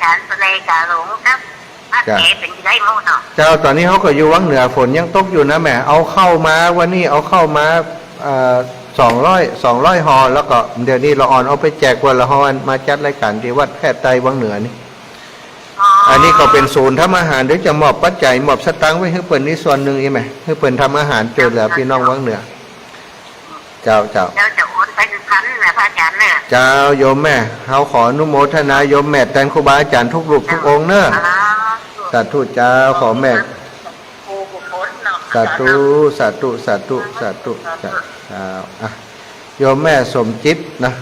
ารย์สเลกาหลงครับอาเก๋เป็นไรมั่งเนาะเจ้าตอนนี้เขาก็อยู่วังเหนือฝนยังตกอยู่นะแม่เอาเข้ามาวันนี้เอาเข้ามา200ห่อแล้วก็เดี๋ยวนี้เราอ่อนเอาไปแจกวันละห่อมาจัดรายการที่วัดแพทย์ไตวังเหนือนี่อันนี้ก็เป็นศูนย์ทำอาหารเดี๋ยวจะมอบปัจจัยมอบสตังค์ไว้ให้เปิ่นนี่ส่วนหนึ่งอีไหมให้เปิ่นทำอาหารช่วยเหลือพี่น้องวังเหนือเจ้าจะโอนไปถึงพันนะพระอาจารย์เนี่ยเจ้าโยมแม่เขาขออนุโมทนาโยมแม่แทนครูบาอาจารย์ทุกรูปทุกองค์เนอะสาธุเจ้าขอแม่สาธุสาธุสาธุสาธุเจ้าโยมแม่สมจิตนะ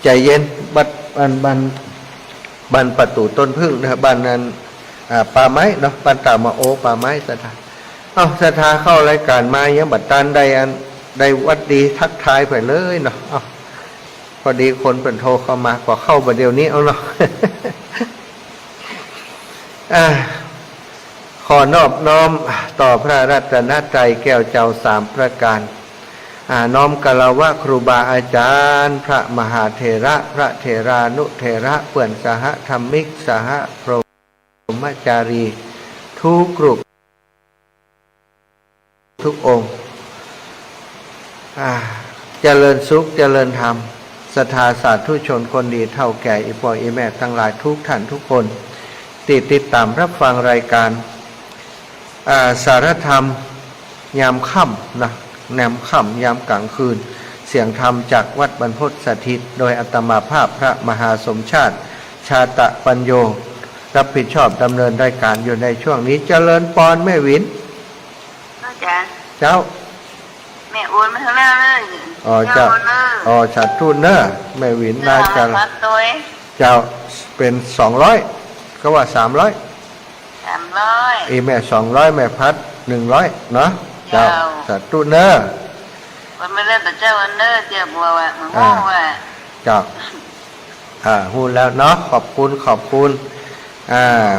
ใจเย็นบันประตูต้นพึ่งนะบันนั้นป่าไม้เนาะบันตามาโอป่าไม้สถาสถาเข้ารายการมายังบัดตันได้วัดดีทักทายไปเลยเนาะพอดีคนเป็นโทรเข้ามาก็เข้าประเดี๋ยวนี้เอาเนาะ ขอนอบน้อมต่อพระรัตนตรัยแก้วเจ้า3ประการน้อมกล่าวว่าครูบาอาจารย์พระมหาเถระพระเถรานุเถระเปื่อนสหธรรมิกสหพรหมจารีทุกกลุ่มทุกองค์เจริญสุขเจริญธรรมศรัทธาสาธุชนคนดีเท่าแก่อีพ่ออีแม่ทั้งหลายทุกท่านทุกคนติดตามรับฟังรายการสารธรรมยามค่ำนะแนมค่ำยามกลางคืนเสียงธรรมจากวัดบรรพตสถิตโดยอาตมาภาพพระมหาสมชาติชาตะปัญโยรับผิดชอบดำเนินรายการอยู่ในช่วงนี้เจริญปอนแม่วินอาจารย์เจ้าแม่โอนมาเท่าไหร่เลยเจ้าชัดทุนเนอะแม่วินได้กันเจ้าเป็น200ก็ว่า300อีแม่200แม่พัด100เนาะเจ้าชัดทุนเนอะวันไม่เล่นแต่เจ้าวันเนอร์เจ้าบัวว่ะมึงว่าเจ้าพูดแล้วเนาะขอบคุณ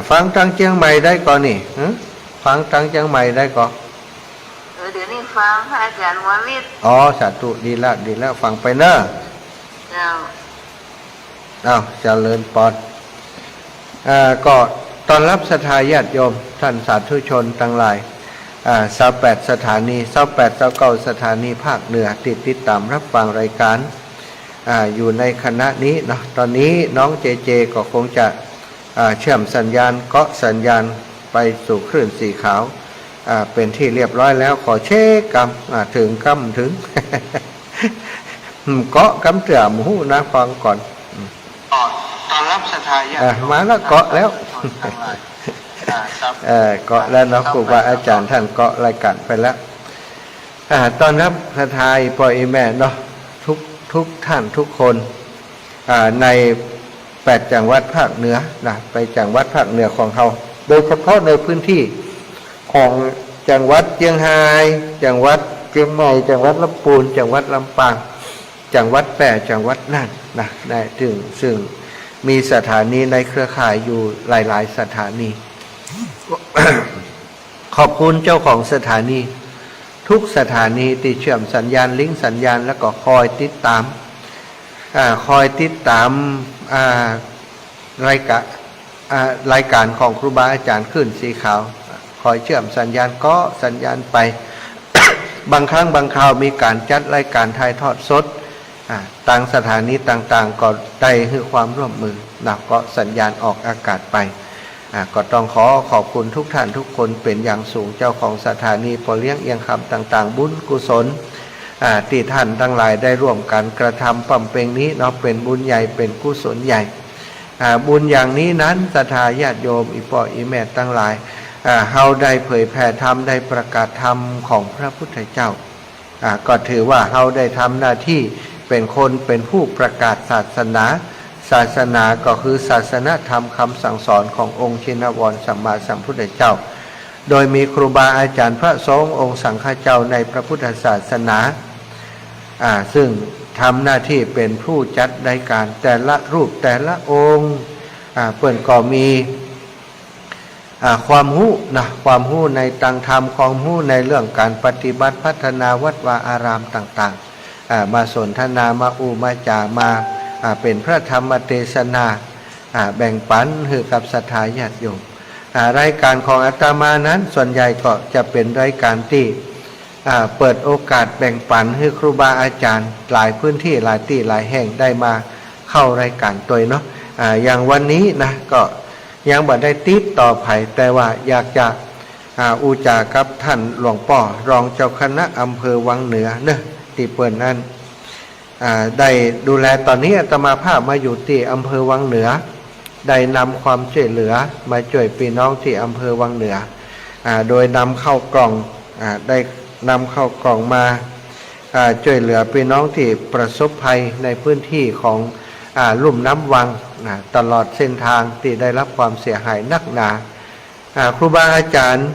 ฟังทางเชียงใหม่ได้ก่อนนี่ฟังทางเชียงใหม่ได้ก่อนเดี๋ยวนี้ฟังพระอาจารย์ววิทย์สาธุดีแล้วฟังไปเนอะเจ้าเจริญปอนก็ตอนรับศรัทธาญาติโยมท่านสาธุชนทั้งหลาย28สถานี29สถานีภาคเหนือติดตามรับฟังรายการอยู่ในคณะนี้เนาะตอนนี้น้องเจก็คงจะเชื่อมสัญญาณเกาะสัญญาณไปสู่คลื่นสีขาวเป็นที่เรียบร้อยแล้วขอเช็คกำถึงเกาะกำเสื่อมหูนะฟังก่อนตอนรับศรัทธาญาติมาแล้วเกาะแล้วเกาะแล้วเนาะครูบาอาจารย์ท่านเกาะรายการไปแล้วตอนรับศรัทธาพ่อแม่เนาะทุกท่านทุกคนใน8จังหวัดภาคเหนือนะไปจังหวัดภาคเหนือของเราโดยเฉพาะในพื้นที่ของจังหวัดเชียงรายจังหวัดเชียงใหม่จังหวัดลำพูนจังหวัดลำปางจังหวัดแพร่จังหวัดน่านนะได้ถึงซึ่งมีสถานีในเครือข่ายอยู่หลายๆสถานี ขอบคุณเจ้าของสถานีทุกสถานีติดเชื่อมสัญญาณลิงก์สัญญาณแล้วก็คอยติดตามรายการของครูบาอาจารย์ขึ้นสีขาวคอยเชื่อมสัญญาณก็สัญญาณไป บางครั้งบางคราวมีการจัดรายการถ่ายทอดสดต่างสถานีต่างๆก็ได้ให้ความร่วมมือนะก็สัญญาณออกอากาศไปก็ต้องขอบคุณทุกท่านทุกคนเป็นอย่างสูงเจ้าของสถานีพอเลี้ยงเอียงคำต่างๆบุญกุศลที่ท่านทั้งหลายได้ร่วมกันกระทำปั๊มเปงนี้เนาะเป็นบุญใหญ่เป็นกุศลใหญ่บุญอย่างนี้นั้นศรัทธาญาติโยมอีพ่ออีแม่ทั้งหลายเฮาได้เผยแผ่ธรรมได้ประกาศธรรมของพระพุทธเจ้าก็ถือว่าเฮาได้ทำหน้าที่เป็นผู้ประกาศศาสนาก็คือศาสนธรรมคำสั่งสอนขององค์ชินวรสัมมาสัมพุทธเจ้าโดยมีครูบาอาจารย์พระสงฆ์องค์สังฆเจ้าในพระพุทธศาสนาซึ่งทำหน้าที่เป็นผู้จัดรายการแต่ละรูปแต่ละองค์เปิ่นก็มีความรู้ในตังธรรมความรู้ในเรื่องการปฏิบัติพัฒนาวัดวาอารามต่างๆมาสนทนามามาจามาเป็นพระธรรมเทศนา แบ่งปันให้กับศรัทธาญาติโยมรายการของอาตมานั้นส่วนใหญ่ก็จะเป็นรายการที่เปิดโอกาสแบ่งปันให้ครูบาอาจารย์หลายพื้นที่หลายที่หลายแห่งได้มาเข้ารายการตัวเนาะอย่างวันนี้นะก็ยังบ่ได้ติดต่อไผแต่ว่าอยากจะอุจากับท่านหลวงพ่อรองเจ้าคณะอำเภอวังเหนือเนอะที่เปิดนั้นได้ดูแลตอนนี้อาตมาภาพมาอยู่ที่อำเภอวังเหนือได้นำความช่วยเหลือมาช่วยพี่น้องที่อำเภอวังเหนือโดยนำเข้ากล่องได้นำเข้ากล่องมาช่วยเหลือพี่น้องที่ประสบภัยในพื้นที่ของลุ่มน้ำวังตลอดเส้นทางที่ได้รับความเสียหายนักหนาครูบาอาจารย์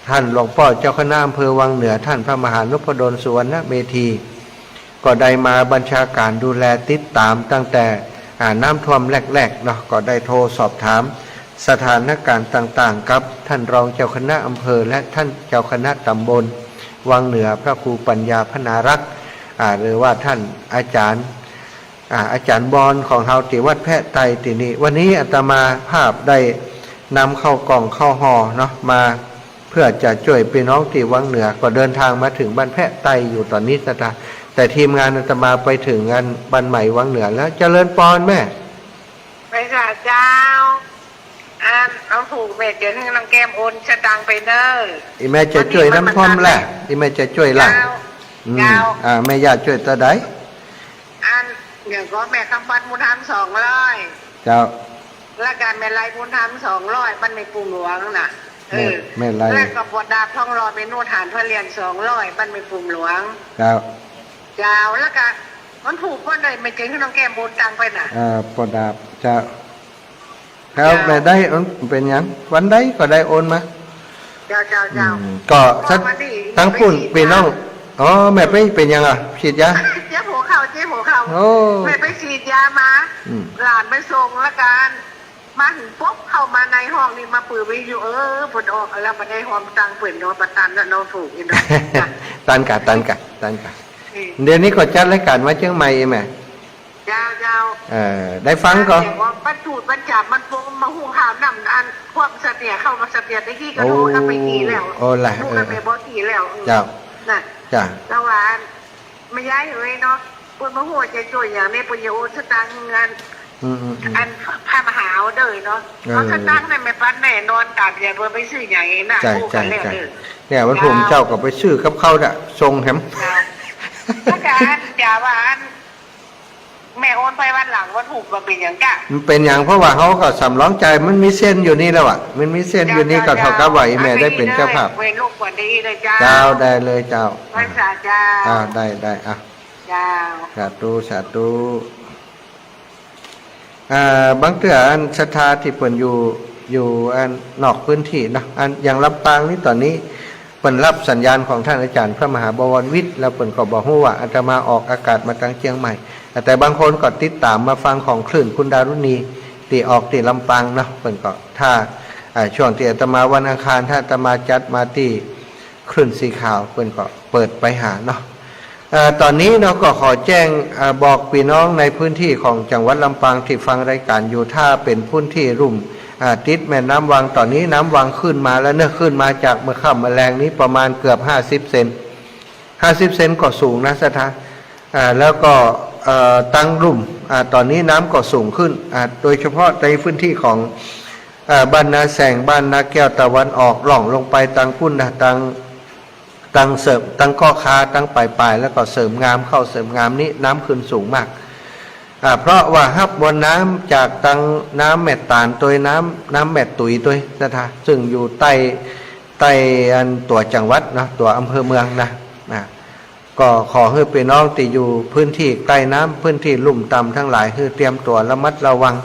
ท่านหลวงพ่อเจ้าคณะอำเภอวังเหนือท่านพระมหานพดลสุวรรณเมธีก็ได้มาบัญชาการดูแลติดตามตั้งแต่น้ำท่วมแรกๆเนาะก็ได้โทรสอบถามสถานการณ์ต่างๆกับท่านรองเจ้าคณะอำเภอและท่านเจ้าคณะตำบลวังเหนือพระครูปัญญาพนารักษ์หรือว่าท่านอาจารย์บอลของเฮาติวัดแพะไตตินี้วันนี้อาตมาภาพได้นำเข้ากล่องเข้าห่อเนาะมาเพื่อจะช่วยพี่น้องที่วังเหนือก็เดินทางมาถึงบ้านแพะไตอยู่ตอนนี้แต่ทีมงานอาตมาไปถึงงานบ้านใหม่วังเหนือแล้วเจริญปอนแม่ไปค่ะเจ้าเอาถูกเบ็ดเดี๋ยวให้น้องแก้มโอนสตังไปเนอะอีแม่จะช่วยน้ำท่วมแหละอีแม่จะช่วยล่ะแม่อยากช่วยตัวใดเดี๋ยวก็แม่คำปันมูลธรรม200เจ้าและการแม่ไรมูลธรรม200มันในกรุงหลวงน่ะแม่ไรและกับบทดาบท่องรอเป็นนู่นฐานพระเรียน200มันในกรุงหลวงเจ้าแล้วก็มันถูกก็เลยไม่เก่งให้น้องแก้มโอนตังไปน่ะบทดาบเจ้าแล้วแม่ได้เป็นยังวันใดก็ได้โอนมาเจ้าก็ทั้งปุ่นพี่น้องแม่ไปเป็นยังฉีดยาเจ๊หัวเข่าแม่ไปฉีดยามาหลานไปส่งละกันมาถึงปุ๊บเข้ามาในห้องนี่มาปืนไปอยู่ผลออกแล้วมาได้ห้องตังเปิดนอนประตันแล้วนอนถูกอีกนะตันกะเดี๋ยวนี้ก็จัดรายการมาเชียงใหม่แม่เจ้าได้ฟังก็บรรจุบรรจับมันพงมาหูข่าวนำอันควบเสถียรเข้ามาเสถียรได้ที่กระโดดกันไปกี่แล้วลูกกันไปบ่กี่แล้วเจ้าจ้ะระหว่างไม่ย้ายเลยเนาะปวดมาหัวใจจ่วยอย่างในปุญญโอสตังเงินอันพามหาเด้อเนาะเขาสตังในไม่ปั้นแน่นอนตามอย่างเพื่อไปซื้ออย่างนี้น่ะคู่กันแล้วเด้อเนี่ยวันผมเจ้าก็ไปซื้อกับเขาน่ะทรงแฮมถ้าการจ่าว่าแม่โอนไปวันหลังว่าถูกมาเป็นอย่างกะมันเป็นอย่างเพราะว่าเขาก็สำร้องใจมันมีเส้นอยู่นี่แล้วมันมีเส้นอยู่นี่ก็เท่ากับว่าแม่ได้เป็นเจ้าภาพเวรลูกกว่านี้เลยเจ้าได้เลยเจ้าพระสาเจ้าได้เจ้าสาธุบางเถื่ออันศรัทธาที่เปิ่นอยู่อันนอกพื้นที่นะอันอย่างลำปางนี่ตอนนี้เปิ่นรับสัญญาณของท่านอาจารย์พระมหาบวรวิทย์แล้วเปิ่นก็บอกว่าอาจจะมาออกอากาศมาทางเชียงใหม่แต่บางคนก็ติดตามมาฟังของคลื่นคุณดารุณีตีออกตีลำปางเนาะเปิ่นก็ถ้าช่วงที่อาตมาวันอังคารถ้าอาตมาจัดมาที่คลื่นสีขาวเปิ่นก็เปิดไปหาเนาะตอนนี้เราก็ขอแจ้งบอกพี่น้องในพื้นที่ของจังหวัดลำปางที่ฟังรายการอยู่ถ้าเป็นพื้นที่รุ่มติดแม่น้ำวังตอนนี้น้ำวังขึ้นมาแล้วเนื้อขึ้นมาจากเมื่อค่ำเมื่อแรงนี้ประมาณเกือบ50 เซนก็สูงนะสถานแล้วก็ตั้งรุ่มตอนนี้น้ำก็สูงขึ้นโดยเฉพาะในพื้นที่ของบ้านนาแสงบ้านนาแก้วตะวันออกหล่องลงไปตังพุ่นนะตังเสริมตังข้อคาตังปลายแล้วก็เสริมงามเข้าเสริมงามนี้น้ำขึ้นสูงมากเพราะว่าฮับบนน้ำจากตังน้ำแม่ตานตัวน้ำแม่ตุยตัวนะซึ่งอยู่ใต้อันตัวจังหวัดนะตัวอำเภอเมืองนะก็ขอให้พี่น้องที่อยู่พื้นที่ใกล้น้ำพื้นที่ลุ่มต่ำทั้งหลายให้เตรียมตัวระมัดระวัง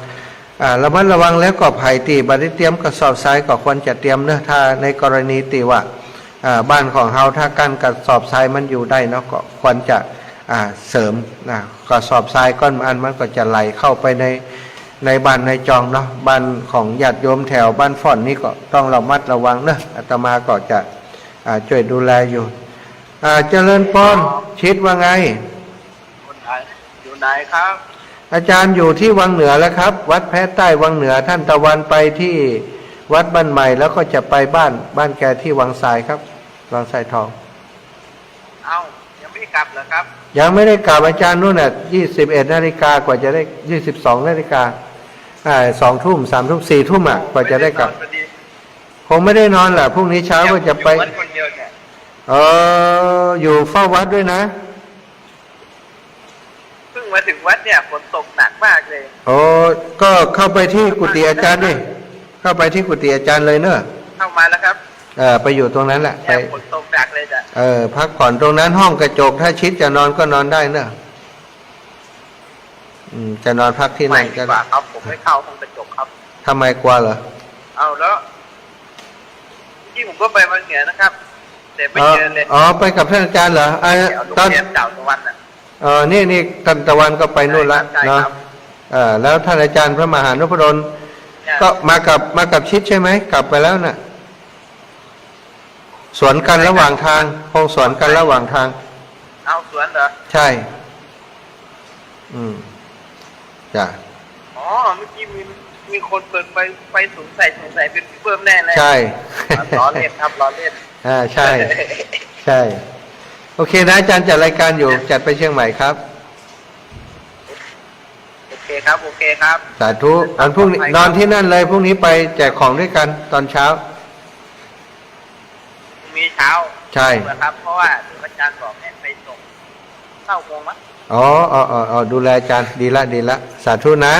แล้วก็ภัยที่บัดนี้เตรียมกระสอบทรายก็ควรจะเตรียมเนื้อถ้าในกรณีที่ว่าบ้านของเฮาถ้ากั้นกระสอบทรายมันอยู่ได้เนาะก็ควรจะเสริมกระสอบทรายก้อนอันมันก็จะไหลเข้าไปในบ้านในจองเนาะบ้านของญาติโยมแถวบ้านฟ่อนนี่ก็ต้องระมัดระวังเนาะอาตมาก็จะช่วยดูแลอยู่เจริญพรชิดว่าไงอยู่ไหนครับ อาจารย์อยู่ที่วังเหนือแล้วครับ วัดแพะใต้วังเหนือท่านตะวันไปที่วัดบ้านใหม่แล้วก็จะไปบ้านแกที่วังทรายครับวังทรายทอง เอ้ายังไม่ได้กลับเหรอครับ ยังไม่ได้กลับอาจารย์นู่นน่ะ21 นาฬิกากว่าจะได้22 นาฬิกา2 ทุ่ม3 ทุ่ม4 ทุ่มอ่ะกว่าจะได้กลับคงไม่ได้นอนแหละพรุ่งนี้เช้าก็จะไปอยู่เฝ้าวัดด้วยนะเพิ่งมาถึงวัดเนี่ยฝนตกหนักมากเลยก็เข้าไปที่กุฏิอาจารย์ดิเข้าไปที่กุฏิอาจารย์เลยเนอะเข้ามาแล้วครับไปอยู่ตรงนั้นแหละไปฝนตกหนักเลยจ้ะพักผ่อนตรงนั้นห้องกระจกถ้าชิดจะนอนก็นอนได้เนอะจะนอนพักที่นั่นก็ได้ครับผมไม่เข้าห้องกระจกครับทำไมกลัวเหรอเอาแล้วที่ผมก็ไปวันเหนือนะครับแต่ไม่เจอเลยไปกับท่านอาจารย์เหรอตอนเจ้าตะวันน่ะนี่ท่านตะวันก็ไปนู่นละเนาะแล้วท่านอาจารย์พระมหานพดลก็มากับชิดใช่ไหมกลับไปแล้วน่ะสวนกันระหว่างทางคงสวนกันระหว่างทางเอาสวนเหรอใช่จ้ะเมื่อกี้มีคนเปิดไปสงสัยเป็นเพิ่มแน่เลยใช่ล้อเล่นครับล้อเล่นใช่โอเคนะอาจารย์จัดรายการอยู่จัดไปเชียงใหม่ครับโอเคครับสาธุวันพรุ่งนี้นอนที่นั่นเลยพรุ่งนี้ไปแจกของด้วยกันตอนเช้าพรุ่งนี้เช้าใช่ครับเพราะว่าอาจารย์บอกให้ไปส่งเข้าโมงมั้ยดูแลอาจารย์ดีละสาธุนะ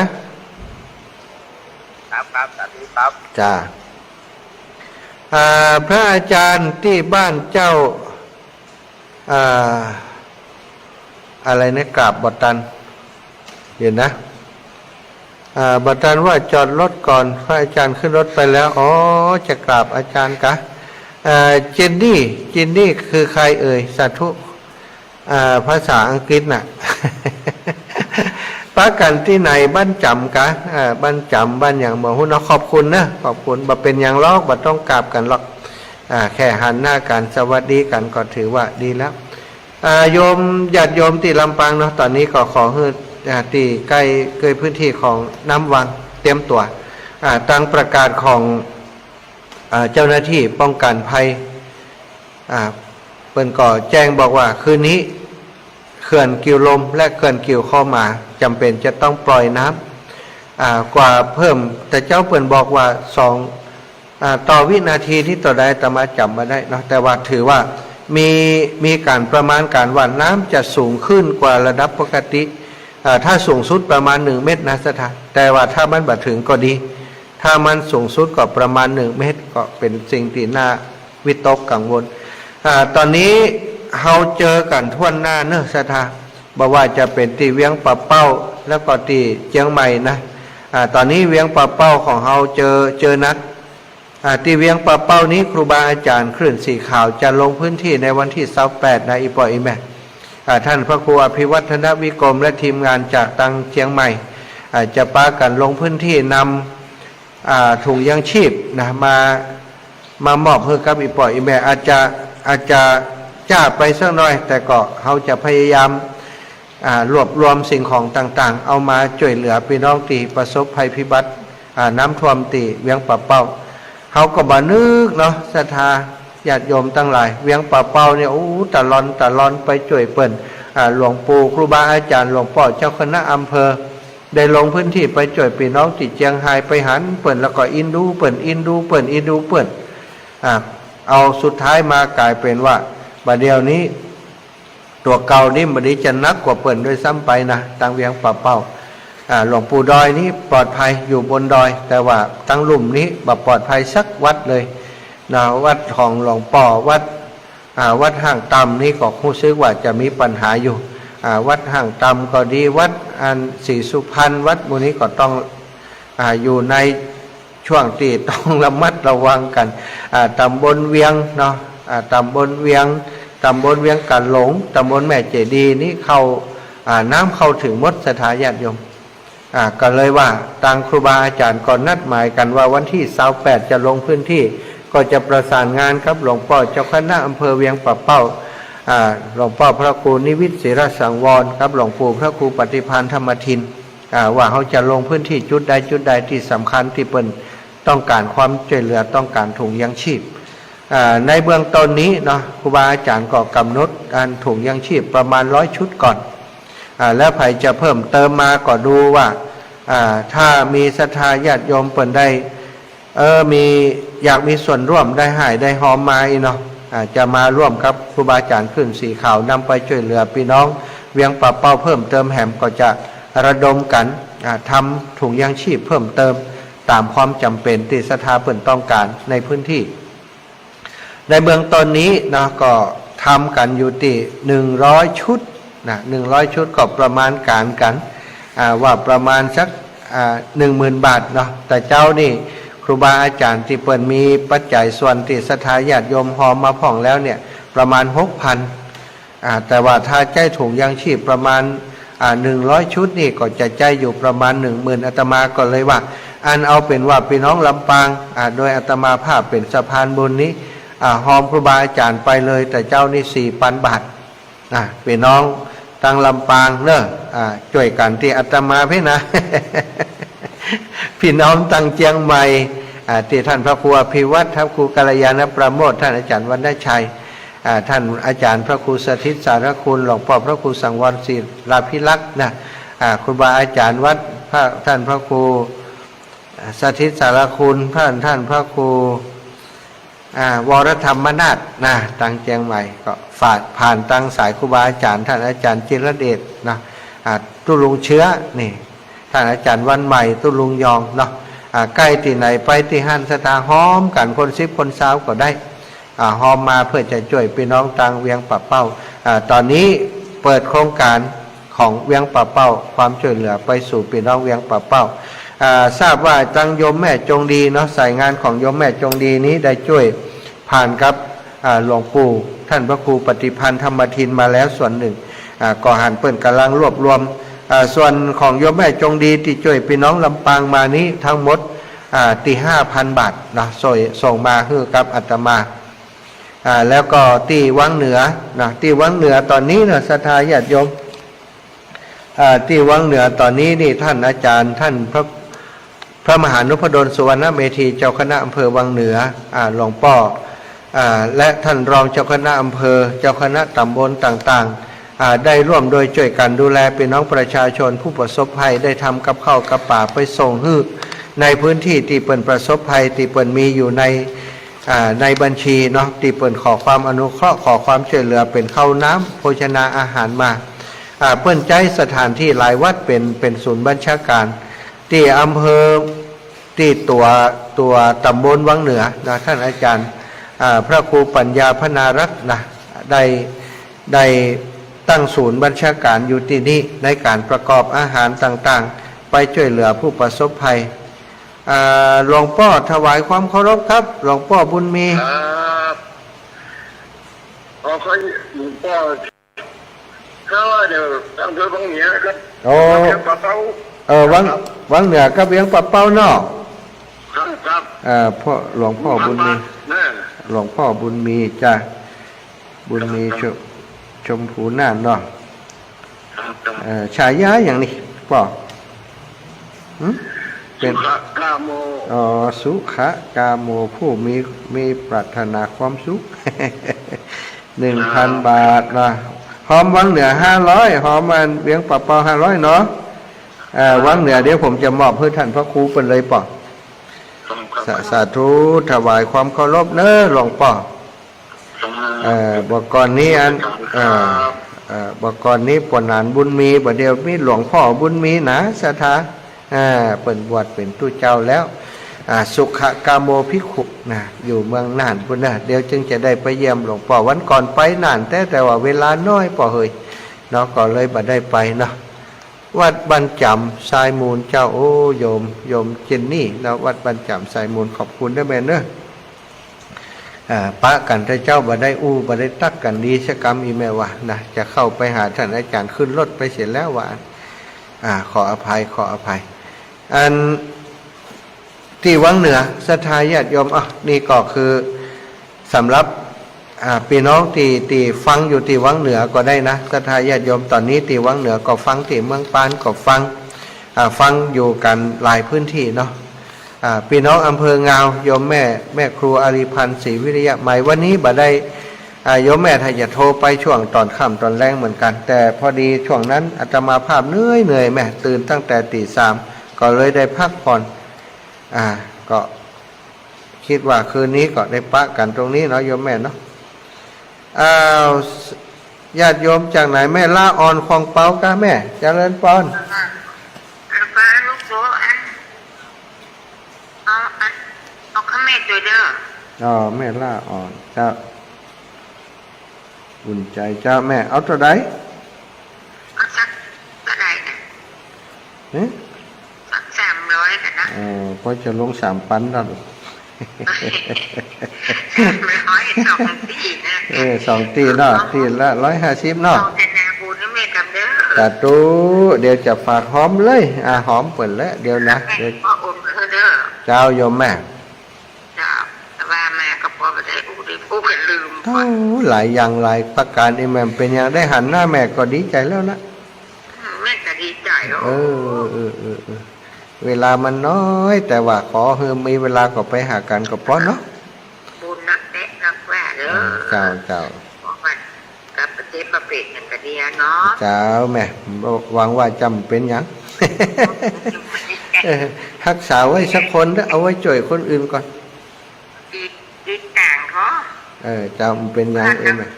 ครับสาธุครับจ้าพระอาจารย์ที่บ้านเจ้าอะไรนะกราบบตันเห็นนะบตันว่าจอดรถก่อนพระอาจารย์ขึ้นรถไปแล้วจะกราบอาจารย์กะเจนนี่คือใครเอ่ยสาธุภาษาอังกฤษน่ะป้ากันที่ไหนบ้านจำกะบ้านจำบ้านอย่างบ่ฮู้เนาะขอบคุณนะขอบคุณบ่เป็นอย่างลอกบ่ต้องกราบกันหรอกแค่หันหน้ากันสวัสดีกันก็ถือว่าดีแล้วโยมญาติโยมที่ลำปางเนาะตอนนี้ก็ขอให้ที่ใกล้เกยพื้นที่ของน้ำวังเตรียมตัวตั้งประกาศของเจ้าหน้าที่ป้องกันภัยเปิ้นก็แจ้งบอกว่าคืนนี้เขื่อนกิวลมและเขื่อนกิวข้อมาจำเป็นจะต้องปล่อยน้ำกว่าเพิ่มแต่เจ้าเปิ้นบอกว่าต่อวินาทีที่ต่อใดแต่มาจำมาได้เนาะแต่ว่าถือว่ามีการประมาณการว่าน้ำจะสูงขึ้นกว่าระดับปกติถ้าสูงสุดประมาณ1 เมตรนะสถานแต่ว่าถ้ามันบ่ถึงก็ดีถ้ามันสูงสุดก็ประมาณ1 เมตรก็เป็นสิ่งที่น่าวิตกกังวลตอนนี้เราเจอกันทั่วหน้าเนอะสถานบอกว่าจะเป็นที่เวียงป่าเป้าแล้วก็ที่เชียงใหม่นะตอนนี้เวียงป่าเป้าของเราเจอนักที่เวียงป่าเป้านี้ครูบาอาจารย์คลื่นสีขาวจะลงพื้นที่ในวันที่28นะอีปออีแม่ท่านพระครูอภิวัฒนวิกรมและทีมงานจากตังเชียงใหม่จะปากันลงพื้นที่นำถุงยังชีพนะมามอบให้กับอีปออีแม่อาจจะจ้าไปสักหน่อยแต่ก็เขาจะพยายามรวบรวมสิ่งของต่างๆเอามาช่วยเหลือพี่น้องที่ประสบภัยพิบัติน้ำท่วมที่เวียงป่าเป้าเขาก็บ่นึกเนาะศรัทธาญาติโยมตั้งหลายเวียงป่าเป้าเนี่ยตะลอนไปช่วยเปิ้นหลวงปู่ครูบาอาจารย์หลวงพ่อเจ้าคณะอำเภอได้ลงพื้นที่ไปช่วยพี่น้องที่เจียงไฮ้ไปหันเปิ้นแล้วก็อินดูเปิ้นเอาสุดท้ายมากลายเป็นว่าบัดเดี๋ยวนี้ตัวเก่านี่บัดนี้จะนักกว่าเปิ้นด้วยซ้ำไปนะตังเวียงป่าเป้าหลวงปู่ดอยนี้ปลอดภัยอยู่บนดอยแต่ว่าตั้งหลุมนี้บ่ปลอดภัยสักวัดเลยนะวัดของหลวงป่อวัดห่างต่ำนี่ก็รู้สึกว่าจะมีปัญหาอยู่วัดห่างต่ำก็ดีวัดศรีสุพรรณวัดพวกนี้ก็ต้องอยู่ในช่วงที่ต้องระมัดระวังกันตำบลเวียงเนาะตำบลเวียงกันหลงตำบลแม่เจดีนี่เข้าน้ำเข้าถึงมดสถานญาติโยมก็เลยว่าทางครูบาอาจารย์ก่อนนัดหมายกันว่าวันที่28จะลงพื้นที่ก็จะประสานงานครับหลวงพ่อเจ้าคณะอำเภอเวียงป่าเป้าหลวงพ่อพระครูนิวิตศิรสังวรครับหลวงปู่พระครูปฏิภาณธรรมทิน ว่าเขาจะลงพื้นที่จุดใดที่สำคัญที่เปิ้นต้องการความช่วยเหลือต้องการถุงยังชีพในเบื้องต้นนี้เนาะครูบาอาจารย์ก็กำหนดการถุงยังชีพประมาณ100 ชุดก่อนแล้วใครจะเพิ่มเติมมาก็ดูว่าถ้ามีศรัทธาญาติโยมเปิ้นได้มีอยากมีส่วนร่วมได้หายได้หอมมาอีเนาะจะมาร่วมกับครูบาอาจารย์ขึ้นสีขาวนำไปช่วยเหลือพี่น้องเวียงป่าเป้าเพิ่มเติมแหมก็จะระดมกันทำถุงยังชีพเพิ่มเติมตามความจำเป็นที่ศรัทธาเปิ้นต้องการในพื้นที่ในเบื้องต้นนี้นะก็ทำกันอยู่ที่100 ชุดนะ100 ชุดก็ประมาณการกันว่าประมาณสัก10,000 บาทเนาะแต่เจ้านี่ครูบาอาจารย์ที่เปิ้นมีปัจจัยส่วนที่ศรัทธาญาติโยมหอมมาพ่องแล้วเนี่ยประมาณ 6,000แต่ว่าถ้าใจถุงยังชีพประมาณ100 ชุดนี่ก็จะใจอยู่ประมาณ 10,000อาตมาก็เลยว่าเอาเป็นว่าพี่น้องลำปางโดยอาตมาภาพเป็นสะพานบุญนี้หอมครูบาอาจารย์ไปเลยแต่เจ้านี่ 4,000 บาทพี่น้องตั้งลำปางเนอะช่วยกันที่อาตมาพี่นะ พี่น้องตั้งเจียงใหม่ที่ท่านพระครูอภิวัตรท่านครูกัลยาณประโมทท่านอาจารย์วรรณชัยท่านอาจารย์พระครูสถิตสารคุณหลวงพ่อพระครูสังวรศิลาภิลักษ์นะครูบาอาจารย์วัดท่านพระครูสถิตสารคุณท่านพระครูวรธรรมนาถนะตั้งเจียงใหม่ก็ฝากผ่านตั้งสายครูบาอาจารย์ท่านอาจารย์จิรเดชนะตุลุงเชื้อนี่ท่านอาจารย์วันใหม่ตุลุงยองเนาะใกล้ที่ไหนไปที่หันสตาหอมกันคน10 คน20ก็ได้หอมมาเพื่อจะช่วยพี่น้องตังเวียงป่าเป้าตอนนี้เปิดโครงการของเวียงป่าเป้าความช่วยเหลือไปสู่พี่น้องเวียงป่าเป้าทราบว่าตังโยมแม่จงดีเนาะสายงานของโยมแม่จงดีนี้ได้ช่วยผ่านกับหลวงปู่ท่านพระครูปฏิพันธ์ธรรมทินมาแล้วส่วนหนึ่งก่อหันเปิ้นกำลังรวบรวมส่วนของโยมแม่จงดีที่ช่วยพี่น้องลำปางมานี้ทั้งหมดตี5,000 บาทนะส่งมาให้กับอาตมาแล้วก็ที่วังเหนือนะที่วังเหนือตอนนี้นะศรัทธาญาติโยมที่วังเหนือตอนนี้นี่ท่านอาจารย์ท่านพระมหานุพดลสุวรรณเมธีเจ้าคณะอำเภอวังเหนือหลวงพ่อและท่านรองเจ้าคณะอำเภอเจ้าคณะตำบลต่างๆได้ร่วมโดยช่วยกันดูแลพี่น้องประชาชนผู้ประสบภัยได้ทำกับข้าวกับป่าไปส่งให้ในพื้นที่ที่เปิ่นประสบภัยที่เปิ่นมีอยู่ในบัญชีเนาะที่เปิ่นขอความอนุเคราะห์ขอความช่วยเหลือเป็นข้าวน้ำโภชนาอาหารมาเปิ่นใจสถานที่หลายวัดเป็นศูนย์บัญชาการที่อำเภอที่ตัวตำบลวังเหนือนะท่านอาจารย์พระครูปัญญาพนารัตน์นะได้ตั้งศูนย์บัญชาการอยู่ที่นี่ในการประกอบอาหารต่างๆไปช่วยเหลือผู้ประสบภัยหลวงพ่อถวายความเคารพครับหลวงพ่อบุญมีครับขอหลวงพ่อข้าวเดี๋ยวตั้งเธอวังเหนือครับโอ้วังเหนือก็เวียงป่าเป้าเนาะครับพ่อหลวงพ่อบุญมีหลวงพ่อบุญมีจ้ะบุญมีชมพูน่านเนาะฉายาอย่างนี้ป่อเป็นกาโมสุขะกาโมผู้มีปรารถนาความสุข 1,000 บาทนะหอมวังเหนือ500หอมมันเวียงป่าเป้า500เนาะวังเหนือเดี๋ยวผมจะมอบให้ท่านพระครูเป็นเลยป่อสาธุถวายความเคารพเนอะหลวงป่อบอกก่อนนี้บอกก่อนนี้ปนานบุญมีบ่เดียวมีหลวงพ่อบุญมีนะศรัทธาเปิ่นบวชเป็นตู้เจ้าแล้วสุขกาโมภิกขุนะอยู่เมืองน่านพุ่นนะเดี๋ยวจึงจะได้ไปเยี่ยมหลวงพ่อวันก่อนไปน่านแต่ว่าเวลาน้อยป่อเฮยเนาะก็เลยบ่ได้ไปเนาะวัดบรรจำทรายมูลเจ้าโอ้โยมเจนนี่นะวัดบรรจำทรายมูลขอบคุณด้วยแม่เนอะปะกันแต่เจ้าบ่ได้บ่ได้ตักกันดีชะกรรมอีแม่วะนะจะเข้าไปหาท่านอาจารย์ขึ้นรถไปเสร็จแล้วว่าขออภัยอันที่วังเหนือศรัทธาญาติโยมนี่ก็คือสำหรับพี่น้องที่ฟังอยู่ที่วังเหนือก็ได้นะศรัทธาญาติโยมตอนนี้ที่วังเหนือก็ฟังที่เมืองปานก็ฟัง ฟังอยู่กันหลายพื้นที่เนาะพี่น้องอำเภองาวโยมแม่ครูอารีพันธ์ศรีวิริยะใหม่วันนี้บ่ได้โยมแม่ถ้าจะโทรไปช่วงตอนค่ำตอนแรงเหมือนกันแต่พอดีช่วงนั้นอาตมาภาพเหนื่อยแม่ตื่นตั้งแต่ตี 3ก็เลยได้พักผ่อนก็คิดว่าคืนนี้ก็ได้ปะกันตรงนี้เนาะโยมแม่เนาะญาติโยมจากไหนแม่ล่าอ่อนคลองเปากะแม่เจริญพรฟ้าลูกโตเอาข้าแม่ตัวเด้อแม่ล่าอ่อนเจ้าอุ่นใจเจ้าแม่เอาตัวใดเอาสักก็ได้นะสัก300กันนะพอจะลง3 ปันแล้วลูก2 ตีนะ2 ตีเนาะตีละ150เนาะแต่นาบุญแม่กำเด้อตาตู้เดี๋ยวจะฝากหอมเลยหอมเปิดแล้วเดี๋ยวนะเดี๋ยวพ่ออมเด้อเจ้าโยมแม่เจ้าว่าแม่ก็พอได้อู้กันลืมหลายอย่างหลายประการไอ้แม่เป็นอย่างได้หันหน้าแม่ก็ดีใจแล้วนะแม่ก็ดีใจแล้วเวลามันน้อยแต่ว่าขอมีเวลาก็ไปหากันก็พอเนาะบุญนักเตะนักแว่เด้อเจ้ากับประเทศประเปกกันก็ดีเนาะเจ้าแม่หวังว่าจำเป็นอย่างรักษาไว้สักคนแล้วเอาไว้ช่วยคนอื่นก่อนดีต่างเขาเจ้าเป็นอย่าง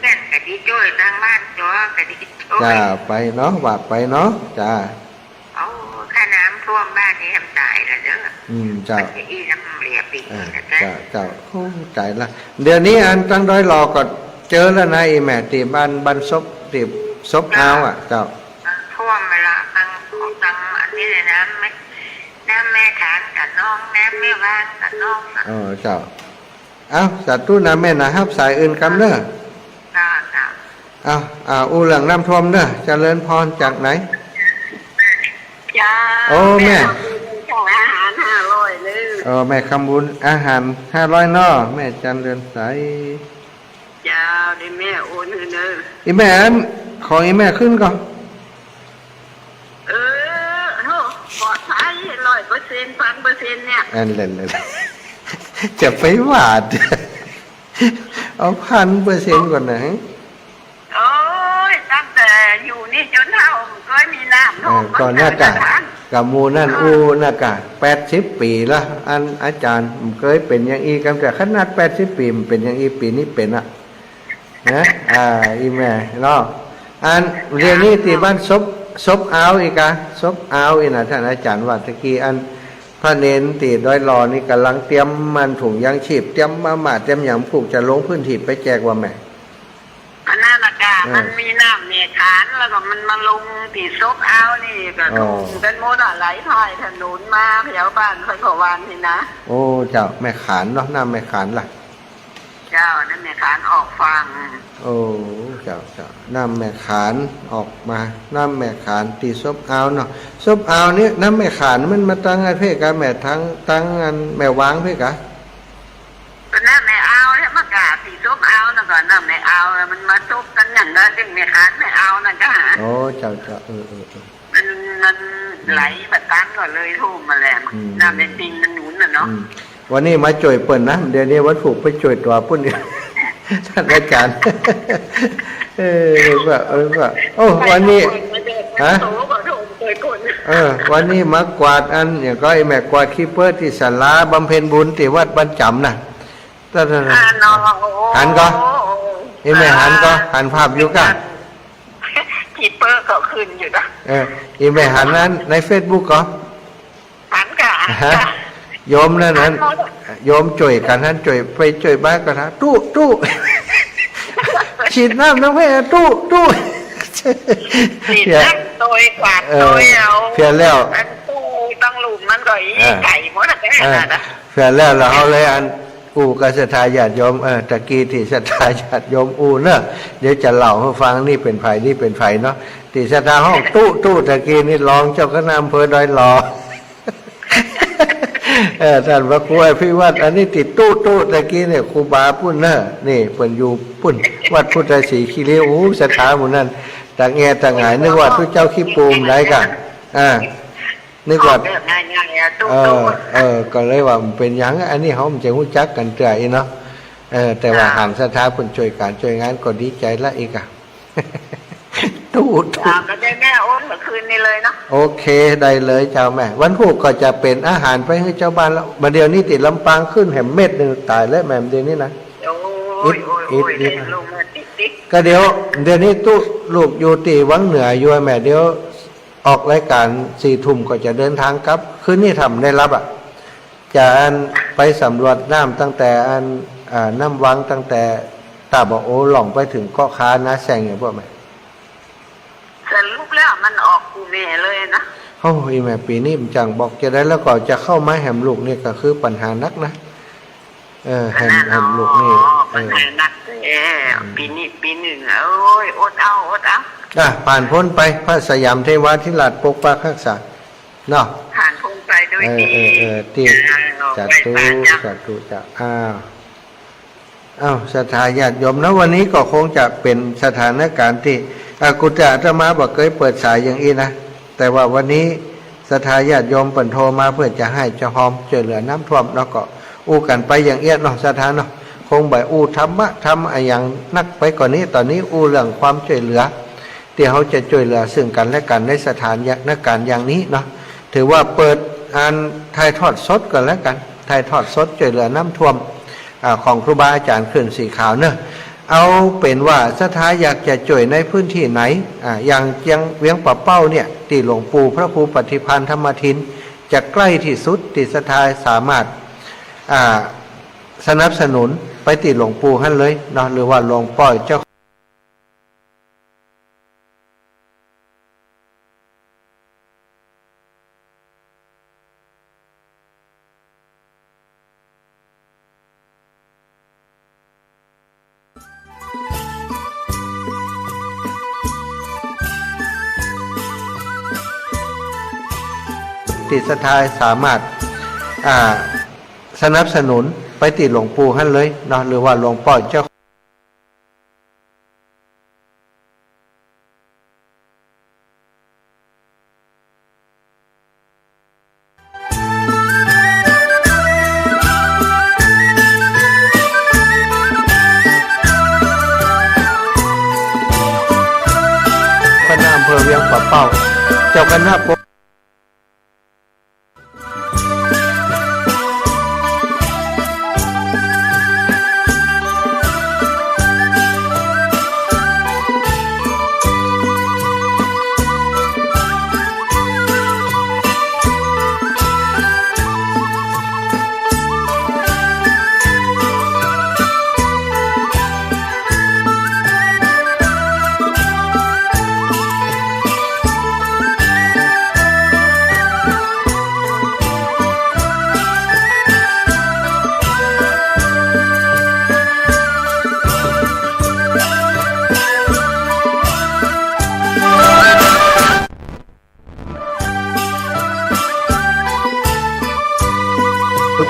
แม่ก็ดีช่วยทางบ้านจ้าก็ดีช่วยจ้าไปเนาะว่าไปเนาะจ้าค่าน้ำท่วมบ้านนี่ทำตายแล้วเด้อเจ้าอีน้ำเหลียปีเจ้าใจละเดี๋ยวนี้อันตั้งด้อยรอก็เจอแล้วนะไอ้แม่ตีบ้านซบเอาเจ้าท่วมเวลาตั้งอันนี้เลยน้ำแม่ฐานกับน้องน้ำแม่ว่างกับน้องเจ้าสัตว์ตู้น้ำแม่นะครับสายอื่นกำเด้ออูเหลืองน้ำท่วมเด้อเจริญพรจากไหนแม่อาหาร500เลยแม่คำบุญอาหาร500เนาะแม่จันเรือนใสจ้าได้แม่โอนเด้ออีแม่ขออีแม่ขึ้นก่อนปลอดภัย100% 1,000%เนี่ยเลยจะไปหวาดเอา 1,000% ก่อนนะโอ้ยตั้งแต่อยู่นี่จนเท่าเคยมีน้ำท่วมก่อนหน้ากะกับมูนั่นหน้ากะ80 ปีละอาจารย์เคยเป็นอย่างอีกันแต่ขนาด80 ปีมันเป็นอย่างอีปีนี้เป็นนะอีแม่เนาะเรียนนี่ที่บ้านซบเอาอีกซบเอาอีนะท่านอาจารย์ว่าตะกี้พระเนนตีด้อยรอนี่กำลังเตรียมมันถุงยางชีพเตรียมมาเตรียมอย่างผูกจะลงพื้นที่ไปแจกว่าแม่นั่นละกะมันมีน้ำเนี่ยขานแล้วก็มันมาลงตีซบเอานี่ก็ถูกเป็นโมดไหลทอยถนนมาแถวบ้านคอยขวานนี่นะเจ้าแม่ขานเนาะน้ำแม่ขานล่ะเจ้านั่นแม่ขานออกฟังเจ้าน้ำแม่ขานออกมาน้ำแม่ขานตีซบเอาเนาะซบเอานี่น้ำแม่ขานมันมาตั้งไอ้เพ่กะแม่ทั้งอันแม่วางเพ่กะก็น้ำแม่เอาแล้วมากะตีซบเอานะก่อนน้ำแม่เอามันมาซบกันอย่างนั้นจึงแม่ขานแม่เอานะจ้าเจ้ามันไหลแบบตั้งก่อนเลยทุ่มมาแล้วน้ำในจริงมันหนุนเนาะวันนี้มาจ่วยเปิ่นนะเดี๋ยวนี้วัดผูกไปจ่วยตัวปุ่นเนี่ยท่านอาจารย์ว่าวันนี้วันนี้มากวาดอย่างก็ไอแม่กวาดคีเปอร์ที่ศาลาบำเพ็ญบุญที่วัดบรรจำน่ะหันก็ไอแม่หันภาพอยู่กันคีเปอร์ก็ขึ้นอยู่นะไอแม่หันนั้นใน Facebook ก็หันกันโยมนั้นโยมจ่วยกันท่านจ่วยไปจ่วยบ้านกันนะตู้ฉีดน้ำเพื่อตู้ฉีดน้ำโดยกวาดโดยเอาเพียแล้วตู้ตั้งหลุมมันก็ไก่หมดนะเพียแล้วเราเอาเลยกับศรัทธาญาติโยมตะกี้ที่ศรัทธาญาติโยมเนอะเดี๋ยวจะเล่าให้ฟังนี่เป็นไผ่นี่เป็นไผ่เนาะที่ศรัทธาห้องตู้ตะกี้นี่รองเจ้าคณะอำเภอดอยหลอท่านพระครูพิวัตรอันนี้ติดตู้ตะกี้เนี่ยครูบาพุ่นเนอะนี่เปิ่นอยู่พุ่นวัดพุทธศรีคีรีศรัทธาหมู่นั้นต่างแง่ต่างหายนึกว่าทุกเจ้าขี้ปูมไรกัน นึกว่า แบบง่ายๆตู้ ก็เลยว่ามันเป็นหยังอันนี้เขามันจะรู้จักกันเตื่อยเนาะแต่ว่าหามสถาคนช่วยการช่วยงานก็ดีใจละอีกอ่ะ ตู้ ก็ได้แม่โอนเมื่อคืนนี้เลยเนาะ โอเคได้เลยเจ้าแม่วันพุธก็จะเป็นอาหารไปให้เจ้าบ้านแล้วมาเดี๋ยวนี้ติดลำปางขึ้นแหมเม็ดหนึ่งตายแล้วแม่เดี๋ยวนี้นะ โอ้ยลงมาติด ก็เดี๋ยวนี้ตู้ลูกอยู่ตีวังเหนืออยู่แม่เดี๋ยวออกรายการ4 ทุ่มก็จะเดินทางกลับคืนนี้ทำได้รับอ่ะจะไปสำรวจน้ำตั้งแต่น้ำวังตั้งแต่ตาบอกโอ้หล่องไปถึงเกาะคานาแซงอย่างพวกแม่ สรุปแล้วมันออกกูแม่เลยนะ โอ้ยแม่ปีนี้มันจังบอกจะได้แล้วก็จะเข้ามาแหมลูกนี่ก็คือปัญหานักนะแหมลูกนี่ปัญหานักปีนี้ปีหนึ่งโอ้ยอดเอาผ่านพ้นไปพระสยามเทวาธิราชปกปักรักษาเนาะ ผ่านพ้นไปด้วยดี ที่จัดตู้จะสถาญาติโยมนะวันนี้ก็คงจะเป็นสถานการณ์ที่กุฏิอาตมาบอกเคยเปิดสายอย่างนี้นะแต่ว่าวันนี้สถาญาติโยมเปิ่นโทรมาเพื่อจะให้เจ้าหอมช่วยเหลือน้ำท่วมแล้วก็อู้กันไปอย่างเอี้ยเนาะสถานเนาะคงบ่อู้ทำอย่างนักไปกว่านี้ตอนนี้อู้เรื่องความช่วยเหลือที่เขาจะช่วยเหลือซึ่งกันและกันในสถานการณ์อย่างนี้เนาะถือว่าเปิดถ่ายทอดสดกันแล้วกันถ่ายทอดสดช่วยเหลือน้ำท่วมของครูบาอาจารย์ขึ้นสีขาวเนอะเอาเป็นว่าสถาอยากจะช่วยในพื้นที่ไหนอย่างเวียงป่าเป้าเนี่ยที่หลวงปู่พระครูปฏิภาณธรรมทินจะใกล้ที่สุดที่สถาสามารถสนับสนุนไปติดหลวงปู่ท่านเลยเนาะหรือว่าหลวงป่อยเจ้าติดสถาสามารถสนับสนุนไปติดหลวงปู่ท่านเลยเนาะหรือว่าหลวงป่อยเจ้าคณะอำเภอเวียงป่าเป้าเจ้าคณะ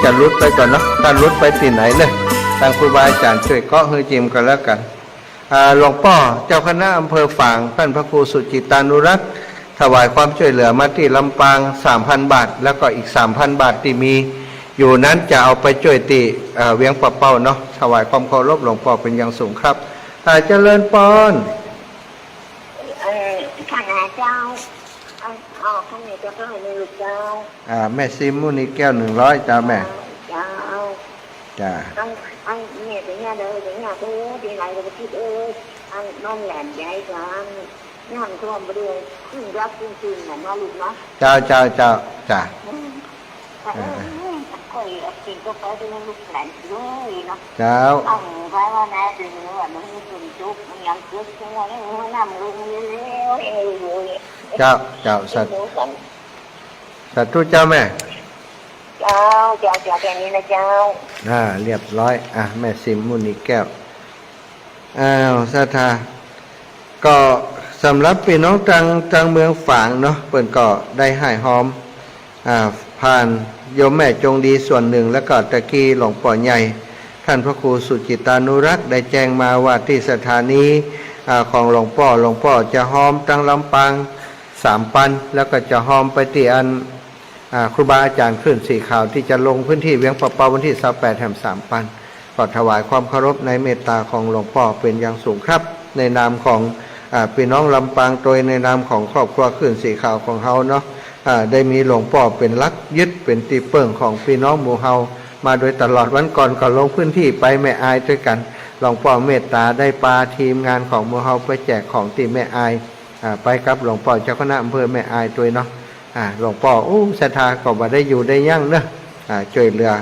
จะรุดไปก่อนเนาะถ้ารุดไปที่ไหนเลยทางครูบาอาจารย์ช่วยเกาะเฮือจิมกันแล้วกันหลวงพ่อเจ้าคณะอำเภอฝางท่านพระครูสุจิตานุรักษ์ถวายความช่วยเหลือมาที่ลำปาง 3,000 บาทแล้วก็อีก 3,000 บาทที่มีอยู่นั้นจะเอาไปช่วยตีเวียงป่าเป้าเนาะถวายความเคารพหลวงพ่อเป็นอย่างสูงครับเจริญพรข้าเจ้าข้างในจะต้องให้ในลูกเจ้าแม่ซิมมุนีแก้ว100จ้าแม่จ้าanh nghe tiếng nhà đời tiếng nhà tôi đi lại rồi cái ơi anh non làm vậy rồi anh nó hành không mà đưa khuyên ra khuyên là nó luôn đó chào coi tiền có phải đưa lúc lạnh rồi nó chào ông phải qua nay thì nữa là nó dùng chút nó nhận cướp xong rồi nó nằm luôn như thế chàoสัตว์เจ้าแม่chàoแกนี่นะเจ้าเรียบร้อยแม่ซิมมุนีแก้วศรัทธาก็สำหรับพี่น้องจังเมืองฝางเนาะเปิ่นก็ได้ให้หอมผ่านโยมแม่จงดีส่วนหนึ่งแล้วก็ตะกี้หลวงพ่อใหญ่ท่านพระครูสุจิตานุรักษ์ได้แจ้งมาว่าที่สถานีของหลวงพ่อจะหอมตั้งลำปาง3 ปันแล้วก็จะหอมไปที่อัน ครูบาอาจารย์ขึ้นสีขาวที่จะลงพื้นที่เวียงปะเปาวันที่28แห่ง3 ปันขอถวายความเคารพในเมตตาของหลวงพ่อเป็นอย่างสูงครับในนามของพี่น้องลำปางโดยในนามของครอบครัวขึ้นสีขาวของเฮาเนาะได้มีหลวงพ่อเป็นลักยึดเป็นตีเปิงของพี่น้องหมู่เฮามาโดยตลอดวันก่อนก็ลงพื้นที่ไปแม่อายด้วยกันหลวงพ่อเมตตาได้ปาทีมงานของหมู่เฮาไปแจกของตีแม่อายไปกับหลวงพ่อเจ้าคณะอำเภอแม่อายด้วยเนาะหลวงพ่อศรัทธาก็บ่ได้อยู่ได้ยั่งเนาะช่วยเหลือ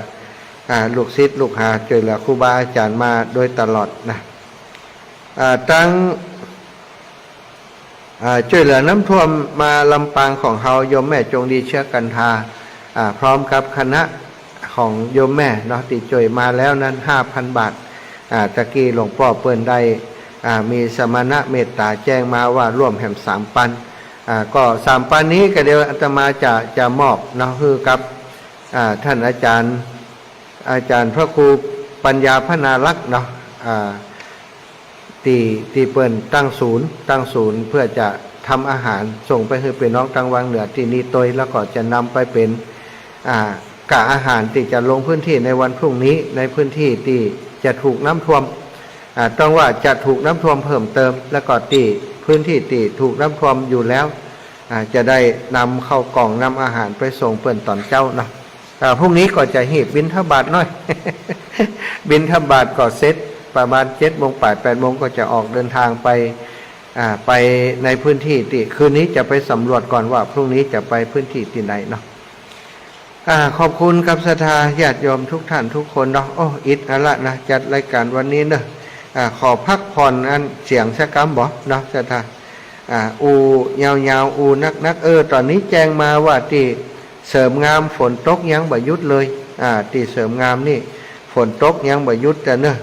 ลูกศิษย์ลูกหาช่วยเหลือครูบาอาจารย์มาโดยตลอดนะตั้งช่วยเหลือน้ำท่วมมาลำปางของเฮาโยมแม่จงดีเชื้อกันทาพร้อมกับคณะของโยมแม่เนาะที่ช่วยมาแล้วนั้น 5,000 บาทตะกี้หลวงพ่อเปิ้นได้มีสมณะเมตตาแจ้งมาว่าร่วมแห่ม3 ปันก็3 ปันนี้ก็เดี๋ยวอาตมาจะมอบเนาะคือกับท่านอาจารย์พระครูปัญญาพนาลักษณ์เนาะตีเปิ้นตั้งศูนย์เพื่อจะทำอาหารส่งไปให้พี่น้องทางวังเหนือที่นี่โดยแล้วก็จะนำไปเป็นกะอาหารที่จะลงพื้นที่ในวันพรุ่งนี้ในพื้นที่ที่จะถูกน้ำท่วมต้องว่าจะถูกน้ำท่วมเพิ่มเติมแล้วก็ที่พื้นที่ที่ถูกน้ำท่วมอยู่แล้วจะได้นำเข้ากล่องนำอาหารไปส่งเปิ้นตอนเจ้าเนาะพรุ่งนี้ก็จะหีบบิณฑบาตหน่อย บิณฑบาตก็เสร็จประมาณ7 โมง 8 โมงก็จะออกเดินทางไปในพื้นที่ที่คืนนี้จะไปสำรวจก่อนว่าพรุ่งนี้จะไปพื้นที่ที่ไหนเนาะขอบคุณกับศรัทธาญาติโยมทุกท่านทุกคนเนาะอิดอะละนะจัดรายการวันนี้เนาะขอพักผ่อนอันเสียงสักคำบ่เนาะศรัทธาอูยาวอูนักตอนนี้แจ้งมาว่าที่เสริมงามฝนตกยังบ่หยุดเลยที่เสริมงามนี่ฝนตกยังบ่หยุดแต่เนอะ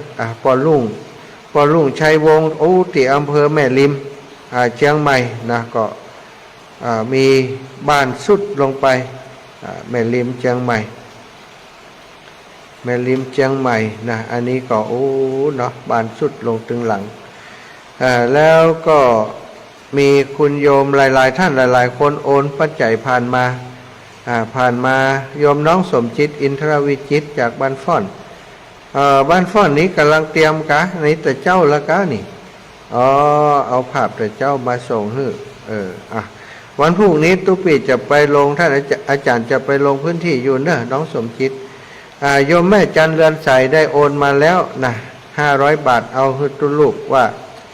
ปอลุ่งชัยวงศ์ที่อำเภอแม่ริมเชียงใหม่นะก็มีบ้านสุดลงไปแม่ริมเชียงใหม่นะอันนี้ก็เนาะบ้านสุดลงถึงหลังแล้วก็มีคุณโยมหลายๆท่านหลายๆคนโอนปัจจัยผ่านมาโยมน้องสมจิตอินทรวิจิตจากบ้านฟ้อนบ้านฟ้อนนี้กำลังเตรียมกะในแต่เจ้าละกะนี่เอาภาพแต่เจ้ามาส่งให้วันพรุ่งนี้ตุปีจะไปลงท่านอาจารย์จะไปลงพื้นที่อยู่เนอะน้องสมจิตโยมแม่จันเรือนใสได้โอนมาแล้วนะ500 บาทเอาให้ตุลูกว่า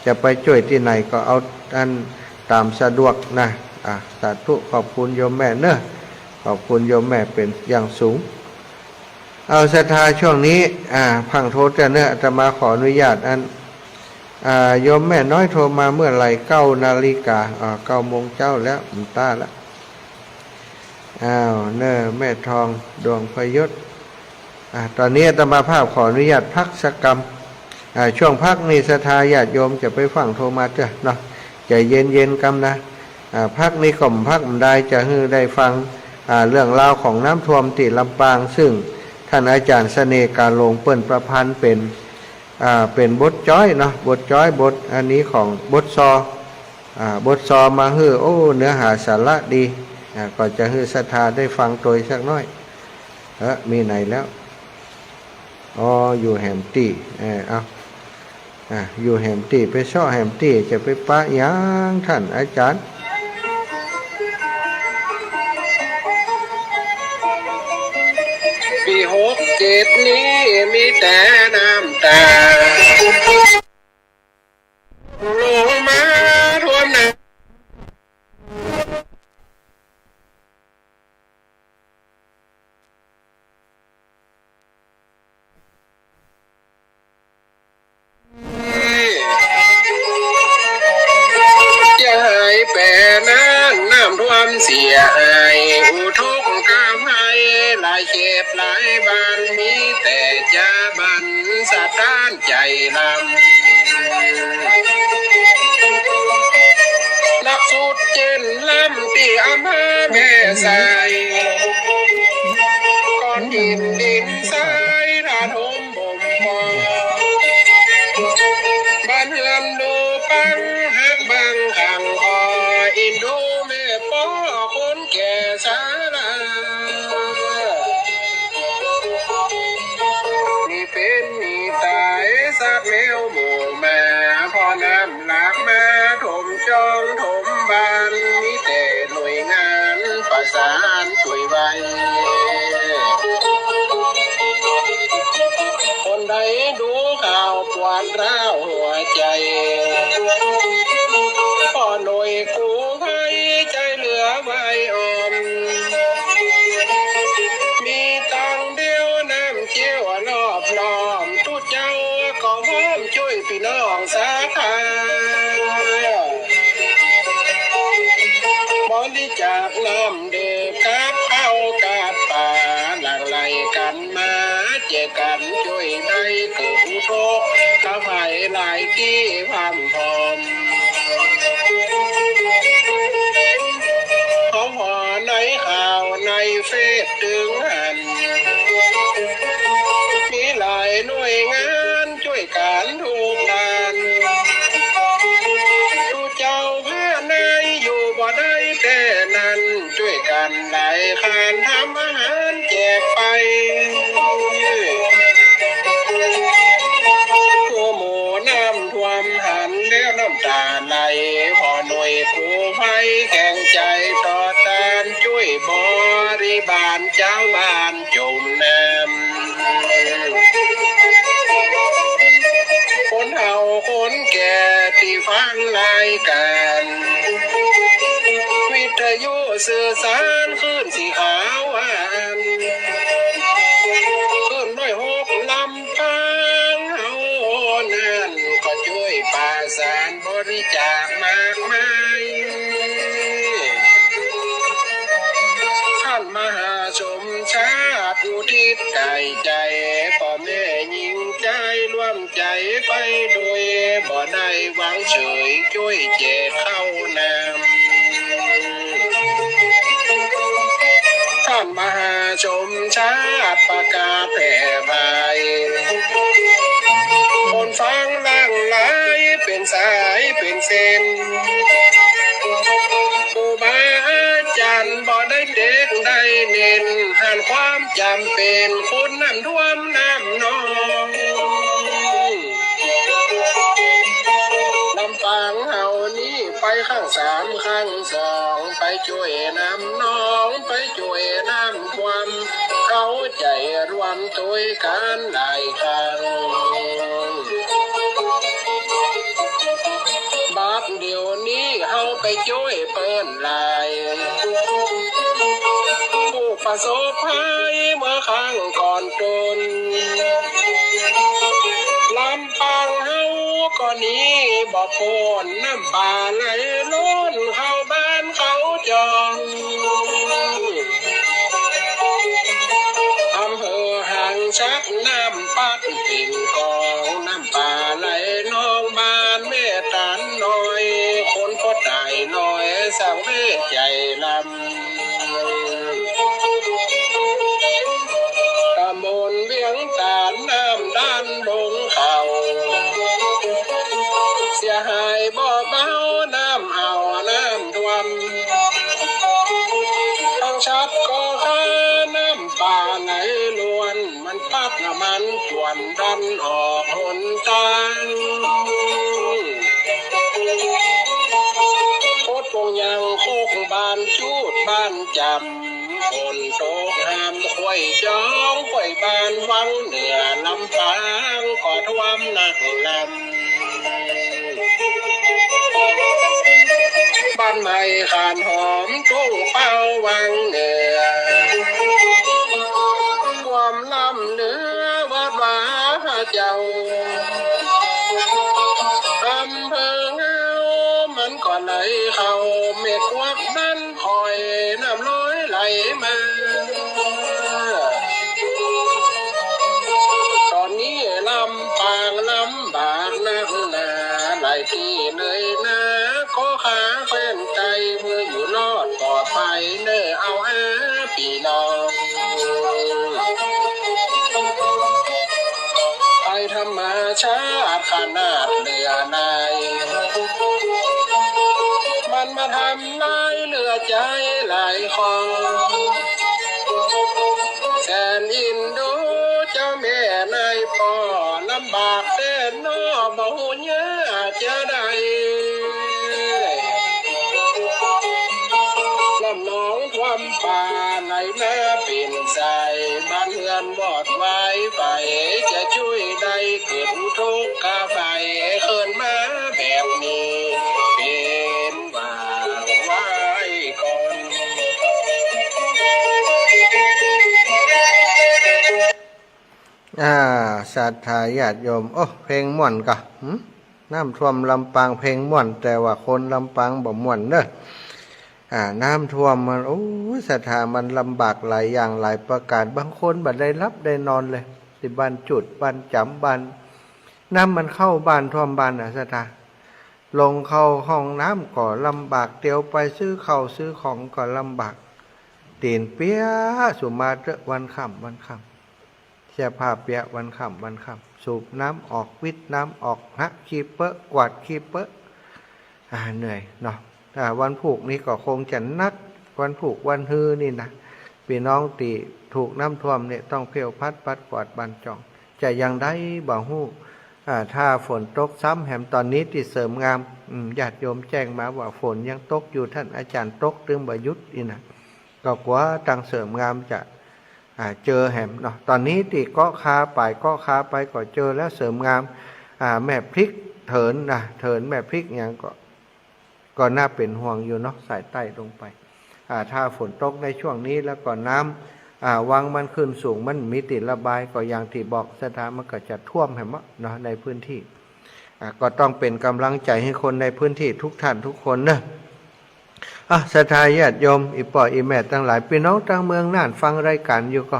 จะไปช่วยที่ไหนก็เอาท่านตามสะดวกนะสาธุขอบคุณโยมแม่เนอะขอบคุณโยมแม่เป็นอย่างสูงเอาศรัทธาช่วงนี้พังโทษเนอะอาตมาขออนุญาตโยมแม่น้อยโทรมาเมื่อไหร่9 นาฬิกา9 โมงเจ้าแล้วมันต้าแล้วเนอะแม่ทองดวงพยศตอนนี้อาตมาภาพขออนุญาตพักสักกรรมช่วงพักนี้ศรัทธาญาติโยมจะไปฟังโทรมาเถอะเนาะใจเย็นๆกำนะพักนี้ก่อมพักมันได้จะให้ได้ฟังเรื่องราวของน้ำท่วมที่ลำปางซึ่งท่านอาจารย์เสน่ห์กาลงเปิ้นประพันธ์เป็นบทจ้อยเนาะบทอันนี้ของบทซอมาฮื้อเนื้อหาสาระดีก็จะฮื้อศรัทธาได้ฟังโดยสักน้อยมีไหนแล้วอยู่แหมตี้อยู่แหมตี้ไปซ่อแหมตี้จะไปปะยังท่านอาจารย์ปี67นี้มีแต่น้ำตาลงมาท่วมน้ำจะให้แปรน้ำท่วมเสียหายอุทกกาภัยหลายเขตหลายบ้านมีแต่จะบันสะท้านใจลำนักสุดเจนลำที่อำเภอแม่สายก้อนดินทรายระทมบ่มพอบ้านเฮือนดูปังหักบังขังคออินดูแม่ป้อคนแก่สาลา ดร้าวหัวใจพ่อหน่วยกู้ภัยใจเหลือไว้อ่อนมีตังเดียวน้ำเชี่ยวรอบล้อมทุกเจ้าก็พร้อมช่วยพี่น้องสาขาบริจาคน้ำเด็กกับเข้ากับป่าหลั่งไหลกันมาเจอกันช่วยได้เกิดโชคข้าไผ่หลายที่พันพรมเขาหอในข่าวในเฟซถึงหันมีหลายหน่วยงานช่วยกันทุกงานดูเจ้าพระนายอยู่บ่ได้แต่นั้นช่วยกันหลายคานทำอาหารแจกไปหัวหมูน้ำท่วมหันแล้วน้ำตาไหลพอหน่วยกู้ภัยแข่งใจต่อตานช่วยบริบาลเจ้าบ้านจมน้ำคนเฒ่าคนแก่ที่ฟังรายการวิทยุสื่อสารขึ้นสีขาวขึ้นด้วยหกลำพังเฮานั่นก็ช่วยประสานบริจาคมากมายท่านมหาชมชาติอุทิศใจใจพ่อแม่ยิ่งใจร่วมใจไปโดยบ่ได้หวังเฉยช่วยแจกเข้านำท่านมหาชมชาติประกาศแผ่ภายคนฟังลังไหลเป็นสายเป็นเส้นครูบาอาจารย์บ่ได้เด็กได้เน้นหันความจำเป็นคนน้ำท่วมน้ำนองลำปางเฮานี้ไปข้างสามข้างสองไปช่วยน้ำน้องไปช่วยน้ำท่วมเขาใจรวมตัวกันหลายครั้งบาปเดี๋ยวนี้เฮาไปช่วยเปิ้นหลายผู้ประสบภัยเมื่อครั้งก่อนตนลำปางเฮาก็นี้บ่พ้นน้ำป่าไหลล้นเข้าบ้านเขาจองอำเภอห่างชักน้ำปัดปิ่นกองน้ำป่าไหลนองบ้านแม่ตันน้อยคนก็ตายน้อยสังเวชใจลำตำบลเวียงตาลน้ำด้านลงเขาเสียหายบ่เบาน้ำเอาน้ำท่วมทางชัดก็ข้าน้ำป่าไหลล้วนมันพัดน้ำมันจวนดันออกหนทางโคตรปงยังโคกบ้านจูดบ้านจำฝนตกห้ามควยจ้องควยบ้านวังเหนือลำปางก็ท่วมหนักลำบ้านใหม่ขานหอมทุ่งเป้าวังเหนือความลำเหนือวัดวาเจ้าอำเภอเงามันก็ไหลเข้าเม็ดควักดันคอยน้ำร้อยไหลมาตอนนี้ลำปางลำบากนักหนาหลายที่เลยนะขอขาแฟนใจเพื่ออยู่รอดปลอดภัยเน้อเอาพี่น้องไปธรรมชาติขนาดเหลือนายมันมาทำลายเหลือใจหลายคนแสนอินดูเจ้าแม่นายพ่อลำบากแต่นอบ่หูเนื้อจะได้ลำน้องความป่าในหน้าปิ่นใจบ้านเฮือนบอดไว้ไปจะช่วยได้ เกิดอุทกกาไฟเขินมาแบบนี้เป็นว่าไว้ก่อน ศรัทธาญาติโยมโอ้เพลงม่วนกะน้ำท่วมลำปางเพลงม่วนแต่ว่าคนลำปางบ่ม่วนเด้อน้ำท่วมมันโอ้ศรัทธามันลำบากหลายอย่างหลายประการบางคนบัดได้รับได้นอนเลยสิบ้านจุดบ้านจำบ้านน้ำมันเข้าบ้านท่วมบ้านศรัทธาลงเข้าห้องน้ำก็ลำบากเตียวไปซื้อข้าวซื้อของก็ลำบากตีนเปียสุมาเตวันค่ำเสียผ้าเปียวันค่ำสูบน้ำออกวิทน้ำออกฮะขี้เปอะกวาดขี้เปอะเหนื่อยเนาะวันผูกนี้ก็คงจะนักวันผูกวันฮือนี่นะพี่น้องตีถูกน้ำท่วมเนี่ยต้องเพียวพัดปัดกวาดบานจ่องจะยังได้บ่ฮู้ถ้าฝนตกซ้ำแหมตอนนี้ที่เสริมงามญาติโยมแจ้งมาว่าฝนยังตกอยู่ท่านอาจารย์ตกตึงบยุทธ์นี่นะก็กว่าทางเสริมงามจะเจอแหมเนาะตอนนี้ที่ก็คาไปก็เจอแล้วเสริมงามแม่พริกเถินแม่พริกอย่างก็น่าเป็นห่วงอยู่เนาะสายใต้ลงไปถ้าฝนตกในช่วงนี้แล้วก็น้ำวังมันขึ้นสูงมันมีติดระบายก็อย่างที่บอกสถานมันก็จะท่วมแหมเนาะในพื้นที่ก็ต้องเป็นกำลังใจให้คนในพื้นที่ทุกท่านทุกคนเนอะศรัทธาญาติโยมอีป่ออีแม่ทั้งหลายพี่น้องต่างเมืองน่านฟังรายการอยู่ก็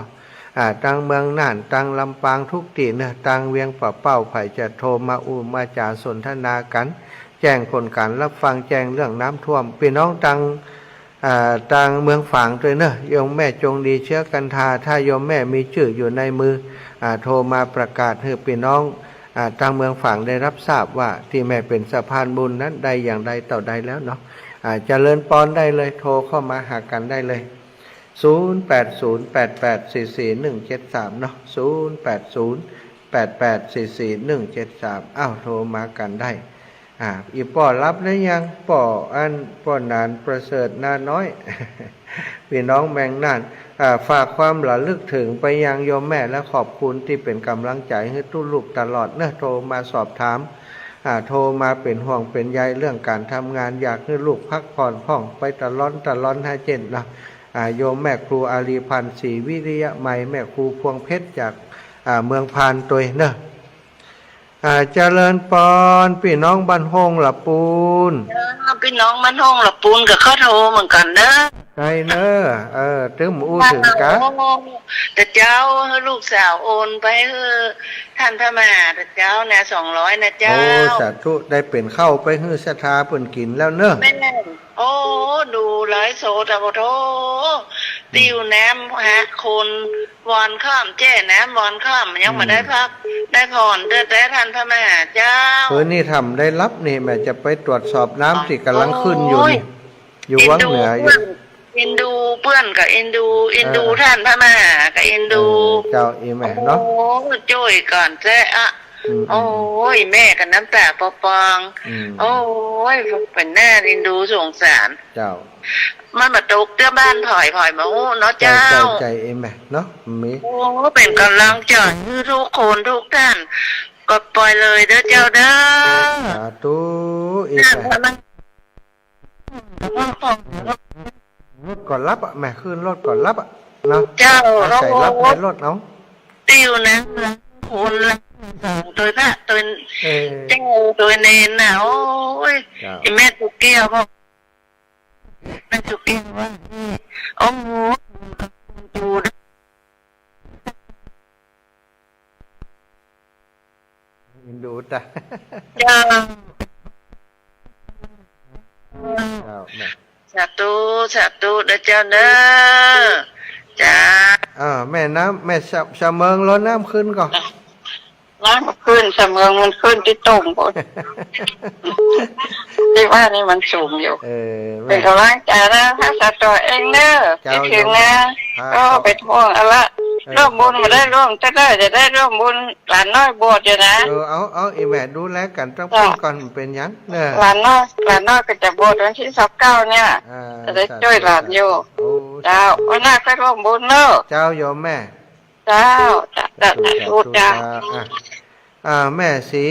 ต่างเมืองน่านต่างลำปางทุกที่เนอะต่างเวียงป่าเป้าไผ่จะโทรมามาจาสนทนากันแจ้งผลการรับฟังแจ้งเรื่องน้ำท่วมพี่น้องต่างเมืองฝางด้วยเนอะโยมแม่จงดีเชื้อกันทาถ้าโยมแม่มีชื่ออยู่ในมือโทรมาประกาศให้พี่น้องต่างเมืองฝางได้รับทราบว่าที่แม่เป็นสะพานบุญนั้นใดอย่างใดต่อใดแล้วเนาะเจริญปอนได้เลยโทรเข้ามาหากันได้เลย0808844173เนาะ0808844173โทรมากันได้อีป่อรับหรือยังป่อนานประเสริฐนาน้อย พี่น้องแมงน่านฝากความระลึกถึงไปยังโยมแม่และขอบคุณที่เป็นกำลังใจให้ทุกลูกตลอดเนอะโทรมาสอบถามโทรมาเป็นห่วงเป็นใยเรื่องการทำงานอยากให้ลูกพักผ่อนพ่องไปตลอดให้เจนนะโยมแม่ครูอารีพันธ์ศรีวิริยะใหม่แม่ครูพวงเพชรจากเมืองพานตัวเนอะเจริญปอนพี่น้องบ้านห้องละปูนพี่น้องบ้านห้องละปูนกับเขาโทรเหมือนกันเนอะใช่เนอะถึงอู้ถึงกันแต่เจ้าให้ลูกสาวโอนไปท่านพระมหาเจ้านะ200นะเจ้าโอ้สาธุได้เป็นเข้าไปฮื้อศรัทธาเพิ่นกินแล้วเนอะแม่โอ้ดูไลฟ์โซดโทติวน้ำฮะคนวอนข้ามแจ้น้ำวอนข้ามยังมาได้พักได้ผ่อนแต่ท่านพระมหาเจ้านี่ทำได้รับนี่แม่จะไปตรวจสอบน้ำที่กำลังขึ้นอยู่นี่อยู่วังเหนืออยู่เอ็นดูเพื่อนกับเอ็นดูท่านพระมหากับเอ็นดูเจ้าอีแม่เนาะโอ้ช่วยก่อนแจ้โอ้ยแม่กับน้ำตาปองโอ้ยเป็นแน่เอ็นดูสงสารเจ้ามันมาตกเตื้อบ้านถอยมาโอ้เนาะเจ้าใจเอ็มแม่เนาะมีโอ้เป็นกำลังใจทุกคนทุกท่านก็ปล่อยเลยเด้อเจ้าเด้อสาธุอีแม่รถก่อนรับแม่ขึ้นรถก่อนรับเนาะเจ้าใส่รับในรถเนาะติวนะคนละตัวพระตัวเจ้าตัวเนนน่ะโอ้ยแม่ตุกเกี้ยวพ่อแม่ตุกเกี้ยวว่าโอ้โหดูตาเจ้าสาธุเด้อเจ้าเด้อจ้าแม่น้ำแม่เสมอล้นน้ำขึ้นก่อนน้ำมันขึ้นเสมอมันขึ้นที่ตุ่มหมดที่ว่านี่มันสูงอยู่เป็นกำลังใจนะถ้าสัตว์ตัวเองเด้อคิดถึงนะก็ไปท่วงอะไรร่วมบุญมาได้ร่วมจะได้ร่วมบุญหลานน้อยบวชอยู่นะเอาอีแม่ดูแลกันต้องพูดก่อนเป็นยังเนี่ยหลานน้อยก็จะบวชวันที่29เนี่ยจะได้ช่วยหลานอยู่เจ้าวันหน้าก็ร่วมบุญเนอะเจ้าโยมแม่เจ้าจะพูดจ้า แม่ศรี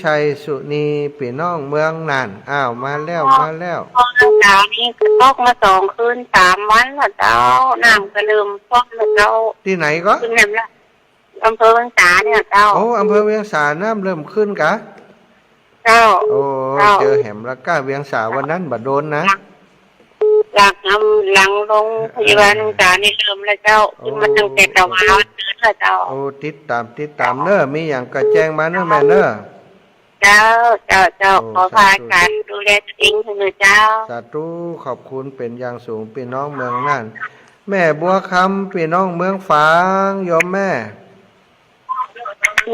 ชัยสุนีพี่น้องเมืองน่านอ้าวมาแล้วมาแล้ว พ่อเจ้านี่ก็ตกมา2 คืน 3 วันแล้วเจ้าน้ำก็เริ่มท่วมแล้วเจ้า ที่ไหนก็ ขึ้นน้ำละอำเภอเวียงสาเนี่ยเจ้า โอ้อำเภอเวียงสาน้ำเริ่มขึ้นกะ เจ้า โอ้เจอแหมละก้าเวียงสาวันนั้นบัดโดนนะ หลังน้ำหลังลงพยาบาลองศานี่เริ่มแล้วเจ้าขึ้นมาตั้งแต่ตะวันตื่นแล้วเจ้า โอ้ติดตามเนอะมีอย่างกระแจ้งมาเนอะแม่เนอะ เจ้าขอพาการดูแลตัวเองให้เจ้า สาธุขอบคุณเป็นอย่างสูงพี่น้องเมืองน่านแม่บัวคำพี่น้องเมืองฝางโยมแม่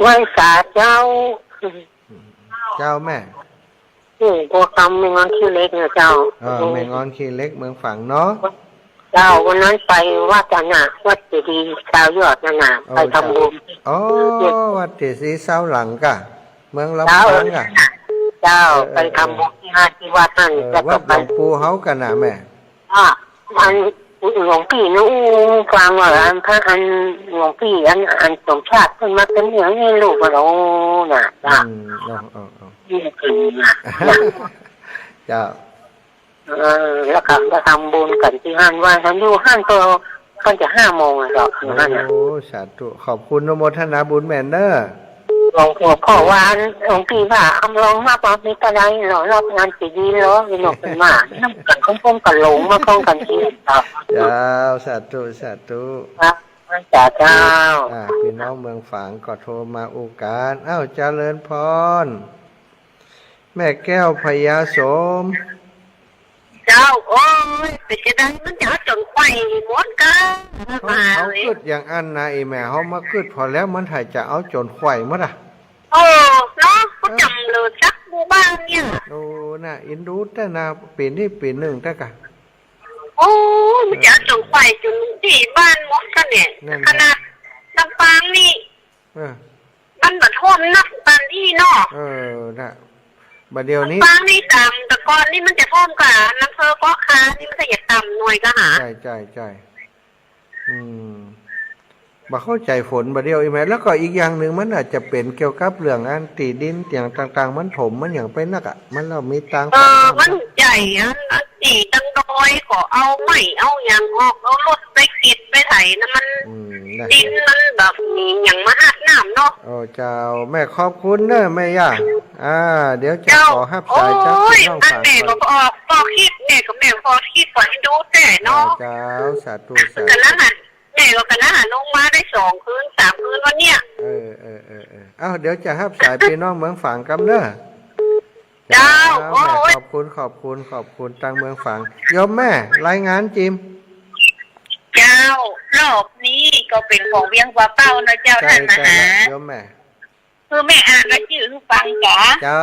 เวียงสาเจ้า เจ้าแม่ บัวคำไม่งอนชื่อเล็กเนี่ยเจ้า แม่งอนขี้เล็กเมืองฝางเนาะ เจ้าวันนั้นไปวัดวัดเจดีย์ชาวยอดน่ะไปทำบุญ อ๋อวัดเจดีย์เสาหลังกะเมืองลำ เจ้า ปางกะ เจ้าไปทำบุญที่วัดนั่นแล้ว วั ก็ ดห ไป ลวงปู่เฮากันนะแม่ อันหลวงพี่นู้ฟังว่าพระอันหลวงพี่อันสมชาติขึ้นมาเป็นอย่างนี้ลูกเราน่ะจ้านี่คือน่ะ เจ้า แล้วก็จะทำบุญกันที่ห้านว่าฉันอยู่ห้านก็จะ5 โมงอ่ะเจ้าคือห้านน่ะ โอ้สาธุขอบคุณอนุโมทนาบุญแม่เนอร์ หลวงพ่อว่าหลวงพี่ว่าอำลองมาบอกมีอะไรหรอรอบงานสีดีเหรอมีหนกเป็นมาน้ำกันพุ่มกันหลงมาพ้องกันที่ต่อ เจ้าสาธุครับจ้าเจ้าพี่น้องเมืองฝางก็โทรมาอุการเจริญพรแม่แก้วพญาสม เจ้าโอ้ยเป็นจะได้มันจะจนไข่หมดกันเขาขึ้นอย่างอันนะไอแม่เขามาขึ้นพอแล้วมันถ่ายจะเอาจนไข่มั้งอ่ะเนาะก็จำเลยสักหมู่บ้านเนี่ยโอ้น่ะอินดูแต่นาปีนี้ปีหนึ่งแต่กะโอ้มันจะจนไข่จนที่บ้านหมดกันเนี่ยขนาดลำปางนี่มันแบบท่วมนักตันที่เนาะน่ะบัดเดียวนี้บางนี่ต่ำแต่ก่อนนี่มันจะท่วมกับน้ำเพอก็ค้านี่มันจะต่ำหน่วยก็หาใช่บ่เข้าใจฝนบัดเดียวอีแม่แล้วก็อีกอย่างหนึ่งมันอาจจะเป็นเกี่ยวกับเรื่องอันตีดินอย่างต่างๆมันถมมันอย่างไปนักอ่ะมันเรามีตังมันใหญ่ตีตังดอยก็เอาไม่เอาอย่างออกเอารถไปกิดไปไถนะมันดินมันแบบอย่างมหาน้ำเนาะโอ้เจ้าแม่ขอบคุณเนอะแม่ย่าเดี๋ยวจะขอฮับสายจากพี่น้องฝากแม่ก็พอคิดแม่ก็แม่พอคิดก่อนให้ดูแต่เนาะเจ้าสาธุกันแล้วหันแม่ก็กันแล้วหันลงมาได้2 คืน 3 คืนวันเนี้ยเดี๋ยวจะฮับสายพี่น้องเมืองฝางกันเนอะเจ้าขอบคุณทางเมืองฝางโยมแม่รายงานจิมเจ้ารอบนี้ก็เป็นของเวียงป่าเป้านะเจ้าท่านมหาโยมแม่คือแม่อ่านแล้วชื่อฟังจ๋าเจ้า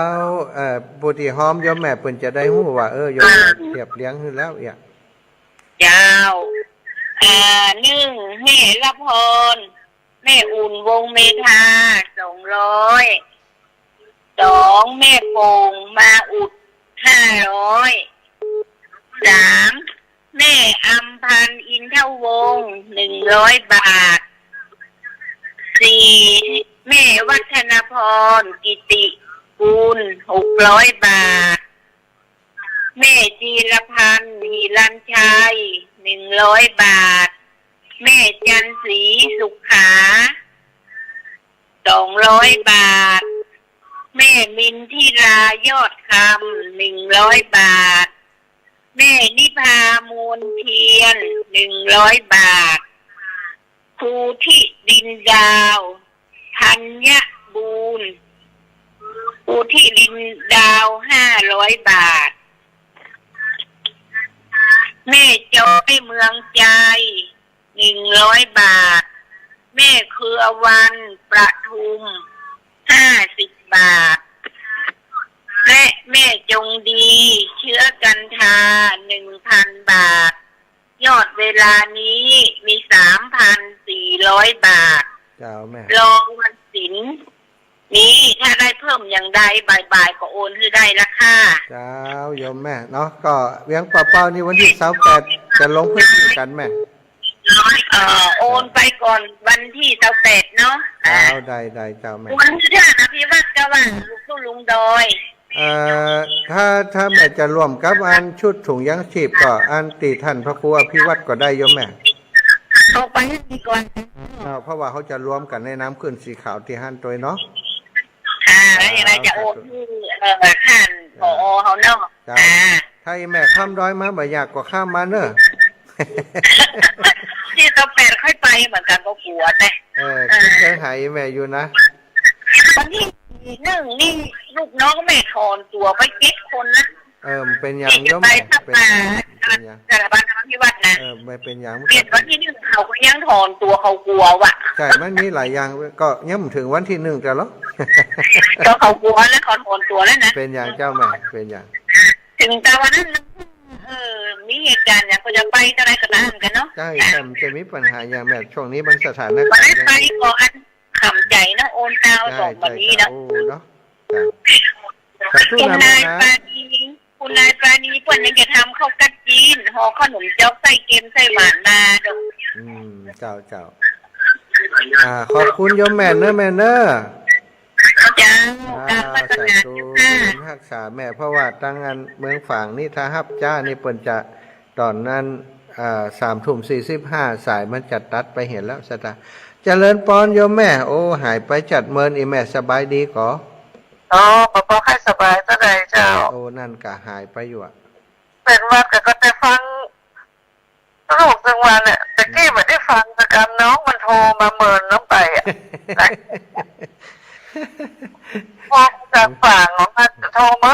ปุถิหอมโยมแม่เพิ่นจะได้ฮู้ว่าโยมเรียบเลี้ยงขึ้นแล้วเจ้า1แม่ละพรแม่อุ่นวงเมธา200 2แม่โป่งมาอุด500 3แม่อำพันธ์อินทวงศ์100 บาท4แม่วัฒนพรกิติกูล600 บาทแม่จีรพันธ์หิรัญชัย100 บาทแม่จันศรีสุขา200 บาทแม่มินทิรายอดคำ100 บาทแม่นิพามูลเทียน100 บาทครูที่ดินดาวธัญบูรณ์ครูที่ดินดาว500 บาทแม่จอยเมืองใจ100 บาทแม่เครือวันประทุม50 บาทและแม่จงดีเชื้อกันทา 1,000 บาทยอดเวลานี้มี 3,400 บาทเจ้าแม่รองวันศิลป์นี้ถ้าได้เพิ่มอย่างใดบ่ายๆก็โอนคือได้ละค่ะเจ้าโยมแม่เนาะก็เวียงป่าเป้านี่วันที่28จะลงพื้นที่กันแม่ โอนไปก่อนวันที่28เนาะได้เจ้าแม่วันที่ท่านอภิวัตก็ว่าลูกตู้ลุงดอยถ้าแม่จะรวมกับอันชุดถุงยังชีพก็อันตีท่านพระครูอภิวัตก็ได้โยมแม่เอาไปให้ดีก่อนเพราะว่าเขาจะรวมกันในน้ำขึ้นสีขาวที่หั่นตัวเนาะแล้วอย่างไรจะโอนที่ท่านผอเขาเนาะถ้าแม่ข้ามดอยมาบ่อยากก็ข้ามมาเนอะที่28ค่อยไปเหมือนกันก็กลัวแต่เคยหายแม่อยู่นะวันที่1นี่ลูกน้องแม่ถอนตัวไป7คนนะเป็นอย่างย่อมเป็นอย่างสารบัญพิวัตรนะไม่เป็นอย่างเปลี่ยนวันที่1เขาก็ยังถอนตัวเขากลัวว่ะใช่มันมีหลายอย่างก็ยังถึงวันที่1กันแล้วก็เขากลัวแล้วเขาถอนตัวแล้วนะเป็นอย่างเจ้าแม่เป็นอย่างถึงแต่วันนั้นมีเหตุการณ์อย่างก็จะไปอะไรกันนั่นกันเนาะใช่แต่จะมีปัญหาอย่างแบบช่วงนี้มันสถานการณ์วันนั้นไปก่อนขำใจนะโอนเต้าส่งวันนี้นะคุณนายปานีเพื่อนยังจะทำข้าวกัดจีนห่อขนมเจ้าใส่เกมใส่หวานมาดูเจ้าขอบคุณโยมแม่เนอะแม่เนอะจ้าสาธุรักษาแม่เพราะว่าตั้งงานเมืองฝางนี่ถ้าฮับจ้านี่เปิ่นจะตอนนั้น3:45สายมันจัดตัดไปเห็นแล้วสตาเจริญปอนโยมแม่โอ้หายไปจัดเมินอีแม่สบายดีก่อป้าให้สบายเท่าไหร่เจ้าโอ้นั่นกะหายไปอยู่อ่ะเป็นวัดก็แต่ฟังลูกจังวันเนี่ยตะกี้ไม่ได้ฟังแต่การน้องมันโทรมาเมินน้องไปอ่ะพอจากฝั่งของมันโทรมา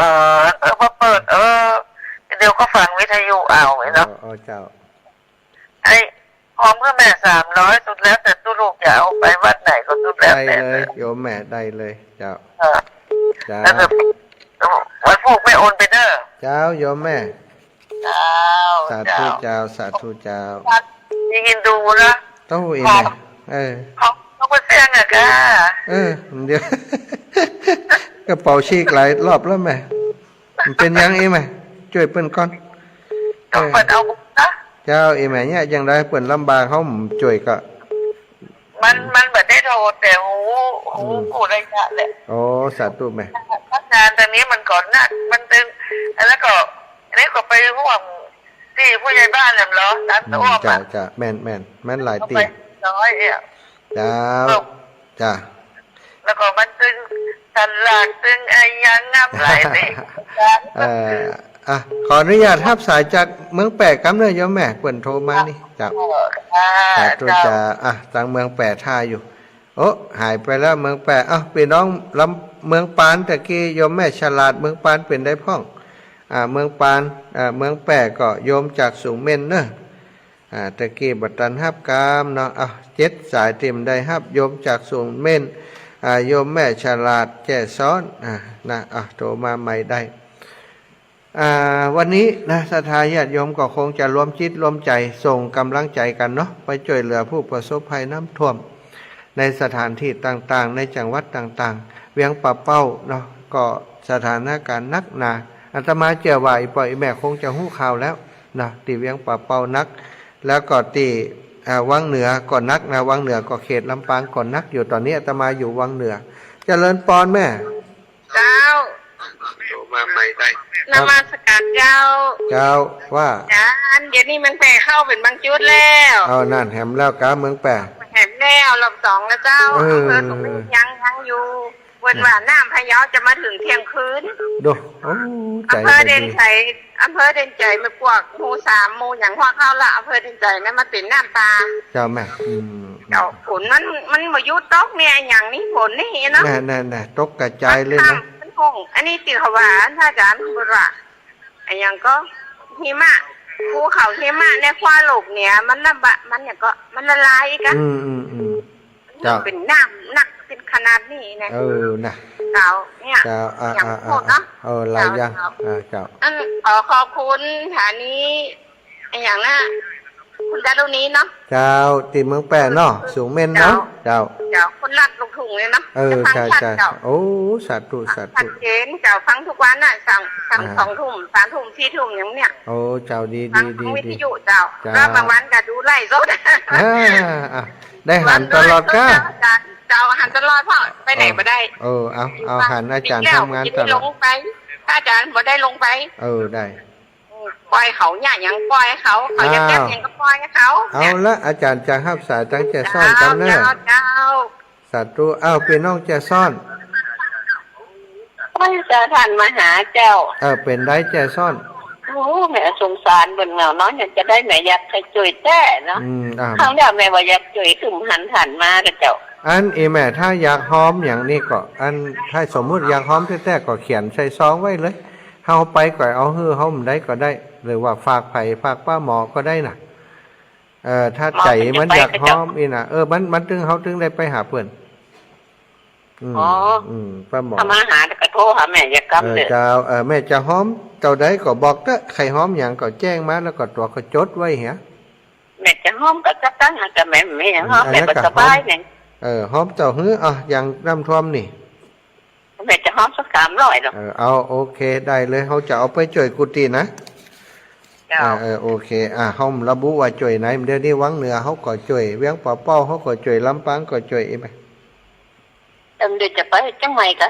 พอเปิดเดี๋ยวก็ฟังวิทยุเอาเนาะเจ้าไอ้พร้อมก็แม่300สุดแล้วแต่ตู้ลูกจะเอาไปวัดไหนก็สุดแล้วได้เลยโยมแม่ได้เลยเจ้าแล้ววันพวกไม่โอนไปเด้อเจ้าโยมแม่สาธุเจ้าสาธุเจ้ายินดูนะต้องอีแม่เขาก็เสียงอะก้าเดี๋ยวกระเป๋าชีกหลายรอบแล้วแม่มันเป็นยังไงแม่ช่วยเปิ้นก่อนเปิดเอานะเจ้าแม่เนี่ยยังได้เปิ้นลำบากเขาช่วยก็มันแบบได้โทรแต่หูกูได้ยะแหละโอ้สาธุแม่งานตอนนี้มันก่อนหน้ามันตึงแล้วก็อันนี้ก็ไปห่วงที่ผู้ใหญ่บ้านแหละเหรอร้านตัวจ้าแม่นหลายตีน้อยเนี่ยจ้าแล้วก็มันตึงตลาดตึงไอ้ยังงามหลายตีขออนุญาตรับสายจากเมืองแปะกำเนิดโยมแม่เปิ้นโทรมานี่จ้าสาธุจ้าทางเมืองแปะท่าอยู่โอ้หายไปแล้วเมืองแปะพี่น้องลำเมืองปานตะกี้โยมแม่ฉลาดเมืองปานเป็นได้พ่องเมืองปานเมืองแปะก็โยมจากสูงเม่นเนอะตะกี้บัดตันฮับกามเนาะ7สายเต็มได้ฮับโยมจากสูงเม่นโยมแม่ฉลาดแจ้ซ้อนนะโทรมาใหม่ได้วันนี้นะศรัทธาญาติโยมก็คงจะรวมจิตรวมใจส่งกำลังใจกันเนาะไปช่วยเหลือผู้ประสบภัยน้ำท่วมในสถานที่ต่างๆในจังหวัดต่างๆเวียงป่าเป้าเนาะก็สถานการณ์นักหนาอาตมาเชื่อว่าอีปอยแม่คงจะหู้ข่าวแล้วนะตีเวียงป่าเป้านักแล้วก็ตีวังเหนือก่อนนักนะวังเหนือก็เขตลำปางก่อนนักอยู่ตอนนี้อาตมาอยู่วังเหนือเจริญปอนแม่เจ้ามาใหม่ได้นมัสการเจ้าว่าเดี๋ยวนี้มันแผ่เข้าเป็นบางจุดแล้วนั่นแหมแล้วกาเมืองแปะแหมแล้วรอบ2แล้วเจ้าอำเภอตรงนี้ยังอยู่วันว่าน้ำพะเยาจะมาถึงเที่ยงคืนดูอำเภอเด่นใจไม่กวกหมู่3หมู่อย่างหัวเข้าละอำเภอเด่นใจนั่นมาเป็นน้ำตาเจ้าแม่เจ้าฝนมันมายุดตกเนี่ยอย่างนี้ฝนนี่เนาะน่ตกกระจายเลยนะอันนี้ติขวานถ้าอาจารย์พูดว่าไอ้ยังก็หิมะภูเขาหิมะในควาโลกเนี่ยมันระบะมันเนี่ยก็มันละลายกันเป็นน้ำหนักเป็นขนาดนี้นะนะเจ้าเนี่ยอย่างพวกเนาะหลายอย่างเจ้าขอขอบคุณฐานี้ไอ้อย่างน่ะ คุณดารุณีเนาะ เจ้าตีเมืองแปะเนาะสูงเม่นเนาะเจ้า เจ้าคนรักลูกทุ่งเลยเนาะ ใช่ จะฟัง ใช่ เจ้า โอ้สาธุสา ชั ธุ ดเจนเจ้าฟังทุกวันน่ะสั่ง2 ทุ่ม3 ทุ่ม4 ทุ่มอย่างเนี้ย โอ้เจ้าดี ฟั ดี ง ดี วิท ดี ยุเจ้าแล้วบางวันก็ดูไล่สด อ่าได้หันตลอดก้า เจ้าหันตลอดเพราะไปไหนมาได้ เอาหันอาจารย์ทำงานต จะ ล ล อด งไปถ้าอาจารย์บ่ได้ลงไป ได้ ปล่อยเขาเนี่ยยังปล่อยเขาอยากแก้ยังก็ปล่อยเขา เอาละอาจารย์จะห้ามสายตั้งใจซ่อนกันเนอะ เจ้า สาธุเป็นน้องจะซ่อน ว่าจะท่านมาหาเจ้า เป็นได้จะซ่อน โอ้แม่สงสารเบิ่งเงาเนาะอยากจะได้แม่อยากให้ช่วยแท้เนาะ ครั้งเดียวแม่ว่าอยากช่วยถึงหันมากับเจ้า อันแม่ถ้าอยากหอมอย่างนี้ก็อันถ้าสมมุติอยากหอมแท้ๆก็เขียนใส่ซองไว้เลยเฮาไปก็เอาฮื้อเฮามันได้ก็ได้หรือว่าฝากไผฝากป้าหมอก็ได้น่ะถ้าใจมันอยากหอมอีน่ะมันถึงเฮาถึงได้ไปหาเพิ่นป้าหมอ ถ้ามาหาก็โทรหาแม่อยากกลับเด้อ เจ้าแม่จะหอมเจ้าใดก็บอกเด้อใครหอมหยังก็แจ้งมาแล้วก็ตัวก็จดไว้เหีย แม่จะห้อมก็จักตั้งกับแม่ไม่หอมแม่บ่สบายเนี่ย หอมเจ้าฮื้ออย่างน้ำท่วมนี่ แม่จะห้อมสัก300หรอก เอาโอเคได้เลยเขาจะเอาไปจ่วยกุฏินะ เจ้า โอเคเขาระบุว่าจ่วยไหนเดี๋ยวนี้วังเหนือเขาก็จ่วยเวียงป่าเป้าเขาก็จ่วยลำปางก็จ่วยอีกไหม เดี๋ยวจะไปจังไหนกะ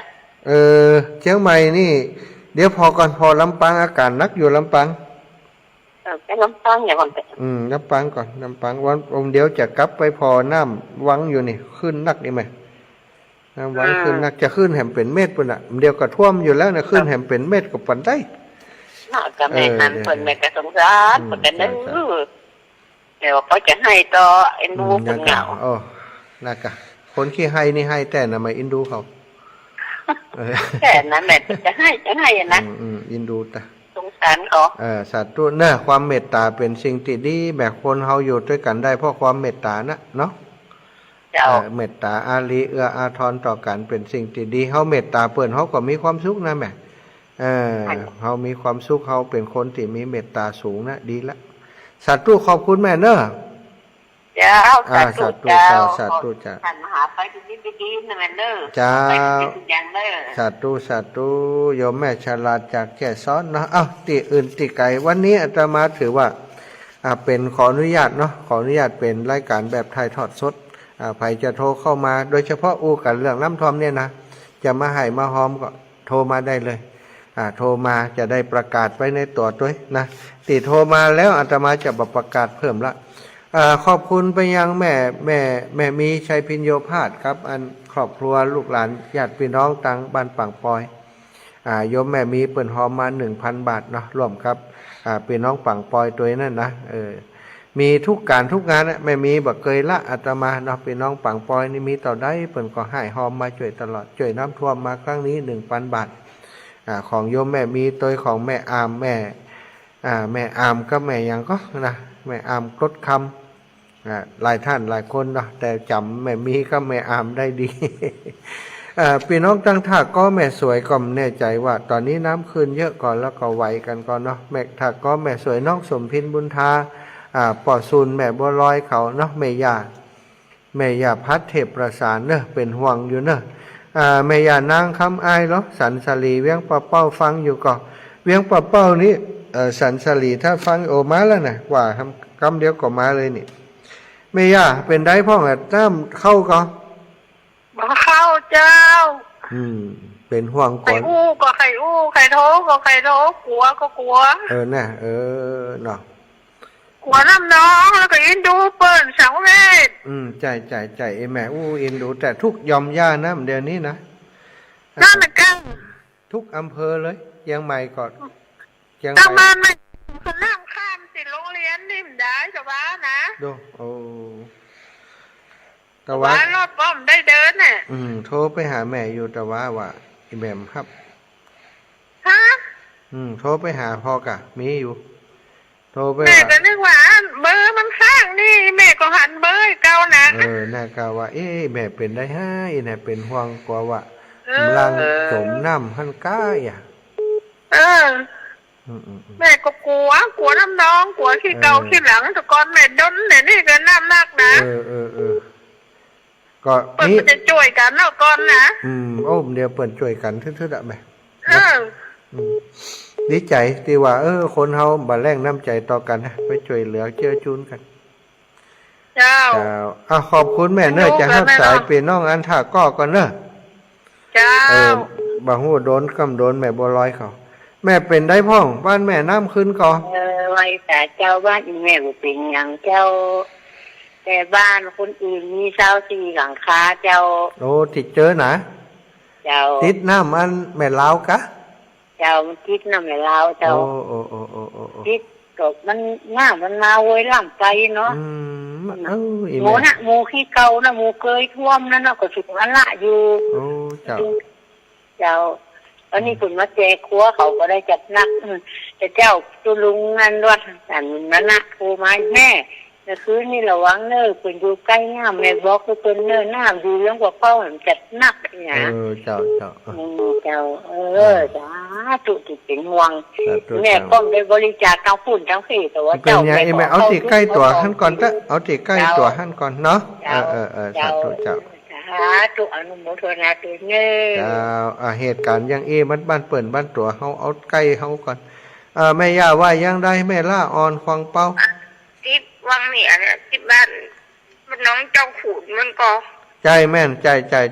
เชียงใหม่นี่ เดี๋ยวพอก่อนพอลำปางอาการนักอยู่ลำปาง ไปลำปางอย่างก่อนไป ลำปางก่อนลำปางวันเดี๋ยวจะกลับไปพอน้ำวังอยู่นี่ขึ้นนักนี่ไหมน้ำวังขึ้นนักจะขึ้นแหมเป็นเม็ดปุ่นเดี๋ยวก็ท่วมอยู่แล้วนะขึ้นแหมเป็นเม็ดกับปันได้ น่ากับแม่หันเพิ่นแม่ก็สงสารเพิ่นก็นึกเดี๋ยวเขาจะให้ต่อเอ็นดูเพิ่นเหงา น่ากะคนขี้ให้นี่ให้แต่น่ะไม่อินดูเขา แค่นั้นแหละจะให้นะ อินดูแต่ สงสารเขา สาธุเนอะความเมตตาเป็นสิ่งที่ดีแบบคนเฮาอยู่ด้วยกันได้เพราะความเมตตานะเนาะ เจ้า เมตตาอารีเอื้ออาทรต่อกันเป็นสิ่งที่ดีเฮาเมตตาเปิ้นเฮาก็มีความสุขนะแม่เฮามีความสุขเฮาเป็นคนที่มีเมตตาสูงนะดีละสาธุขอบคุณแม่เนอะ เจ้าสาธุเจ้า สาธุจ้า ท่านมหาไปดีๆนะแม่เด้อ จ้า ไปทุกอย่างเด้อ สาธุโยมแม่ฉลาดจากแก่ซ้อนเนาะติอื่นติไกลวันนี้อาตมาถือว่าเป็นขออนุญาตเนาะขออนุญาตเป็นรายการแบบถ่ายทอดสดใครจะโทรเข้ามาโดยเฉพาะอู้กันเรื่องน้ำทอมเนี่ยนะจะมาให้มาหอมก็โทรมาได้เลยโทรมาจะได้ประกาศไว้ในตัวด้วยนะติโทรมาแล้วอาตมาจะประกาศเพิ่มละขอบคุณไปยังแม่มีชัยพิญโยภาสครับอันครอบครัวลูกหลานญาติพี่น้องต่างบ้านปังปอยโยมแม่มีเปิ่นหอมมา 1,000 บาทเนาะร่วมครับพี่น้องปังปอยตัวนั่นนะมีทุกการทุกงานแม่มีบ่เคยละอาตมาเนาะพี่น้องปังปอยนี่มีต่อได้เปิ่นก็ให้หอมมาช่วยตลอดช่วยน้ำท่วมมาครั้งนี้ 1,000 บาทของโยมแม่มีตัวของแม่อามแม่อามก็แม่ยังก็นะแม่อามกดคำหลายท่านหลายคนเนาะแต่จำแม่มีก็แม่อามได้ดี พี่น้องตั้งท่าก็แม่สวยก็แน่ใจว่าตอนนี้น้ำขึ้นเยอะก่อนแล้วก็ไหวกันก่อนเนาะแม่ท่าก็แม่สวยน้องสมพินบุญทาปอซูนแม่บัวลอยเขาเนาะแม่ยาพัดเทพประสานเนอะเป็นห่วงอยู่เนอะแม่ยานางคำอายเหรอสันสลีเวียงปะเป้าฟังอยู่ก่อนเวียงปะเป้านี้สันสลีถ้าฟังโอมาแล้วนะว่าทำกำเดียวก็มาเลยนี่แม่ย่าเป็นได้พ่องน้ำเข้าก่อนมาเข้าเจ้าเป็นห่วงก่อน ใครอู้ก็ใครอู้ใครโทก็ใครโทกลัวก็กลัวน่ะเนาะกลัวน้ำน้องแล้วก็อินดูเปิ่นสังเวชใจแม่อินดูแต่ทุกยอมย่านะเดี๋ยวนี้นะนั่นกันทุกอำเภอเลยยังใหม่ก่อนตั้งบ้านไม่คนนั่งข้ามติดโรงเรียนนี่มันได้จะว่านะดูแต่ว่ารถป้อมได้เดินน่ะโทรไปหาแม่อยู่แต่ว่าอีแม่มครับฮะโทรไปหาพ่อกะมีอยู่โทรไปแม่ก็นึกว่าเบอร์มันข้างนี่แม่ก็หันเบอร์เก่านะน่ากะว่าแม่เป็นได้ให้เนี่ยเป็นห่วงกว่าว่าลังจมน้ำหันก้าย แม่ก็กลัวน้ำน้องกลัวขี้เก่าขี้หลังแต่ก่อนแม่ดนเนี่ยนี่ก็น้ำนักนะก็เปิดจะช่วยกันแล้วก่อนนะโอ้เดี๋ยวเปิดช่วยกันทึ่ๆอะแม่ดีใจที่ว่าคนเฮาบ่แรงน้ำใจต่อกันนะไปช่วยเหลือเจือจุนกันเจ้าขอบคุณแม่เนอะจะรับสายเป็นน้องอันท่าก็ก่อนเนอะเจ้าบ่ฮู้โดนกำโดนแม่บัวลอยเขาแม่เป็นได้พ่องบ้านแม่น้ำขึ้นก่อไว้แต่เจ้าบ้านแม่บ่เป็นหยังเจ้าแต่บ้านคนอื่นมี24หลังคาเจ้าโอ้ติดเจอนะเจ้าติดน้ำอันแม่ลาวกะเจ้ามันติดน้ำแม่ลาวเจ้าติดก็มันน้ามันมาโวยล่ำไปเนาะหมูน่ะหมูขี้เก่านะหมูเคยท่วมนั่นเนาะก็สุกอันละอยู่เจ้าอันนี้คุณมาแจกครัวเขาก็ได้จัดนักแต่เจ้าตุลุงนั่นวัดนั่นนะโทรมาแม่แต่คืนนี่ระวังเนอคุณอยู่ใกล้น้ำแม่บอกคือเป็นเนอน้ำดูเรื่องกว่าเป้าเหมือนจัดนักเนี่ยเจ้าจ้าจ้าตุติดเป็นห่วงแม่ก็ได้บริจาคทั้งฝุ่นทั้งฝีแต่ว่าเจ้าแม่เอาที่ใกล้ตัวท่านก่อนเถอะเอาที่ใกล้ตัวท่านก่อนเนาะสาธุเจ้าตุอนุโมทนาตุเนอเหตุการณ์ยังมันบ้านเปิ่นบ้านตัวเฮาเอาใกล้เฮาก่อนแม่ย่าว่ายังได้แม่ล่าอ่อนควงเป้าที่วังเนี่ยที่บ้านน้องเจ้าขุนมันก็ใจแม่นใ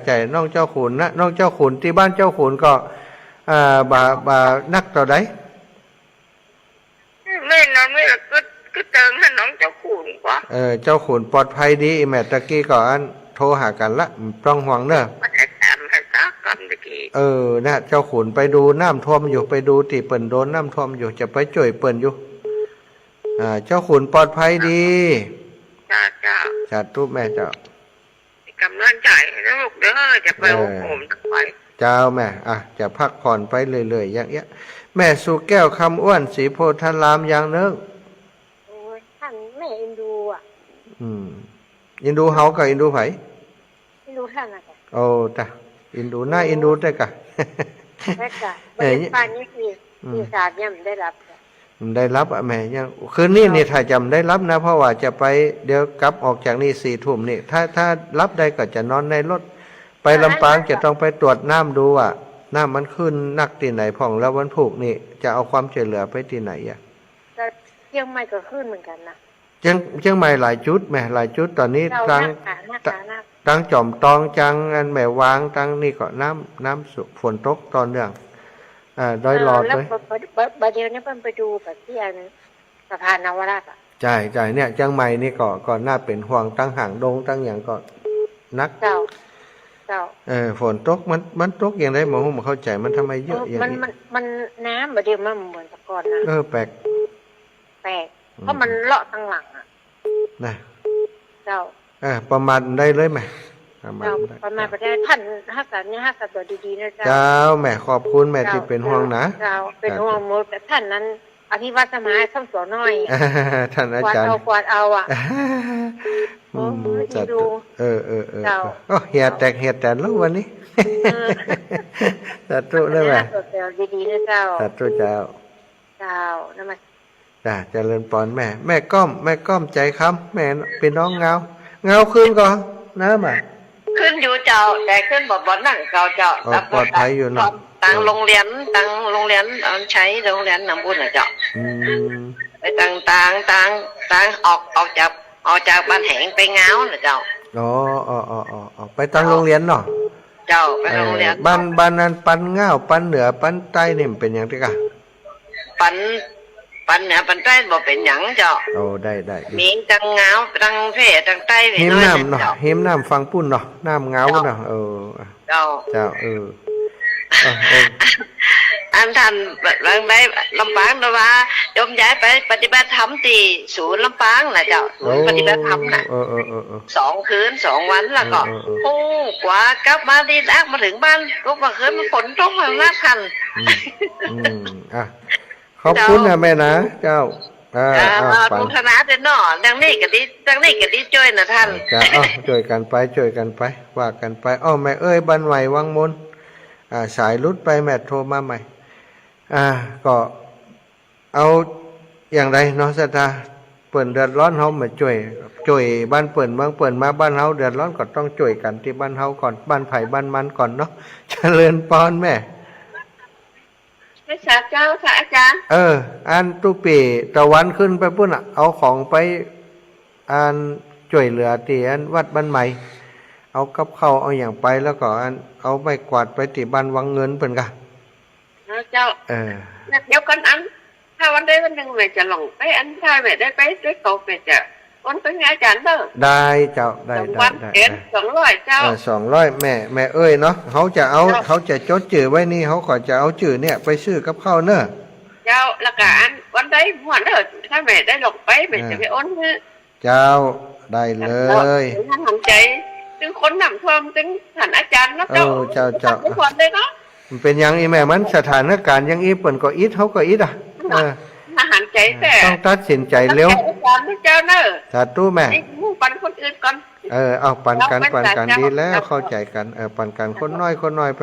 จน้องเจ้าขุนนะน้องเจ้าขุนที่บ้านเจ้าขุนก็บานักต่อใดแม่นอนไม่ก็เติงให้น้องเจ้าขุนกว่าเจ้าขุนปลอดภัยดีแม่ตะกี้ก่อนโทรหากันละต้องห่วงเนอะนะเจ้าขุนไปดูน้ำท่วมอยู่ไปดูที่เปิ่นโดนน้ำท่วมอยู่จะไปช่วยเปิ่นอยู่เจ้าขุนปลอดภัยดีจ้าสาธุแม่เจ้ากำลังใจนะลูกเด้อจะไปอบรมไปเจ้าแม่จะพักผ่อนไปเรื่อยๆอย่างเงี้ยแม่สุแก้วคำอ้วนสีโพธารามอย่างนึงโอ้ยท่านแม่อินดูอินดูเฮากับอินดูไผอินดูท่านนะโอ้จ้ะอินดูหน้าอินดูได้กะได้กะบริษัทนี้มีศาสตร์ยังได้รับได้รับแม่ยังคืนนี้นี่ถ้าจำได้รับนะเพราะว่าจะไปเดี๋ยวกลับออกจากนี่4 ทุ่มนี่ถ้ารับได้ก็จะนอนในรถไปลำปางจะต้องไปตรวจน้ำดูว่าน้ำมันขึ้นนักที่ไหนพ่องแล้ววันผูกนี่จะเอาความช่วยเหลือไปที่ไหนเชียงใหม่ก็ขึ้นเหมือนกันนะเชียงใหม่หลายจุดแม่หลายจุดตอนนี้ตั้งจอมตองจังอันแม่วางตั้งนี่ก็น้ำฝนตกตอนเนื่องดอยหลอดเลยแล้วเดี๋ยวนี้เพิ่นไปดูกับที่อันสะพานนวราชใช่เนี่ยเชียงใหม่นี่ก็น่าเป็นห่วงตั้งห่างดงตั้งอย่างก็นักเจ้าฝนตกมันตกอย่างไรหมอผมเข้าใจมันทำไมเยอะอย่างนี้มันน้ำเดี๋ยวมันเหมือนตะกอนนะแปลกเพราะมันเลาะทางหลังนะเจ้าประมาณได้เลยไหมประมาณได้ท่านห้ากันตัวดีๆนะเจ้าแม่ขอบคุณแม่ที่เป็นห่วงนะเจ้าเป็นห่วงหมดแต่ท่านนั้นอภิวัตสมัยท่านสอนน้อยท่านอาจารย์กวาดเอาจัดเหียแตกแล้ววันนี้จัดตุได้ไหมดีๆนะเจ้าจัดตุเจ้านั่นมันเจริญปอนแม่ก้อมใจคำแม่เป็นน้องเงาขึ้นก่อนนะมาขึ้นอยู่เจ้าแต่ขึ้นบ่นั่งเก่าเจ้าปลอดภัยอยู่เนาะตั้งโรงเรียนใช้โรงเรียนน้ำบุญนะเจ้าไปต่างออกจากบ้านแหงไปเงานะเจ้าไปตั้งโรงเรียนเนาะเจ้าไปโรงเรียนบ้านนั้นปันเงาปันเหนือปันใต้นี่เป็นอย่างไรกันปันเหนือปันใต้บ่เป็นหยังเจ้าได้มีตังเงาตังเพตังใต้หิมน้ำเนาะหิมน้ำฟังปุ่นเนาะน้ำเงาเนาะเจ้าอันท่านบางได้ลำปางนะว่าโยมย้ายไปปฏิบัติธรรมที่ศูนย์ลำปางนะเจ้าศูนย์ปฏิบัติธรรมนะ2 คืน 2 วันแล้วก็กว่ากลับมาดีนักมาถึงบ้านก็มาคืนมาฝนตกมาหน้าคันขอบคุณนะแม่นะเจ้าอนุโมทนาเด้อเนาะดังนี้ก็ดีช่วยนะท่านช่วยกันไปว่ากันไปแม่เอ้ยบ้านใหม่วังมนสายรุดไปแม่โทรมาใหม่ก็ เอาอย่างไรเนาะศรัทธาเปิ่นเดือดร้อนเฮามาช่วยบ้านเปิ่นบางเปิ่นมาบ้านเฮาเดือดร้อนก็ต้องช่วยกันที่บ้านเฮาก่อนบ้านไผ่บ้านมันก่อนเนาะเจริญพรแม่ไม่ทราบเจ้าค่ะอาจารย์อันตุปีตะวันขึ้นไปพุ่นอ่ะเอาของไปอันช่วยเหลือที่อันวัดบ้านใหม่เอากับข้าวเอาอย่างไปแล้วก็อันเอาไม้กวาดไปที่บ้านวังเงินเพิ่นกะเจ้าเดี๋ยวกันอันถ้าวันใดวันหนึ่งแม่จะหลงไปอันถ้าแม่ได้ไปด้วยตกแม่จะวันเป็นไงอาจารย์เด้อได้เจ้าได้200เจ้า200แม่เอ้ยเนาะเขาจะจดชื่อไว้นี่เขาก็จะเอาชื่อเนี่ยไปซื้อกับข้าวเนอะเจ้าแล้วก็อันวันใดม่วนเด้อถ้าแม่ได้หลงไปแม่จะไปโอนให้เจ้าได้เลยท่านหันใจถึงคนนำท่วมถึงท่านอาจารย์นะเจ้าทุกคนเลยเนาะมันเป็นยังอีแม่มันสถานการณ์ยังอีเปิ่นก็อิดเขาก็อิดทหารใจแต่ต้องตัดสินใจเร็วเจ้าเนอะสาธุแม่ปันคนอื่นก่อนเอาปันกันดีแล้วเข้าใจกันปันกันคนน้อยไป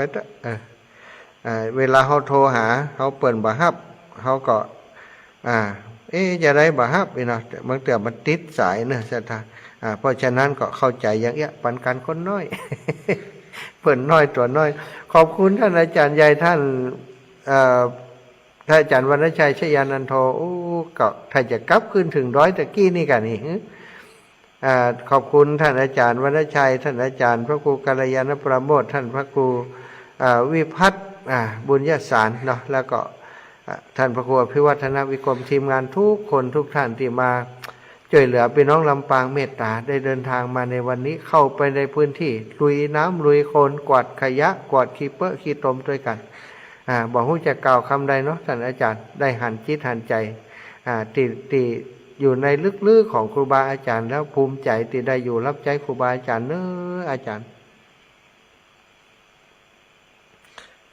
เวลาเขาโทรหาเขาเปิ่นบ่ฮับเขาก็จะได้บ่ฮับอีนะบางเตือมันติดสายเนอะศรัทธาเพราะฉะนั้นก็เข้าใจอย่างเงี้ยปันกันคนน้อยเปิ่นน้อยตัวน้อยขอบคุณท่านอาจารย์ใหญ่ท่านท่านอาจารย์วรรณชัยชยานันโทก็ถ้าจะกลับขึ้นถึง100ตะกี้นี่กันนี่ขอบคุณท่านอาจารย์วรรณชัยท่านอาจารย์พระครูกัลยาณประโมทท่านพระครูวิพัฒน์บุญญาสารเนาะแล้วก็ท่านพระครูอภิวัฒนวิกรมทีมงานทุกคนทุกท่านที่มาช่วยเหลือพี่น้องลำปางเมตตาได้เดินทางมาในวันนี้เข้าไปในพื้นที่ลุยน้ำลุยโคลนกวาดขยะกวาดขี้เปื้อนขี้ตมด้วยกันบอกฮู้จะกล่าวคำใดเนาะท่านอาจารย์ได้หันจิตหันใจติอยู่ในลึกๆของครูบาอาจารย์แล้วภูมิใจที่ได้อยู่รับใจครูบาอาจารย์เนอะอาจารย์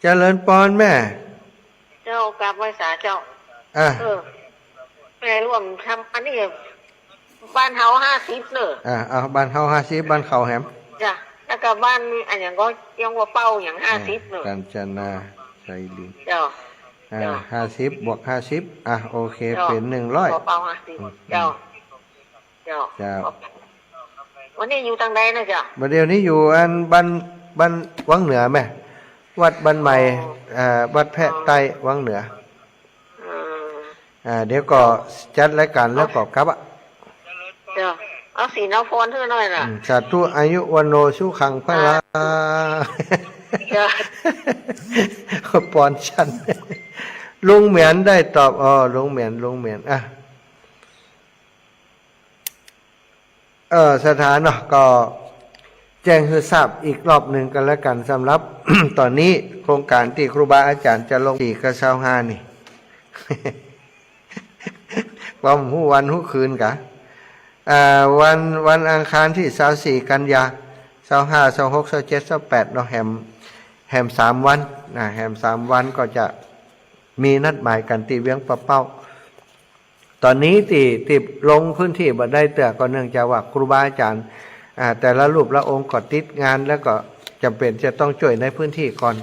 เจริญพรแม่เจ้ากราบไหว้สาเจ้าแม่ร่วมทำอันนี้บ้านเฮา50เนอะเอาบ้านเฮา50บ้านเขาแหมจ้ะแล้วก็บ้านอันอย่างก็ยังว่าเป้าอย่าง50เนอะกัญจนาไสลินเจ้า50บวก50โอเคเป็น100เป้า50เจ้าวันนี้อยู่ทางใดนะจ๊ะบัดเดี๋ยวนี้อยู่อันบ้านวังเหนือแม่วัดบ้านใหม่วัดแพะใต้วังเหนือเดี๋ยวก็จัดรายการแล้วก็กลับเอาสีน้ำฟอนเท่าน้อยน่ะสาธุอายุวันโนสุขังพละปอนชันลุงเหมียนได้ตอบลุงเหมียนสถานเนาะก็แจ้งให้ทราบอีกรอบหนึ่งกันแล้วกันสำหรับ ตอนนี้โครงการที่ครูบาอาจารย์จะลง4 กับ 25นี่ความหู้วันหู้คืนกะวันอังคารที่24กันยา25 26 27 28เนาะแฮม3วันแฮม3วันก็จะมีนัดหมายกันที่เวียงปะเป้าตอนนี้ที่ลงพื้นที่บ่ได้แต่ก็เนื่องจากว่าครูบาอาจารย์แต่ละรูปละองค์ก็ติดงานแล้วก็จำเป็นจะต้องช่วยในพื้นที่ก่อน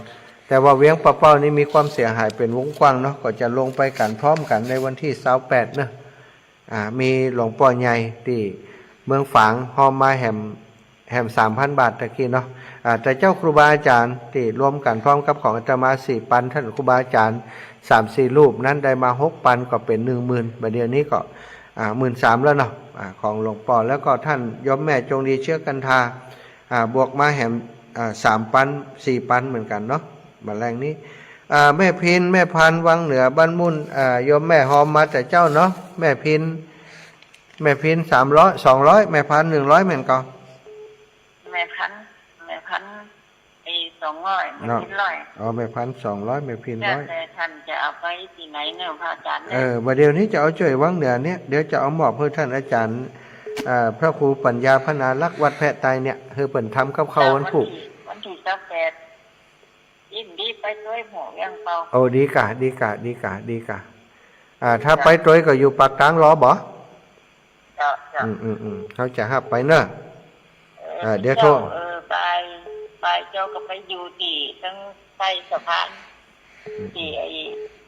แต่ว่าเวียงปะเป้านี้มีความเสียหายเป็นวงกว้างเนาะก็จะลงไปกันพร้อมกันในวันที่28เนาะมีหลวงพ่อใหญ่ที่เมืองฝางหอมมาแฮม 3,000 บาทตะกี้เนาะแต่เจ้าครูบาอาจารย์ที่รวมกันพร้อมกับของอาตมา4 ปันท่านครูบาอาจารย์ 3-4 รูปนั้นได้มา6 ปันก็เป็น 10,000 บัดเดี๋ยวนี้ก็13,000แล้วเนาะของหลวงพ่อแล้วก็ท่านยมแม่จงดีเชื้อกันทาบวกมาแฮม3 ปัน 4 ปันเหมือนกันเนาะมาแรงนี้แม่พินแม่พันวังเหนือบ้านมุ่นยมแม่หอมมาแต่เจ้าเนาะแม่พิน300 200แม่พัน100เหมือนกันแม่พัน200แม่พิน100แม่พัน200แม่พิน100แต่ท่านจะเอาไปที่ไหนเนี่ยพระอาจารย์บัดเดี๋ยวนี้จะเอาช่วยวังเหนือเนี่ยเดี๋ยวจะเอามอบให้ท่านอาจารย์พระครูปัญญาพนาลักษ์วัดแพะไตเนี่ยคือเปิ่นทำกับเขาวันพุธวันที่28ยินดีไปด้วยหมอยังเปล่าดีกะถ้าไปด้วยก็อยู่ปากกลางรอบ่เขาจะหับไปเนอะเดี๋ยวโทรไปเจ้าก็ไปอยู่ที่ทั้งใต้สะพานที่ไอ้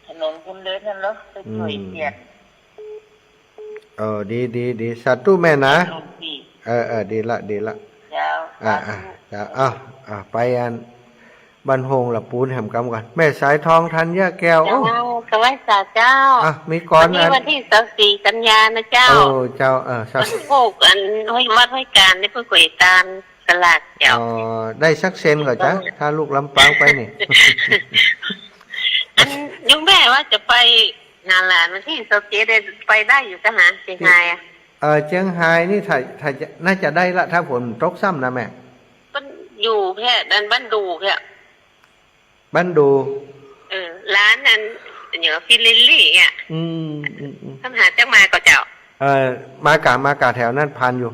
ถนนคนเดินนั่นเหรอไปช่วยเสียด ดีสาธุแม่นะ ลูกพี่ ดีละเจ้า ไปอันบันโฮงละปูนแหมกำกันแม่สายทองทันยาแก้ว เจ้าสวัสดีเจ้า มีก่อน วันที่24 กันยานะเจ้า เจ้ามันโภกอันห้อยวัดห้อยการในเพื่อก่วยการตลาดเจ้าได้สักเซนก่อนจ้ะถ้าลูกลำปางไปนี่ อันยุงแม่ว่าจะไปงานหลานวันที่27ได้ไปได้อยู่ก็หาเชียงรายเชียงรายนี่ถ้าน่าจะได้ละถ้าฝนตกซ้ำนะแม่มันอยู่แค่ดันบ้านดูแค่บ้านดูร้านนั้นอย่างฟิลิลลี่อ่ะท่านหาจังมาก็เจ้ามากาแถวนั้นพันอยู่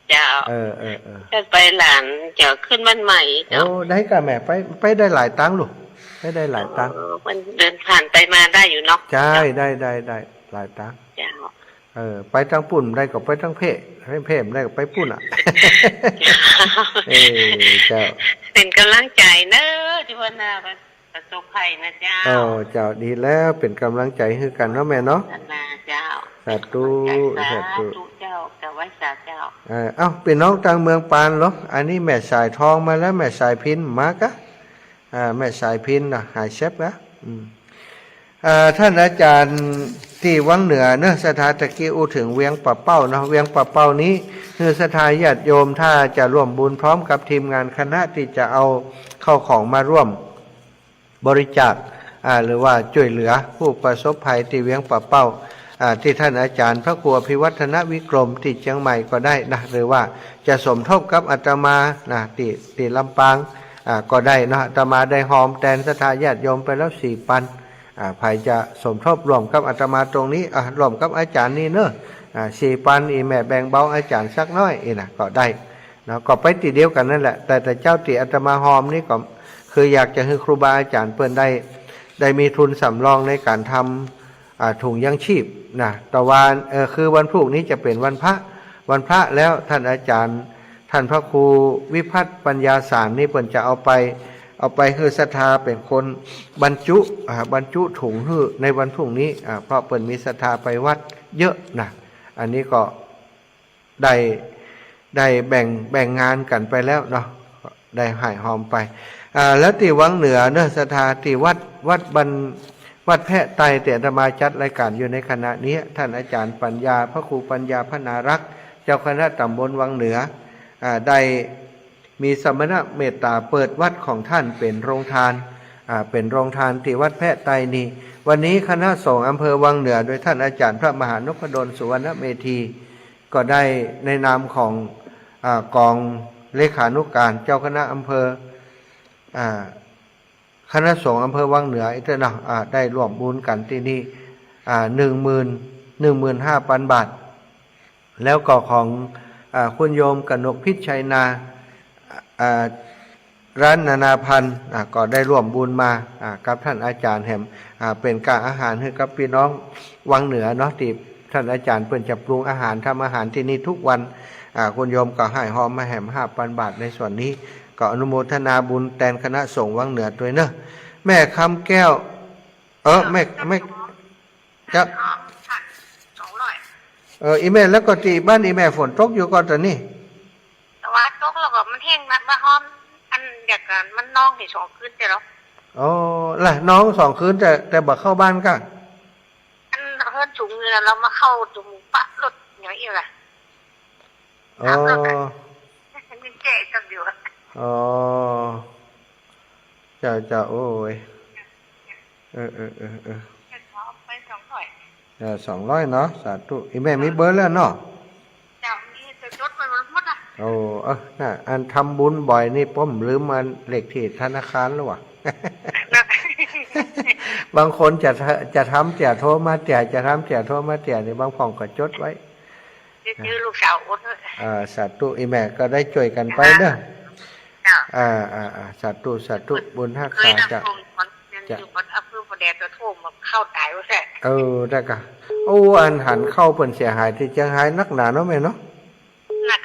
เจ้าจะไปหลานเจ้าขึ้นบ้านใหม่เจ้าได้กะแม่ไปได้หลายตังค์ลูกได้หลายตังค์มันเดินผ่านไปมาได้อยู่เนาะใช่ได้หลายตังค์เจ้าไปทางปุ่นได้ก็ไปทางเพได้ก็ไปปุ่นอ่ะเจ้าเป็นกำลังใจเนอะที่ว่านาประสบภัยนะเจ้าเจ้าดีแล้วเป็นกำลังใจให้กันเนาะแม่เนาะเจ้าสาธุเจ้ากับไว้สาเจ้าเป็นน้องต่างเมืองปานเหรออันนี้แม่สายทองมาแล้วแม่สายพินมากะแม่สายพินหายเชฟนะท่านอาจารย์ที่วังเหนือเนอะสถานตะกี้อูถึงเวียงป่าเป้าเนาะเวียงป่าเป้านี้คือสถานญาติโยมถ้าจะร่วมบุญพร้อมกับทีมงานคณะที่จะเอาเข้าของมาร่วมบริจาคหรือว่าช่วยเหลือผู้ประสบภัยที่เวียงป่าเป้าที่ท่านอาจารย์พระครูพิวัฒนวิกรมที่เชียงใหม่ก็ได้นะหรือว่าจะสมทบกับอาตมานะที่ลำปางก็ได้นะอาตมาได้หอมแทนสถานญาติโยมไปแล้ว4 ปันภายจะสมทบรวมกับอาตมาตรงนี้รวมกับอาจารย์นี่เนอะ4 ปันอีแม่แบ่งเบาอาจารย์สักน้อยนะก็ได้นะก็ไปตีเดียวกันนั่นแหละแต่เจ้าตีอาตมาหอมนี่ก็คืออยากจะให้ครูบาอาจารย์เปิ้นได้มีทุนสำรองในการทำถุงยังชีพนะต่อวันคือวันพรุ่งนี้จะเป็นวันพระแล้วท่านอาจารย์ท่านพระครูวิพัฒน์ปัญญาสารนี่เปิ้นจะเอาไปคือศรัทธาเป็นคนบรรจุถุงฮื้อในวันพรุ่งนี้เพราะเปิ้นมีศรัทธาไปวัดเยอะนะอันนี้ก็ได้แบ่งงานกันไปแล้วเนาะได้หายหอมไปแล้วที่วังเหนือเนอะศรัทธาที่วัดแพะไตแต่อาตมาจัดรายการอยู่ในขณะนี้ท่านอาจารย์ปัญญาพระครูปัญญาพนารักษ์เจ้าคณะตำบลวังเหนือได้มีสมณะเมตตาเปิดวัดของท่านเป็นโรงทานที่วัดแพะไตนี้วันนี้คณะสงฆ์อำเภอวังเหนือโดยท่านอาจารย์พระมหานพดลสุวรรณเมธีก็ได้ในนามของกองเลขานุการเจ้าคณะอำเภอคณะสงฆ์อำเภอวังเหนืออิตนะได้ร่วมบุญกันที่นี่15,000 บาทแล้วก็ของคุณโยมกนกพิชัยนาร้านนานาพันธ์ก็ได้ร่วมบุญมากับท่านอาจารย์แหมเป็นการอาหารให้กับพี่น้องวังเหนือเนาะที่ท่านอาจารย์เพิ่นจะปรุงอาหารทำอาหารที่นี่ทุกวันคุณโยมก็ให้หอมมาแหม5,000 บาทในส่วนนี้ก็อนุโมทนาบุญแทนคณะสงฆ์วังเหนือด้วยเนอะแม่คำแก้วแม่จะอีแม่แล้วก็ตีบ้านอีแม่ฝนตกอยู่ก่อนตอนนี้แต่ว่าตกแล้วก็มันแห้งมาหอมอันอยากกันมันน้องให้2 คืนแต่แล้วล่ะน้อง2 คืนแต่บ่เข้าบ้านก็อันเฮิรนสูงเงินเรามาเข้าจมูกปะรถอย่างนี้ล่ะมันเจ๊กับอยู่จะโอ้ยไป200เนาะสาธุอีแม่มีเบอร์แล้วเนาะจ้ามีจะจดไปหมดน่ะอันทำบุญบ่อยนี่ป้อมลืมมาเลขที่ธนาคารแล้ววะบางคนจะทำโทรมาจะทำโทรมานี่บางพ่องก็จดไว้ชื่อลูกสาวอดสาธุอีแม่ก็ได้ช่วยกันไปเด้อสาธุบุญรักษาจะมันอัพรูปแดดตัวโทมเข้าตายว่าแท้ได้กะอันหันเข้าเปิ้นเสียหายที่เชียงรายนักหนาเนาะแม่เนาะนัก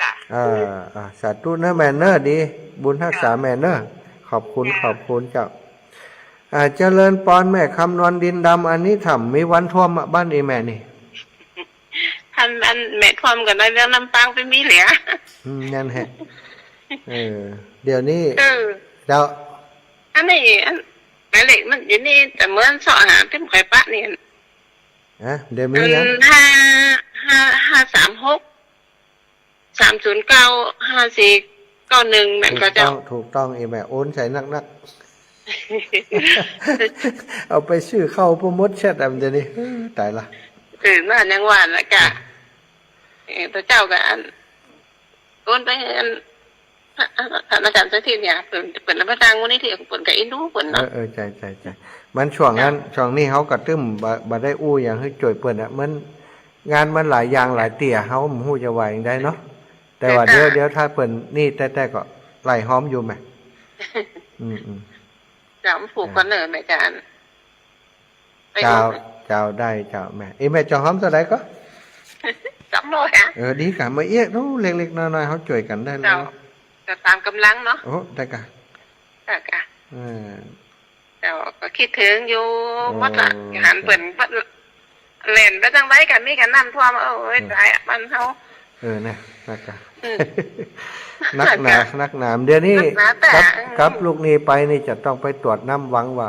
สาธุเนอะแม่เนอะดีบุญรักษาแม่เนอะขอบคุณเจ้า เจริญปอนแม่คำนวณดินดำอันนี้ทำมีวันท่วมบ้านอีแม่นี่อันแม่ท่วมกันได้เรื่องน้ำปังไปมีเหลือนั่นแหละเดี๋ยวนี้เดี๋ยวอันนี้แม่เหล็กมันอยู่นี่แต่เหมือนสอหาที่ไข่ปะนี่เดี๋ยวมีนะ536-309-5491แม่ก็จะถูกต้องอีแม่โอนใส่นักเอาไปชื่อเข้าโปรโมทแชทอะไรจะนี่ตายละน่ายังหวานละกะตัวเจ้ากับอันโอนไปอันอาจารย์สักทีเนี่ยเปิดพระจางวันนี้ที่เปิดกับอินดูเปิดเนาะใจมันช่วงนั้นช่วงนี้เขากระตึ้มบ่ได้อู้อย่างให้จ่วยเปิดมันงานมันหลายอย่างหลายเตี่ยเขาหูจะไหวได้เนาะแต่ว่าเดี๋ยวถ้าเปิดนี่แต่ก็ไหลหอมอยู่ไหมจะผูกกันเลยแม่จานเจ้าได้เจ้าแม่แม่จะหอมตัวใดก็300ดีกะมาเอี้ยนู้เล็กๆน้อยๆเขาจ่วยกันได้แล้วจะตามกำลังเนาะโอ้ได้กะแต่ก็คิดถึงอยู่วัดละหันเปิ่นวัดเล่นไปจังไรกันนี่กันน้ำท่วมใจมันเขาเนี่ยนักหนามเดี๋ยวนี้กับลูกนี้ไปนี่จะต้องไปตรวจน้ำวังว่า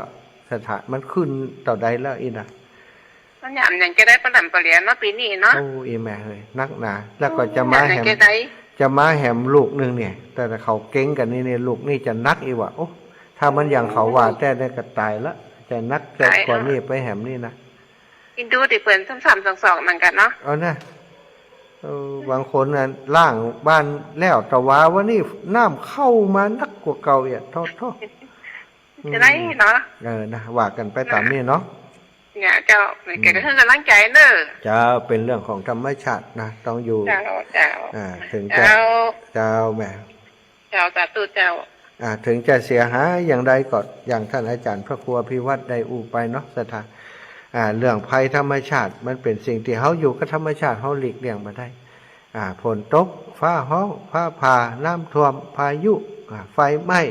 สถานมันขึ้นต่อใดแล้วอีนะมันหยาบอย่างจะได้ประดับประเลียนเนาะปีนี้เนาะโอ้อีแม่เลยนักหนาแล้วก็จะมาแหมลูกนึงเนี่ยแต่เขาเก่งกันนี่ลูกนี่จะนักอีวะโอ้ถ้ามันอย่างเขาว่าแต่ได้ก็ตายละจะนักแต่กว่านี้ไปแหมนี่นะอินดูติเปิ่น3-2เหมือนกันเนาะนะบางคนน่ะล่างบ้านแล้วแต่ว่านี่น้ำเข้ามานักกว่าเก่าอ่ะโทษจะได้เนาะนะว่ากันไปตามนี้เนาะเนี่ยเจ้าแกก็คือกำลังใจเนอะจะเป็นเรื่องของธรรมชาตินะต้องอยู่ถึงจะเจ้าแม่เจ้าสาธุเจ้าถึงจะเสียหายอย่างใดก็อย่างท่านอาจารย์พระครูอภิวัตรได้อูไปเนาะสถานเรื่องภัยธรรมชาติมันเป็นสิ่งที่เขาอยู่กับธรรมชาติเขาหลีกเลี่ยงมาได้ฝนตกฟ้าห้องฟ้าผ่าน้ำท่วมพายุไฟไหม้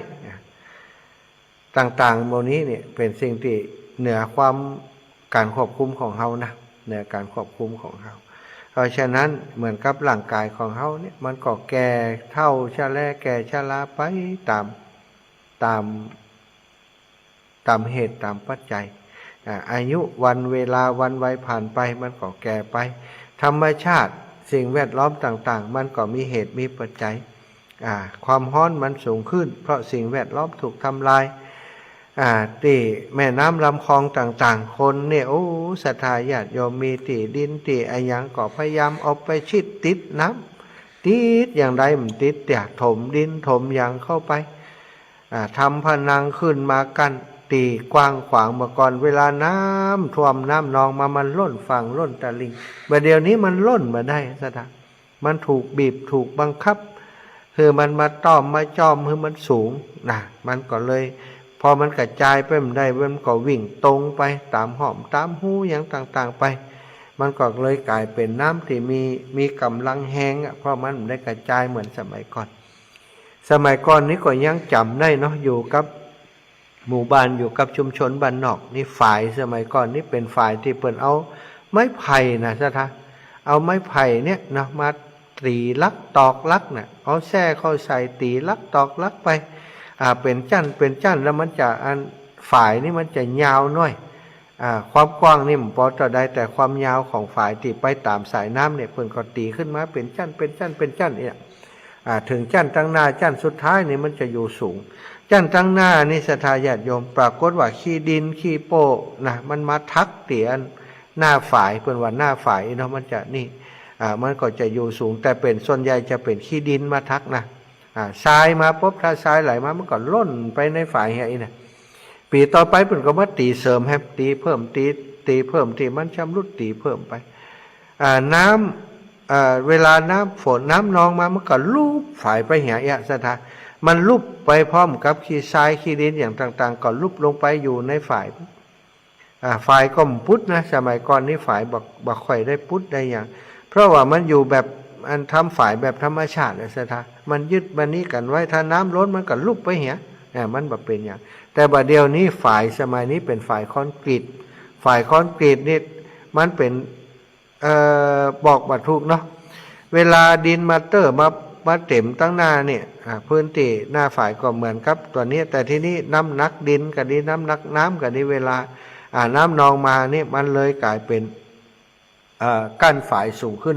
ต่างๆโมนี้เนี่ยเป็นสิ่งที่เหนือความการควบคุมของเขานะเหนือการควบคุมของเขาเพราะฉะนั้นเหมือนกับร่างกายของเขาเนี่ยมันก็แก่เท่าชราแก่ชราไปตามเหตุตามปัจจัยอายุวันเวลาวันวัยผ่านไปมันก็แก่ไปธรรมชาติสิ่งแวดล้อมต่างๆมันก็มีเหตุมีปัจจัยความร้อนมันสูงขึ้นเพราะสิ่งแวดล้อมถูกทำลายที่แม่น้ำลำคลองต่างๆคนเนี่ยโอ้ศรัทธาญาติโยมมีที่ดินที่อะไรอย่างก็พยายามเอาไปชิดติดน้ำติดอย่างใดมันติดแต่ถมดินถมอย่างเข้าไปทำผนังขึ้นมากันตีกว้างขวางเมื่อก่อนเวลาน้ำท่วมน้ำนองมามันล้นฝั่งล้นตะลิ่งแต่เดี๋ยวนี้มันล้นมาได้ศรัทธามันถูกบีบถูกบังคับคือมันมาต้อมมาจอมคือมันสูงมันก็เลยพอมันกระจายไปมันได้มันก็วิ่งตรงไปตามหอมตามหูอย่างต่างๆไปมันก็เลยกลายเป็นน้ำที่มีกำลังแห้งเพราะมันได้กระจายเหมือนสมัยก่อนนี้ก็ยังจำได้เนาะอยู่กับหมู่บ้านอยู่กับชุมชนบ้านนอกนี่ฝ่ายสมัยก่อนนี่เป็นฝ่ายที่เปิ่นเอาไม้ไผ่นะซะท่าเอาไม้ไผ่เนี่ยนะมาตีลักตอกลักเนี่ยเอาแส้เข้าใส่ตีลักตอกลักไปเป็นจั่นแล้วมันจะอันฝ่ายนี่มันจะยาวหน่อยความกว้างนี่มันพอจะได้แต่ความยาวของฝ่ายที่ไปตามสายน้ำเนี่ยเพิ่นก็ตีขึ้นมาเป็นจั่นเนี่ยถึงจั่นตั้งหน้าจั่นสุดท้ายนี่มันจะอยู่สูงจั่นตั้งหน้านี่ศรัทธาญาติโยมปรากฏว่าขี้ดินขี้โป้นะมันมาทักเตียนหน้าฝ่ายเพิ่นว่าหน้าฝ่ายเนาะมันจะนี่มันก็จะอยู่สูงแต่เป็นส่วนใหญ่จะเป็นขี้ดินมาทักนะทรายมาปุ๊บถ้าทรายไหลมามันก็ล่นไปในฝ่ายไอ้น่ะปีต่อไปเพิ่นก็มาตีเสริมให้ตีเพิ่มตีเพิ่มที่มันชำรุดตีเพิ่มไปน้ำเวลาน้ำฝนน้ำนองมามันก็ลูบฝ่ายไปเหี่ยศรัทธามันลุบไปพร้อมกับขี้ทรายขี้ดินอย่างต่างๆก็ลุบลงไปอยู่ในฝ่ายก็พุทธนะสมัยก่อนนี้ฝ่ายบักข่อยได้พุทธได้อย่างเพราะว่ามันอยู่แบบอันทำฝ่ายแบบธรรมชาติเลยศรัทธามันยึดมันนี้กันไว้ถ้าน้ำล้นมันก็ลุบไปเหี่ยมันแบบเป็นอย่าง แต่บัดเดียวนี้ฝ่ายสมัยนี้เป็นฝ่ายคอนกรีตฝ่ายคอนกรีตนี่มันเป็นบอกบัดทุกเนาะเวลาดินมาเตอร์มาเต็มตั้งหน้าเนี่ยพื้นที่หน้าฝ่ายก็เหมือนครับตัวนี้แต่ที่นี้น้ำหนักดินกับนี้น้ำหนักน้ำกับนี้เวลาน้ำนองมานี่มันเลยกลายเป็นกั้นฝ่ายสูงขึ้น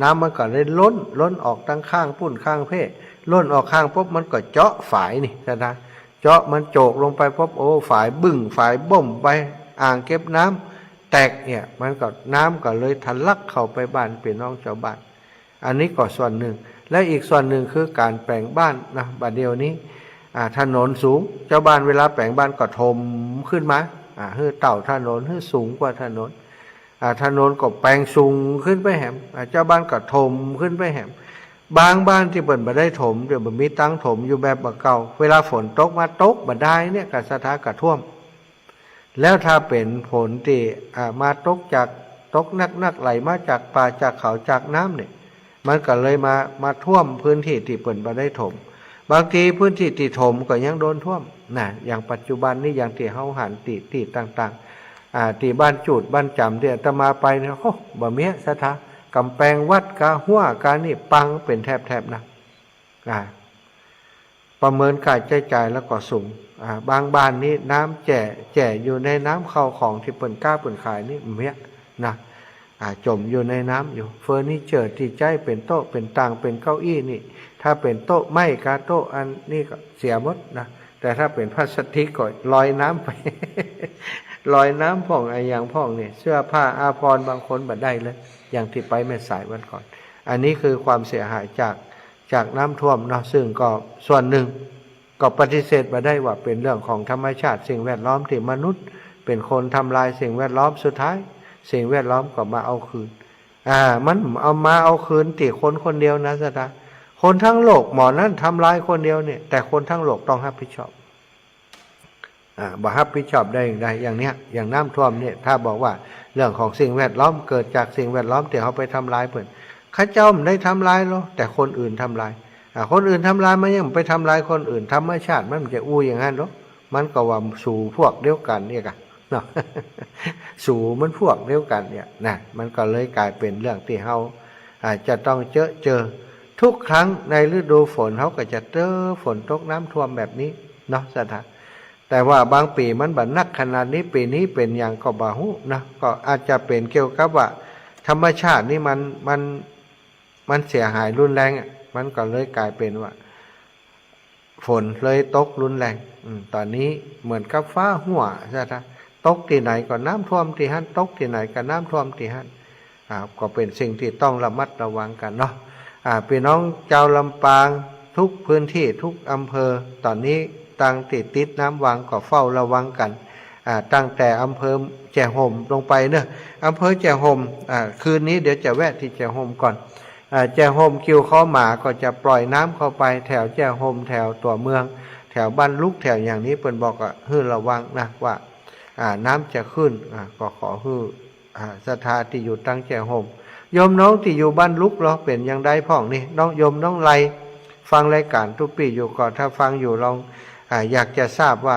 น้ำมันก็เลยล้นออกตั้งข้างปุ่นข้างเพ่ล้นออกข้างปุ๊บมันก็เจาะฝ่ายนี่นะเจาะมันโจกลงไปปุ๊บโอ้ฝ่ายบึ้งฝ่ายบ่มไปอ่างเก็บน้ำแตกเนี่ยมันก็น้ำก็เลยทะลักเข้าไปบ้านพี่น้องชาวบ้านอันนี้ก็ส่วนหนึ่งและอีกส่วนหนึ่งคือการแปลงบ้านนะบัดเดียวนี้ถนนสูงเจ้าบ้านเวลาแปลงบ้านก็ถมขึ้นมาฮือเต่าถนนฮือสูงกว่าถนนถนนก็แปลงสูงขึ้นไปแหมเจ้าบ้านก็ถมขึ้นไปแหมบางบ้านที่เปิดมาได้ถมเดี๋ยวมันมีตั้งถมอยู่แบบเก่าเวลาฝนตกมาตกมาได้เนี่ยกับสถานกระท่วมแล้วถ้าเป็นฝนที่มาตกจากตกนักไหลมาจากป่าจากเขาจากน้ำเนี่ยมันก็เลยมาท่วมพื้นที่ที่เปิดมาได้ถมบางทีพื้นที่ที่ถมก็ยังโดนท่วมนะอย่างปัจจุบันนี้อย่างที่เฮาหันตีต่างๆที่บ้านจูดบ้านจำที่อาตมาไปเนี่ยโอ้บ่เมียสถากำแพงวัดกาหัวกานี่ปังเป็นแทบนะประเมินการใช้จ่ายแล้วก็สูงบางบ้านนี้น้ำแจ่อยู่ในน้ำเข้าของที่เปิ่นกล้าเปิ่นขายนี่เมียนะจมอยู่ในน้ำอยู่เฟอร์นิเจอร์ที่ใช้เป็นโต๊ะเป็นต่างเป็นเก้าอี้นี่ถ้าเป็นโต๊ะไม้กาโต๊ะอันนี้ก็เสียหมดนะแต่ถ้าเป็นพลาสติกก็ลอยน้ำไป ลอยน้ำพ่องอย่างพ่องเนี่ยเสื้อผ้าอาภรณ์บางคนบัดได้เลยอย่างที่ไปแม่สายวันก่อนอันนี้คือความเสียหายจากน้ำท่วมเนาะซึ่งก็ส่วนหนึ่งก็ปฏิเสธมาได้ว่าเป็นเรื่องของธรรมชาติสิ่งแวดล้อมที่มนุษย์เป็นคนทำลายสิ่งแวดล้อมสุดท้ายสิ่งแวดล้อมก็มาเอาคืนมันเอาคืนติคนเดียวนะสตาคนทั้งโลกหมอนั้นทำลายคนเดียวเนี่ยแต่คนทั้งโลกต้องรับผิดชอบบ่รับผิดชอบได้อย่างใดอย่างเนี้ยอย่างน้ำท่วมเนี่ยถ้าบอกว่าเรื่องของสิ่งแวดล้อมเกิดจากสิ่งแวดล้อมที่เขาไปทำลายเพิ่นข้าเจ้าไม่ได้ทำลายหรอกแต่คนอื่นทำลายคนอื่นทำลายมันยังไปทำลายคนอื่นธรรมชาติมันจะอู้อย่างนั้นหรอมันก็ว่าสู่พวกเดียวกันเนี่ยกันเนาะ สู่มันพวกเดียวกันเนี่ยนะมันก็เลยกลายเป็นเรื่องที่เขาจะต้องเจอทุกครั้งในฤดูฝนเขาก็จะเจอฝนตกน้ำท่วมแบบนี้เนาะสถานแต่ว่าบางปีมันบัดนักขนาดนี้ปีนี้เป็นอย่างก็บ่ฮู้นะก็อาจจะเป็นเกี่ยวกับว่าธรรมชาตินี่มันเสียหายรุนแรงมันก็เลยกลายเป็นว่าฝนเลยตกรุนแรงตอนนี้เหมือนกับฟ้าหัวใช่ไหมตกที่ไหนก็น้ำท่วมที่หั่นตกที่ไหนก็น้ำท่วมที่หั่นก็เป็นสิ่งที่ต้องระมัดระวังกันเนาะพี่น้องชาวลำปางทุกพื้นที่ทุกอำเภอตอนนี้ตั้งติดน้ำวังก็เฝ้าระวังกันตั้งแต่อำเภอแจ่ห่มลงไปเนอะอำเภอแจ่ห่มคืนนี้เดี๋ยวจะแวะที่แจ่ห่มก่อนแจ่ห่มคิวข้อหมาก็จะปล่อยน้ำเข้าไปแถวแจ่ห่มแถวตัวเมืองแถวบ้านลุกแถวอย่างนี้เปิ้นบอกให้ระวังนะว่าน้ำจะขึ้นก็ขอให้ศรัทธาที่อยู่ตั้งแจ่ห่มโยมน้องที่อยู่บ้านลุกเราเป็นอย่างใดพ่องนี่น้องโยมน้องไลฟังรายการทุกปีอยู่ก่อนถ้าฟังอยู่ลองอยากจะทราบว่า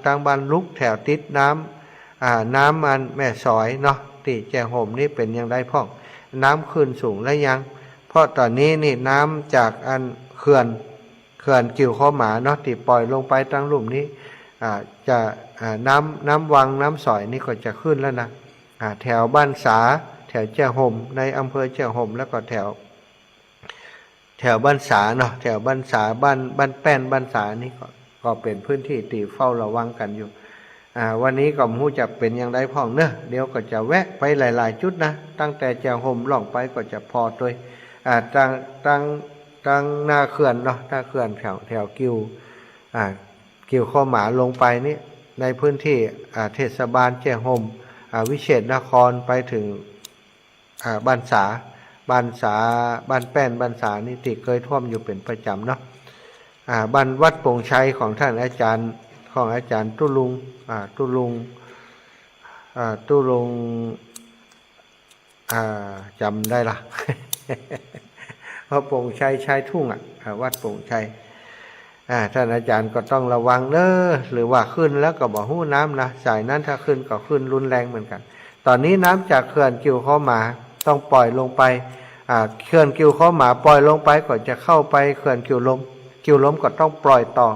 ตั้งบ้านลุกแถวติดน้ำมันแม่สอยเนาะที่แจ่ห่มนี่เป็นอย่างไรพ่องน้ำขึ้นสูงแล้วยังเพราะตอนนี้นี่น้ำจากอันเขื่อนกิ่วข้อหมาเนาะที่ปล่อยลงไปตั้งหลุมนี้จะน้ำวังน้ำสอยนี่ก็จะขึ้นแล้วนะแถวบ้านสาแถวแจ่ห่มในอำเภอแจ่ห่มแล้วก็แถวบ้านสาเนาะแถวบ้านสาบ้านแป้นบ้านสานี่ก็เป็นพื้นที่ที่เฝ้าระวังกันอยู่วันนี้ก็มู้จะเป็นอย่างไรพ่องเนอะเดี๋ยวก็จะแวะไปหลายๆจุดนะตั้งแต่แจ่ห่มล่องไปก็จะพอตัวตั้งหน้าเขื่อนเนาะหน้าเขื่อนแถวกิ่วข้อหมาลงไปนี่ในพื้นที่เทศบาลแจ่ห่มวิเชษนครไปถึงบ้านแป้นบ้านสานี่ที่เคยท่วมอยู่เป็นประจำเนาะบ้านวัดโป่งชัยของท่านอาจารย์ตุลุงจำได้ละ เพราะโป่งชัยชายทุ่งวัดโป่งชัย ท่านอาจารย์ก็ต้องระวังเด้อหรือว่าขึ้นแล้วก็บ่ฮู้น้ำนะสายนั้นถ้าขึ้นก็ขึ้นรุนแรงเหมือนกันตอนนี้น้ำจากเขื่อนกิวเข้ามาต้องปล่อยลงไปเขื่อนกิวเข้ามาปล่อยลงไปก็จะเข้าไปเขื่อนกิวล้มก็ต้องปล่อยต่อ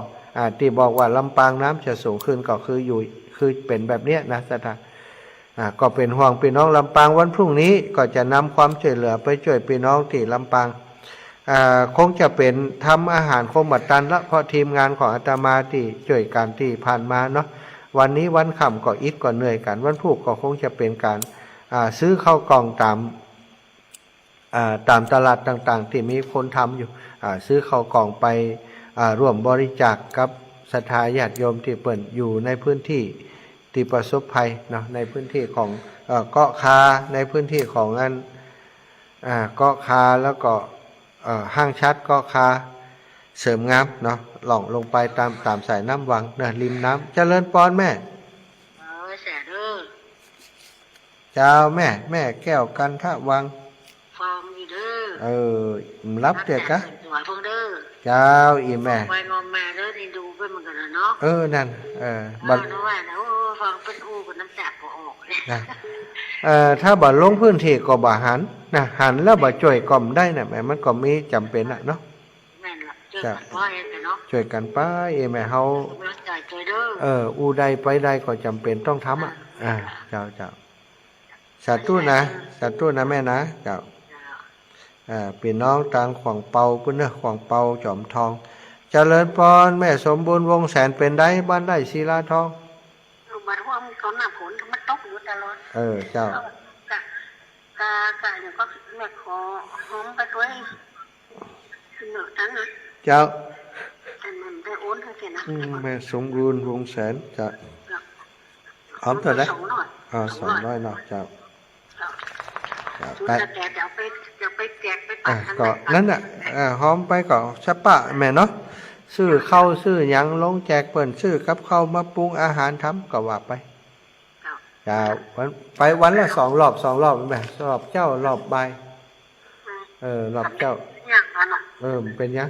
ที่บอกว่าลำปางน้ำจะสูงขึ้นก็คือเป็นแบบเนี้ยนะสถานก็เป็นห่วงพี่น้องลำปางวันพรุ่งนี้ก็จะนำความช่วยเหลือไปช่วยพี่น้องที่ลำปางคงจะเป็นทำอาหารคงบัดตันละเพราะทีมงานของอาตมาที่ช่วยกันที่ผ่านมาเนาะวันนี้วันค่ำก็อิดก็เหนื่อยกันวันพุธก็คงจะเป็นการซื้อข้าวกล่องตามตลาดต่างๆที่มีคนทำอยู่ซื้อข้าวกล่องไปร่วมบริจาคกับศรัทธาญาติโยมที่เปิดอยู่ในพื้นที่ที่ประสบภัยเนาะในพื้นที่ของเกาะคาในพื้นที่ของเกาะคาแล้วก็ห้างชัดเกาะคาเสริมงามเนาะหล่องลงไปตามสายน้ำวังเนาะริมน้ำเจริญปอนแม่แสนเด้อเจ้าแม่แก้วกันทะวังฟองอีเด้อรับเด็กกะสวยพงเด้อเจ้าอีแม่ไปงอมแม่เด้อนี่ดูไปเหมือนกันเนาะนั่นบัดว่านะฟังเป็นอู้กับน้ำแตกก็ออกนะถ้าบ่ลงพื้นที่ก็บ่หันนะหันแล้วบ่ช่วยกล่อมได้นะแม่มันก็มีจำเป็นเนาะแม่นล่ะช่วยกันป้ายเนาะช่วยกันป้ายแม่เฮาอูใดไปใดก็จำเป็นต้องทำเจ้าสาธุนะแม่นะเจ้าพี่น้องทางขวางเปาพุ่นเนอะขวางเปาจอมทองเจริญพรแม่สมบูรณ์วงแสนเป็นได้บ้านได้ศิลาทองบ้านว่ามันก็หน้าฝนมันตกอยู่ตลอดเจ้ากะอย่างก็แม่ขอหอมไปด้วยเหนือทั้งนะเจ้าแต่มันได้โอนเท่าไหร่นะแม่สมบูรณ์วงแสนจะหอมเท่าไหร่200หน่อยเจ้าแต่จะไปแจกไปปัดก็นั่นน่ะหอมไปก็สะปะแม่เนาะซื้อข้าวซื้อหยังลงแจกเปิ่นซื้อกับข้าวมาปรุงอาหารทำก็ว่าไปไปวันละ2 รอบแม่รอบเจ้ารอบบ่ายรอบเจ้าเป็นยัง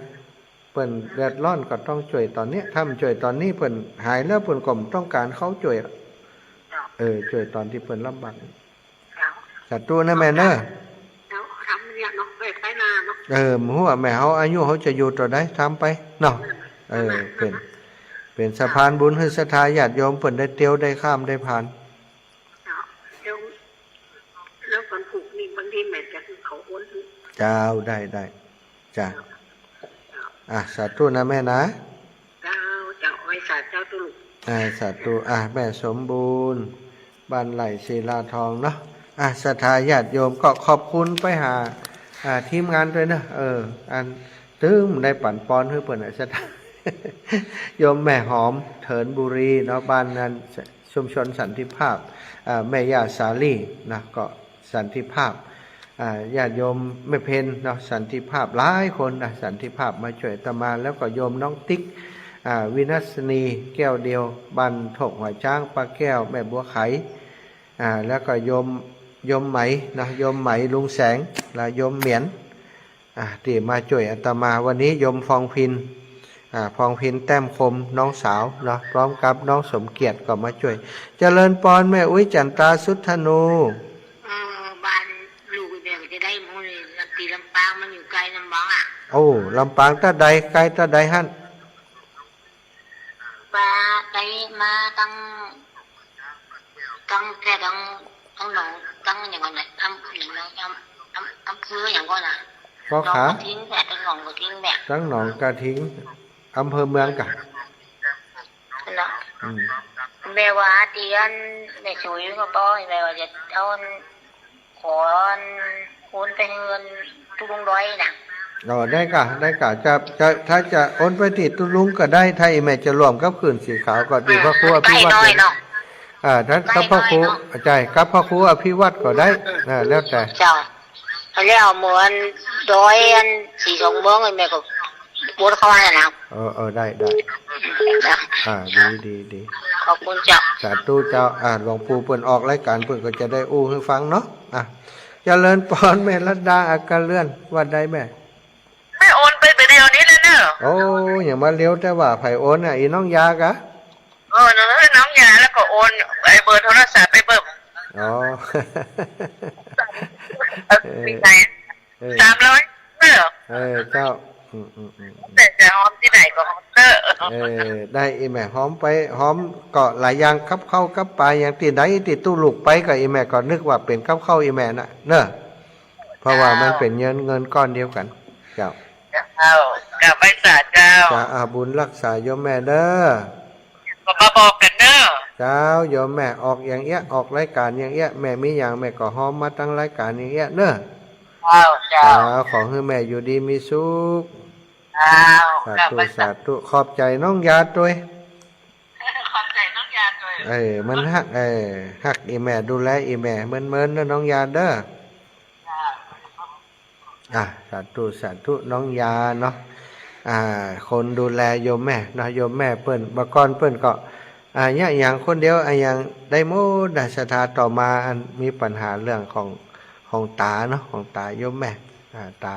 เปิ่นเดือดร้อนก็ต้องช่วยตอนนี้ทำช่วยตอนนี้เปิ่นหายแล้วเปิ่นก็ต้องการเขาช่วยช่วยตอนที่เปิ่นลำบากสัตว์ตัวนะแม่เนอะทำเนี่ยเนาะไปนาเนาะหัวแม่เขาอายุเขาจะอยู่ต่อได้ทำไปเนาะเป็นสะพานบุญให้ศรัทธาญาติโยมเปิ่นได้เตียวได้ข้ามได้ผ่านแล้วคนผูกนี่บางทีแม่จะคือเขาโอนเจ้าได้จ้าสาธุนะแม่นะเจ้าอ้อยสาเจ้าตุลุสาธุแม่สมบูรณ์บ้านไหลศิลาทองเนาะศรัทธาญาติโยมก็ขอบคุณไปหาทีมงานด้วยนะอันตึ้มได้ปั่นปอนให้เปิ่นศรัทธาโยมแม่หอมเถินบุรีเนาะบ้านนั้นชุมชนสันติภาพแม่ย่าสาลีนะก็สันติภาพญาติโยมแม่เพนเนาะสันติภาพหลายคนสันติภาพมาช่วยอาตมาแล้วก็โยมน้องติ๊กวินัสนีแก้วเดียวบันถกหัวช้างปลาแก้วแม่บัวไขแล้วก็โยมไหมนะโยมไหมลุงแสงและโยมเหมียนที่มาช่วยอาตมาวันนี้โยมฟองพินแต้มคมน้องสาวเนาะพร้อมกับน้องสมเกียรติก็มาช่วยเจริญปอนแม่อุ้ยจันตาสุทธนูบ้านลูกเดียวจะได้มูลตีลำปางมันอยู่ไกลลำบากลำปางตาใดไกลตาใดฮั่นปลาไปมาตั้งแค่ตั้งหนองตั้งอย่างก่อนนะทำอย่างนั้นทำคืออย่างก่อนนะก็ขาทิ้งแบบตั้งหนองก็ทิ้งแบบตั้งหนองกระทิ้งอำเภอเมืองกะเนาะแม่ว่าเตียนแม่ช่วยก็ป้อยแม่ว่าจะเอาขอโอนไปเงินตุลุงร้อยนะได้กะจะถ้าจะโอนไปติดตุลุงก็ได้ถ้าแม่จะรวมกับคืนสีขาวก็ดีพระครูอภิวัตรท่านกับพระครูใจกับพระครูอภิวัตรก็ได้แล้วแต่เจ้าแล้วเหมือนร้อยสีสองเมืองเลยแม่ก็บดเข้ามาแล้วได้ดีขอบคุณเจ้าสาธุเจ้าหลวงปู่เปิ่นออกรายการเปิ่นก็จะได้อู้ให้ฟังเนาะเจริญพรแม่รัตดาอาการเลื่อนวันใดแม่โอนไปเดียวนี้เลยเนอะ โอ้อย่างมาเลี้ยวแต่ว่าไผโอนอ่ะอีน้องยากะน้องยาแล้วก็โอนไอ้เบอร์โทรศัพท์ไปเบิ่ม อ๋อ มีไหน300เจ้าแต่จะหอมที่ไหนก็หอมเตอร์ได้อีแม่หอมไปหอมก็หลายอย่างกับเข้ากับปลาอย่างที่ไหนติดตู้ลูกไปก็อีแม่ก็นึกว่าเป็นกับเข้าอีแม่น่ะเนอะเพราะว่ามันเป็นเงินก้อนเดียวกันเจ้ากับไปศาลเจ้าจะอาบุญรักษาโยมแม่เด้อก็มาบอกกันเนอะเจ้าโยมแม่ออกอย่างเงี้ยออกรายการอย่างเงี้ยแม่มีอย่างแม่ก็หอมมาตั้งรายการอย่างเงี้ยเนอะเจ้าขอให้แม่อยู่ดีมีสุขสาธุขอบใจน้องยาด้วยขอบใจน้องยาด้วยมันฮักอีแม่ดูแลอีแม่เมินๆนะน้องยาเด้อสาธุน้องยาเนาะคนดูแลโยมแม่เนาะโยมแม่เปิ้นบกรเปิ้นก็เนี่ยอย่างคนเดียวอย่างได้โมดัสธาต่อมาอันมีปัญหาเรื่องของตาเนาะของตาโยมแม่ตา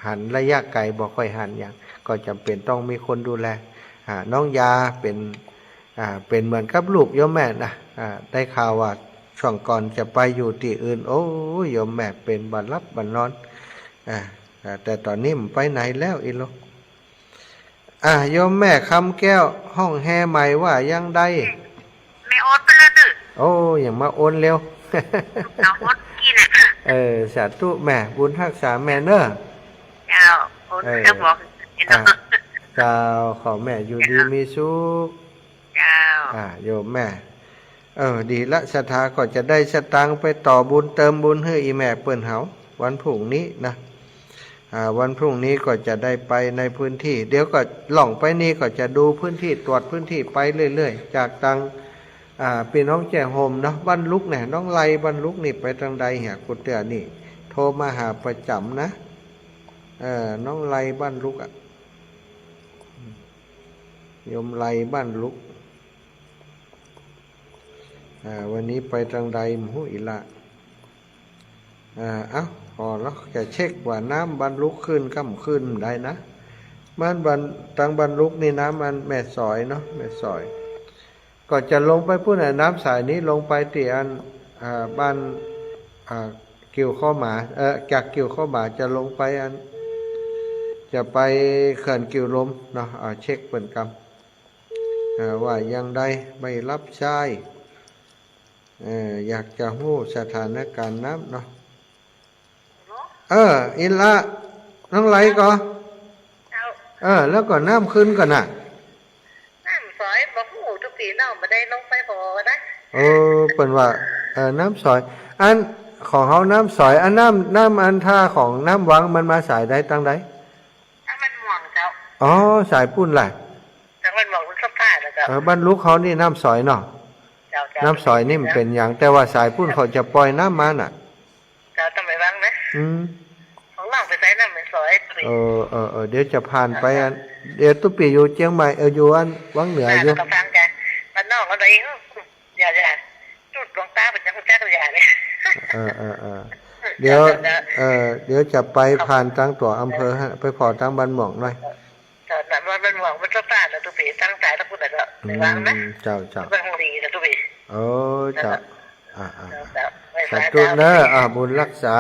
หันระยะไกลบ่ค่อยหันอย่างก็จำเป็นต้องมีคนดูแลน้องยาเป็นเหมือนกับลูกโยมแม่นะได้ข่าวว่าช่วงก่อนจะไปอยู่ที่อื่นโอ้โยมแม่เป็นบัดรับบัดนอนแต่ตอนนี้มันไปไหนแล้วอีโลโยมแม่คำแก้วห้องแห่ใหม่ว่ายังได้ไม่โอนไปแล้วดื้อโอ้อย่างมาโอนเร็วเอาโอนกี่น่ะสาธุแม่บุญรักษาแม่เนอะเจ้าโอนจะบอกเจ้าขอแม่อยู่ดีมีสุขเจ้าโยมแม่ดีละศรัทธาก็จะได้สตางค์ไปต่อบุญเติมบุญให้อีแม่เปิ้นเฮาวันพรุ่งนี้นะวันพรุ่งนี้ก็จะได้ไปในพื้นที่เดี๋ยวก็ล่องไปนี่ก็จะดูพื้นที่ตรวจพื้นที่ไปเรื่อยๆจากทางพี่น้องแจ้โฮมเนาะบ้านลุกเนี่ยน้องไล่บ้านลุกนี่ไปทางใดเหี่ยกุเตือนี่โทรมาหาประจำนะน้องไล่บ้านลุกยมไล่บ้านลุกวันนี้ไปทางใดมหูอีละพอแล้วจะเช็คว่าน้ำบรรลุขึ้นค่ำขึ้นได้นะมันทางบรรลุนี่น้ำมันแม่สอยเนาะแม่สอยก็จะลงไปพูดไหนน้ำสายนี้ลงไปที่อันบ้านกิ่วข้อหมาจากกิ่วข้อหมาจะลงไปอันจะไปเขื่อนกิ่วลมเนาะเช็คเป็นกรรมว่ายังได้ไม่รับใช้อยากจะรู้สถานการณ์น้ำเนาะอินละน้องไหลก็แล้วก็น้ำขึ้นก่อนน่ะน้ำสอยบอกหูทุกปีน้องมาได้ลงไปพอนะเป็นว่าน้ำสอยอันของเขาน้ำสอยอันน้ำอันท่าของน้ำวังมันมาสายได้ตั้งใดน้ำมันหม่องเจ้าสายปุ้นแหละน้ำมันหม่องมันสับผ้าแล้วก็บรรลุเขานี่น้ำสอยเนาะน้ำสอยนี่มันเป็นอย่างแต่ว่าสายปุ้นเขาจะปล่อยน้ำมาน่ะเจ้าทำไมบ้างนะของล่างไปใส่น้ำมันสอยเดี๋ยวจะผ่านไปเดี๋ยวตุ๊ปีอยู่เชียงใหม่อยู่อันวังเหนืออยู่ฟังกันมันนอกอะไรอย่าจุดดวงตาเป็นจังแจ๊กตัวอย่างเนี่ยเดี๋ยวจะไปผ่านตั้งตัวอำเภอฮะไปพอตั้งบ้านหม่องหน่อยแต่บ้านหม่องมันต้องผ่านแล้วตุ๊ปีตั้งใจต้องพูดแต่ละไม่ว่างนะเจ้าบ้านดีนะตุ๊ปีเจ้าขอบคุณนะบุญรักษา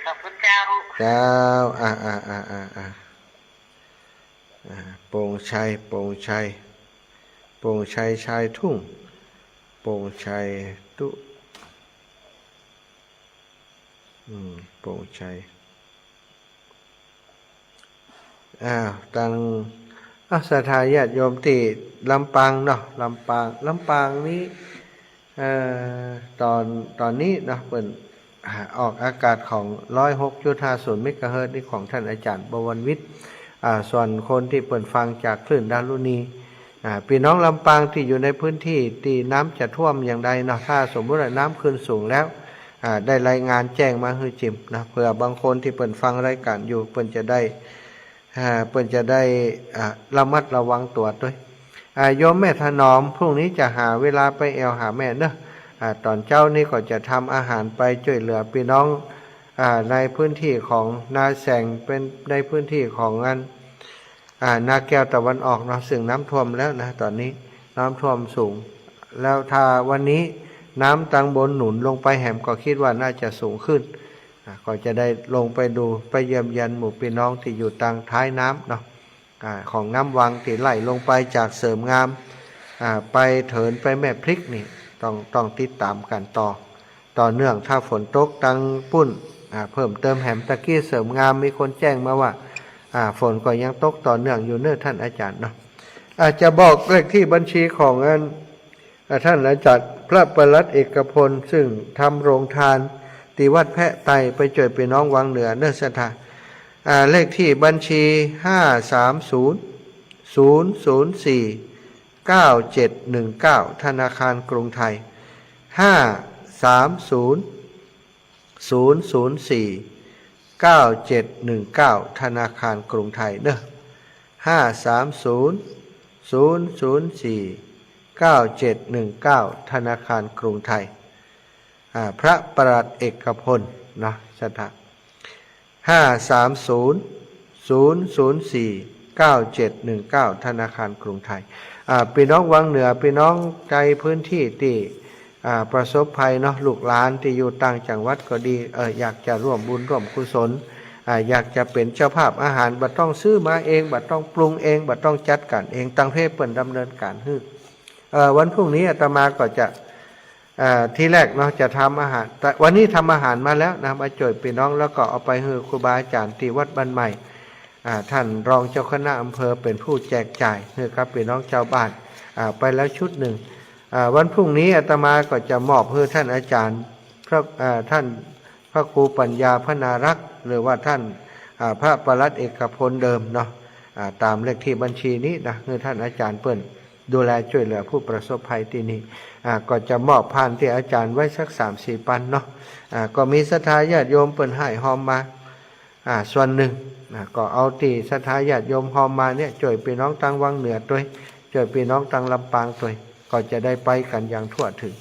ขอบคุณเจ้าโป่งชัยโป่งชัยโป่งชัยชายทุ่งโป่งชัยตุโป่งชัยตังศรัทธาญาติโยมที่ลำปางเนาะลำปางนี้ตอนนี้นะเปิดออกอากาศของ 106.50 เมกะเฮิรตซ์นี่ของท่านอาจารย์บวรวิทย์ส่วนคนที่เปิดฟังจากคลื่นดารุณีพี่น้องลำปางที่อยู่ในพื้นที่ที่น้ำจะท่วมอย่างใดเนาะถ้าสมมติว่าน้ำขึ้นสูงแล้วได้รายงานแจ้งมาให้จิมนะเผื่อบางคนที่เปิดฟังรายการอยู่เปิดจะได้ระมัดระวังตัวด้วยโยมแม่ถนอมพรุ่งนี้จะหาเวลาไปแอวหาแม่เนอะตอนเจ้านี่ก็จะทำอาหารไปช่วยเหลือพี่น้องในพื้นที่ของนาแสงเป็นในพื้นที่ของงาน นาแก้วตะวันออกเนาะซึ่งน้ำท่วมแล้วนะตอนนี้น้ำท่วมสูงแล้วถ้าวันนี้น้ำตังบนหนุนลงไปแหมก็คิดว่าน่าจะสูงขึ้นก็จะได้ลงไปดูไปเยี่ยมยันหมู่พี่น้องที่อยู่ทางท้ายน้ำเนาะของน้ำวังที่ไหลลงไปจากเสริมงามไปเถินไปแม่พริกนี่ต้องติดตามกันต่อเนื่องถ้าฝนตกตังปุ้นเพิ่มเติมแหมตะกี้เสริมงามมีคนแจ้งมาว่าฝนก็ยังตกต่อเนื่องอยู่เนื้อท่านอาจารย์เนาะอาจจะบอกเลขที่บัญชีของท่านอาจารย์พระประหลัดเอกพลซึ่งทำโรงทานที่วัดแพะไตไปช่วยพี่น้องวังเหนือเนื้อสถาเลขที่บัญชี530-004-9719ธนาคารกรุงไทย530-004-9719ธนาคารกรุงไทยเด้อ530-004-9719ธนาคารกรุงไทยพระประหลัดเอกพลนะสถา530-004-9719ธนาคารกรุงไทยพี่น้องวังเหนือพี่น้องใจพื้นที่ที่ประสบภัยเนาะลูกหลานที่อยู่ต่างจังหวัดก็ดีอยากจะร่วมบุญร่วมกุศลอยากจะเป็นเจ้าภาพอาหารบัดต้องซื้อมาเองบัดต้องปรุงเองบัดต้องจัดการเองตั้งเพศเปิ่นดำเนินการให้วันพรุ่งนี้อาตมาก็จะที่แรกเนาะจะทำอาหารแต่วันนี้ทำอาหารมาแล้วนะมาจ่วยพี่น้องแล้วก็เอาไปให้ครูบาอาจารย์ที่วัดบ้านใหม่ท่านรองเจ้าคณะอำเภอเป็นผู้แจกจ่ายให้กับพี่น้องชาวบ้านไปแล้วชุดหนึ่งวันพรุ่งนี้อาตมาก็จะมอบให้ท่านอาจารย์ท่านพระครูปัญญาพนารักษ์หรือว่าท่านพระประหลัดเอกพลเดิมเนาะตามเลขที่บัญชีนี้นะคือท่านอาจารย์เปิ้นดูแลช่วยเหลือผู้ประสบภัยที่นี่ก็จะมอบผ่านที่อาจารย์ไว้สัก 3-4 ปันเนาะก็มีศรัทธาญาติโยมเปิ้นให้หอมมาส่วนหนึ่งก็เอาที่ศรัทธาญาติโยมหอมมาเนี่ยช่วยพี่น้องทางวังเหนือด้วยช่วยพี่น้องทางลำปางด้วยก็จะได้ไปกันอย่างทั่วถึง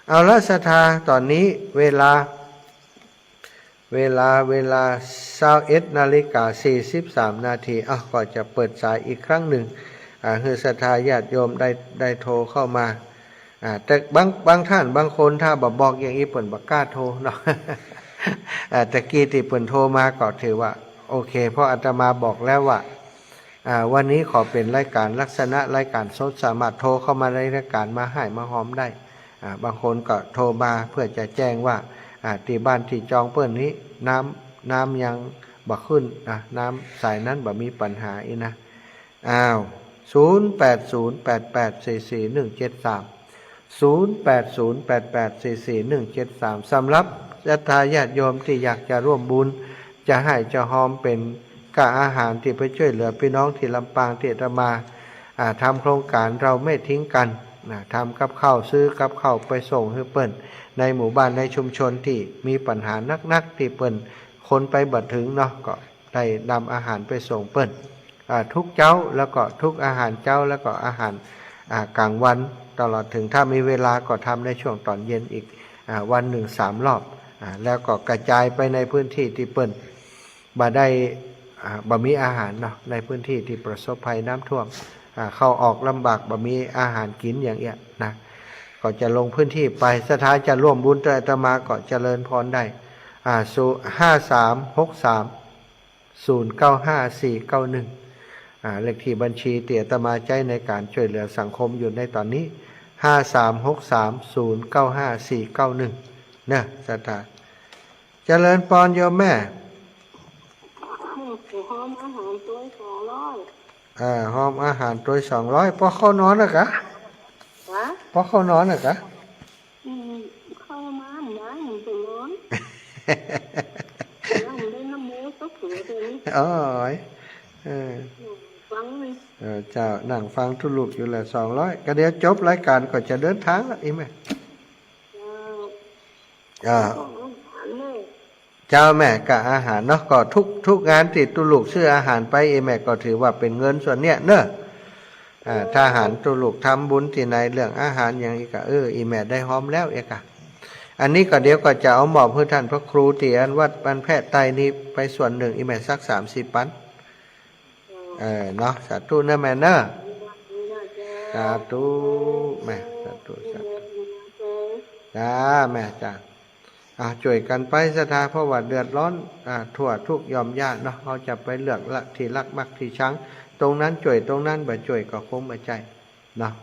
เอาละศรัทธาตอนนี้เวลา21:43 นาทีก็จะเปิดสายอีกครั้งหนึ่งคือศรัทธาญาติโยมได้โทรเข้ามาแต่บางท่านบางคนถ้าบอกอย่างนี้เปิ่นบ่กล้าโทรเนาะแต่กี้ที่เปิ่นโทรมาก็ถือว่าโอเคเพราะอาตมาบอกแล้วว่าวันนี้ขอเป็นรายการลักษณะรายการสดสามารถโทรเข้ามาในรายการมาให้มาหอมได้บางคนก็โทรมาเพื่อจะแจ้งว่าที่บ้านที่จองเปิ้นนี้น้ำยังบ่ขึ้นน้ำสายนั้นบ่มีปัญหาอีนะ0808844173 สำหรับศรัทธาญาติโยมที่อยากจะร่วมบุญจะให้จะหอมเป็นกะอาหารที่ไปช่วยเหลือพี่น้องที่ลำปางที่อาตมาทำโครงการเราไม่ทิ้งกันทำกับข้าวซื้อกับข้าวไปส่งให้เปิ้นในหมู่บ้านในชุมชนที่มีปัญหานักที่เปิ้นคนไปบัดถึงเนาะก็ได้นำอาหารไปส่งเปิ้นทุกเจ้าแล้วก็ทุกอาหารเจ้าแล้วก็อาหารกลางวันตลอดถึงถ้ามีเวลาก็ทำในช่วงตอนเย็นอีกวันหนึ่ง3 รอบแล้วก็กระจายไปในพื้นที่ที่เปิ้นบ่มีอาหารเนาะในพื้นที่ที่ประสบภัยน้ำท่วมเข้าออกลำบากบ่มีอาหารกินอย่างเงี้ยนะก็จะลงพื้นที่ไปศรัทธาจะร่วมบุญอาตมาก็เจริญพรได้5363-095-491เลขที่บัญชีที่อาตมาใช้ในการช่วยเหลือสังคมอยู่ในตอนนี้5363-095-491นะศรัทธาเจริญพรโยมแม่หอมอาหารตัว200หอมอาหารตัว200พอเข้านอนนะกะพอเข้านอนนะกะเข้ามาหมาหนูไปนอนแล้วได้น้ำมูกตกตัวตัวนี้ฟังเลยเจ้านั่งฟังทุลุกอยู่แหละ200ก็เดี๋ยวจบรายการก็จะเดินทางแล้วอีแม่เจ้าแม่กะอาหารเนาะก็ทุกงานติดตุลุกซื้ออาหารไปอีแม่ก็ถือว่าเป็นเงินส่วนเนี้ยเนอะถ้าอาหารตุลุกทำบุญที่ไหนเรื่องอาหารอย่างนี้ก็อีแม่ได้หอมแล้วเอกะอันนี้ก็เดี๋ยวก็จะเอามอบให้ท่านพระครูที่วัดบ้านแพะไตนี้ไปส่วนหนึ่งอีแม่สัก 30 ปัน เนาะสาธุนะแม่เนอะสาธุแม่สาธุสาธุจ้าแม่จ้าช่วยกันไปศรัทธาเพราะว่าเดือดร้อนทั่วทุกยอมญาติเนาะเขาจะไปเลือกละที่รักมักที่ชังตรงนั้นช่วยตรงนั้นบ่ช่วยก็คงบ่ใจเนาะ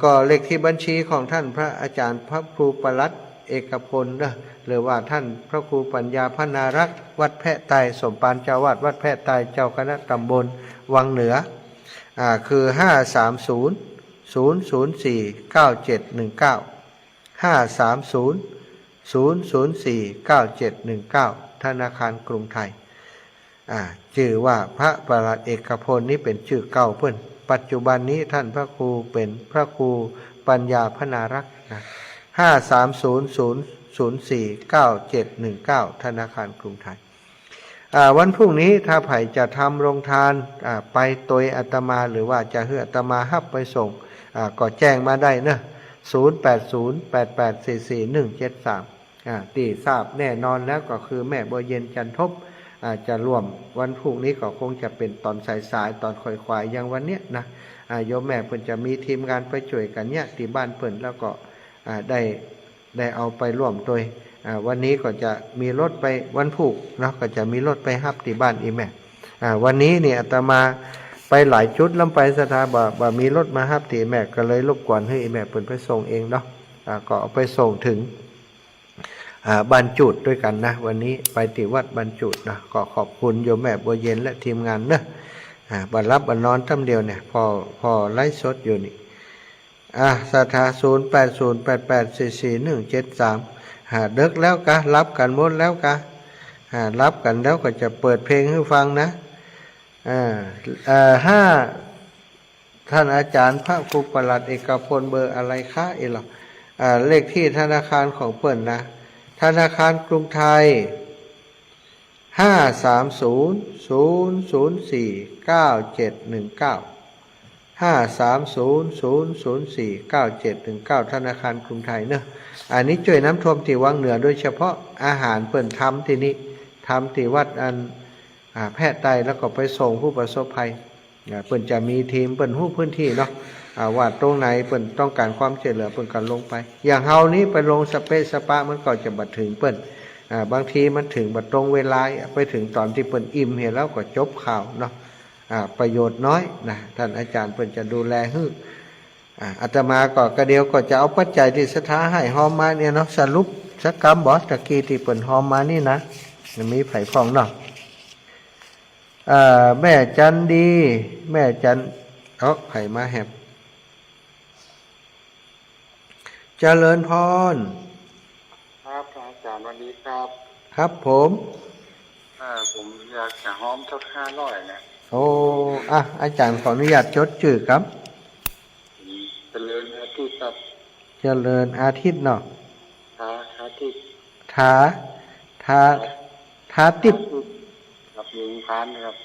ก็เลขที่บัญชีของท่านพระอาจารย์พระครูประหลัดเอกพลเนอะหรือว่าท่านพระครูปัญญาพนารักษ์วัดแพะไตรสมปานเจ้าวาดวัดแพะไตรเจ้าคณะตำบลวังเหนือคือ530-004-9719 ธนาคารกรุงไทยชื่อว่าพระประหลัดเอกพลนี้เป็นชื่อเก่าเพิ่นปัจจุบันนี้ท่านพระครูเป็นพระครูปัญญาพนารักษ์530-004-9719 ธนาคารกรุงไทยวันพรุ่งนี้ถ้าไผ่จะทำโรงทานไปโดยอาตมาหรือว่าจะให้อาตมาฮับไปส่งก็แจ้งมาได้เนอะ0808844173ที่ทราบแน่นอนแล้วก็คือแม่บัวเย็นจันทบจะร่วมวันพรุ่งนี้ก็คงจะเป็นตอนสายๆตอนค่อยๆอย่างวันเนี้ยนะโยมแม่เพิ่นจะมีทีมงานไปช่วยกันเนี่ยที่บ้านเพิ่นแล้วก็ได้เอาไปร่วมโดยวันนี้ก็จะมีรถไปวันพุธเนาะก็จะมีรถไปฮับที่บ้านอีแม่วันนี้เนี่ยอาตมาไปหลายจุดลำไปสถาบ่มีรถมาฮับที่แม่ก็เลยรบกวนให้อีแม่เพิ่นไปส่งเองเนาะก็เอาไปส่งถึงบ้านจุดด้วยกันนะวันนี้ไปที่วัดบ้านจุดนะก็ขอบคุณโยมแม่บัวเย็นและทีมงานเนอะบัดรับบัดนอนตั้มเดียวเนี่ยพอไลฟ์สดอยู่นี่สถา0808844173เดึกแล้วกะรับกันหมดแล้วกะรับกันแล้วก็จะเปิดเพลงให้ฟังนะห้าท่านอาจารย์พระครูประหลัดเอกพลเบอร์อะไรคะหรอเลขที่ธนาคารของเปิ่นนะธนาคารกรุงไทย530-004-9719 530-004-9719 ธนาคารกรุงไทยเนอะอันนี้ช่วยน้ำท่วมที่วังเหนือโดยเฉพาะอาหารเปิ่นทำที่นี้ทำที่วัดแพะไตแล้วก็ไปส่งผู้ประสบภัยเปิ่นจะมีทีมเปิ่นหู้พื้นที่เนาะว่าตรงไหนเปิ่นต้องการความช่วยเหลือเปิ่นกันลงไปอย่างเฮานี้ไปลงสเปซสปะมันก็จะบัดถึงเปิ่นบางทีมันถึงบัดตรงเวลาไปถึงตอนที่เปิ่นอิ่มเห็นแล้วก็จบข่าวเนาะประโยชน์น้อยนะท่านอาจารย์เปิ่นจะดูแลให้อาตมาก็กระเดียวก็จะเอาปัจจัยที่ศรัทธาให้หอมมาเนี่ยเนาะสรุปสักกรรมบอสตะกี้ที่เปิ่นหอมมานี่นะมีไผ่ฟองเนาะแม่จันดีแม่จันไผ่มาแหบเจริญพรครับอาจารย์วันนี้ครับครับผมผมอยากจะหอมสัก500นะโอ้อาจารย์ขออนุญาตจดชื่อครับเจริญอาทิตย์ครับเจริญอาทิตย์เนาะอาทิตย์ทาติบครับ1,000ครับ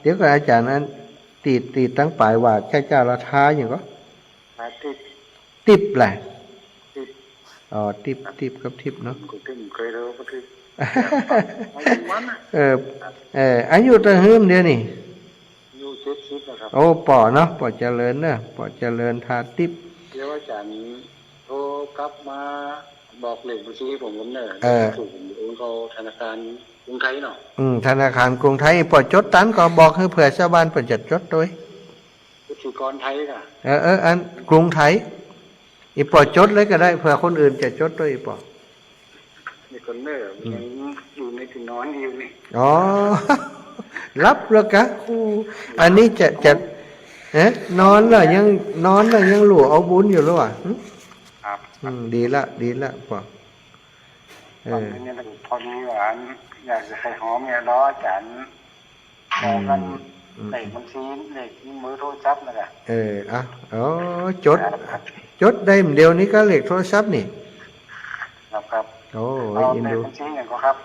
เดี๋ยวก็อาจารย์นั้นตีตั้งปลายว่าเจ้าละท้าอย่างก็ติบแหละติบกับทิบเนาะเคยรู้ก็คืออายุตะหืมเดียวนี่อายุ70นะครับโอ้ป่อเนาะป่อเจริญเนอะป่อเจริญทาติบเดี๋ยวอาจารย์โทรกลับมาบอกเลขบัญชีผมเนอะถูกผมโอนเข้าธนาคารกรุงไทยเนาะธนาคารกรุงไทยปอจดตันก็บอกให้เผื่อชาวบ้านเปิดจัดจดด้วยกสิกรไทยค่ะอันกรุงไทยอีปอจดเลยก็ได้เผื่อคนอื่นจะจดด้วยอีปอนี่คนเนอยังอยู่ในที่นอนอยู่นี่รับแล้วกะอันนี้จะนอนแล้วยังหลัวเอาบุญอยู่หรือวะครับดีละปอนี่พอดีหวานอยากจะใส่หอมเนี่ยล้ออาจารย์บอกกันเลขบัญชีเลขมือโทรศัพท์นะครับจดได้เดียวนี้ก็เลขโทรศัพท์นี่ครับโอ้ยินดีบัญชีอย่างก็ครับ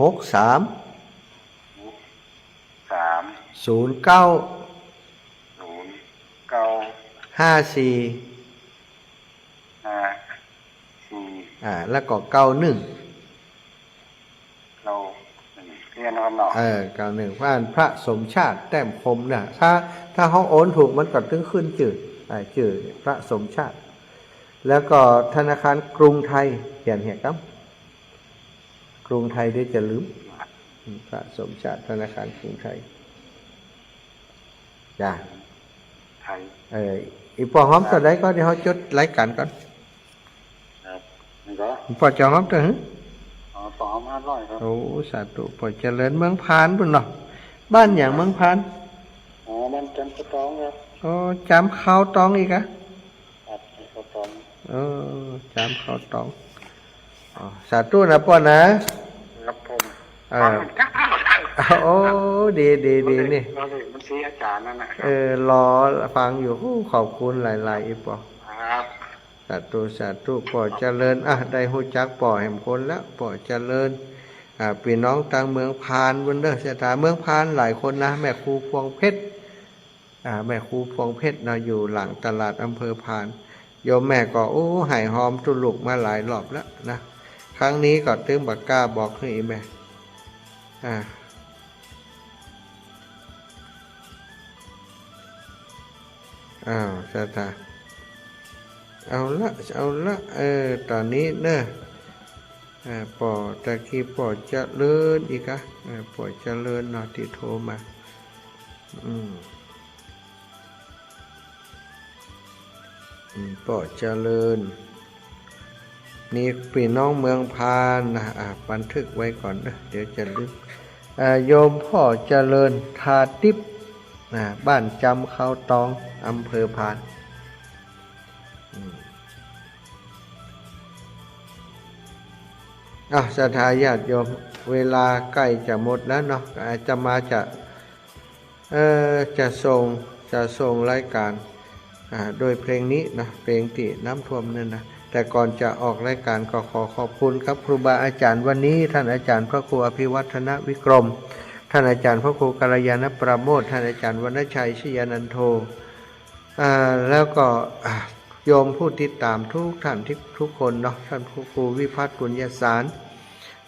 53 63 09 54แล้วก็91 เรียนวันเนาะ91ผ่านพระสมชาติแต้มคมเนี่ยถ้าเขาโอนถูกมันก็ถึงขึ้นจืดพระสมชาติแล้วก็ธนาคารกรุงไทยเขียนเหตุครับกรุงไทยได้จะลืมพระสมชาติธนาคารกรุงไทยจ้าไทยอีปอหอมตัวใดก็เดี๋ยวเขาจดรายการก่อนครับนี่ก็ปอจอหอมตัวหึปอหอม500ครับโอ้สาธุปอเจริญเมืองพานพุ่นเนาะบ้านอย่างเมืองพานบ้านจำข้าวตองครับจำข้าวตองอีกอะครับข้าวตองจำข้าวตองสาธุนะปอนะครับผมโอ้ดีนี่มันสีอาจารย์นั่นนะรอฟังอยู่ขอบคุณหลายๆอีปอครับสาธุปอเจริญได้ฮู้จักปอแห่งคนแล้วปอเจริญพี่น้องต่างเมืองพานบนเด้อเสียถาเมืองพานหลายคนนะแม่ครูพวงเพชรแม่ครูพวงเพชรนะอยู่หลังตลาดอำเภอพานโยมแม่ก็หายหอมตุลุกมาหลายรอบแล้วนะครั้งนี้ก็ตึงบักกล้าบอกให้แม่สาธุเอาละตอนนี้เนอะปอตะกี้ปอเจริญอีกอะปอเจริญนอติโทรมาปอเจริญนี่พี่น้องเมืองพานนะบันทึกไว้ก่อนนะเดี๋ยวจะลืมโยมพ่อเจริญทาติบบ้านจำเขาตองอำเภอพานศรัทธาญาติโยมเวลาใกล้จะหมดแล้วเนาะอาจจะมาจะส่งรายการโดยเพลงนี้นะเพลงที่น้ำท่วมนั่นนะแต่ก่อนจะออกรายการก็ขอขอบคุณครับครูบาอาจารย์วันนี้ท่านอาจารย์พระครูอภิวัฒนวิกรมท่านอาจารย์พระครูกัลยาณประโมทท่านอาจารย์วรรณชัยชยานันโทแล้วก็โยมผู้ติดตามทุกท่านทุกคนเนาะท่านครูวิพัฒน์ปุญญสาร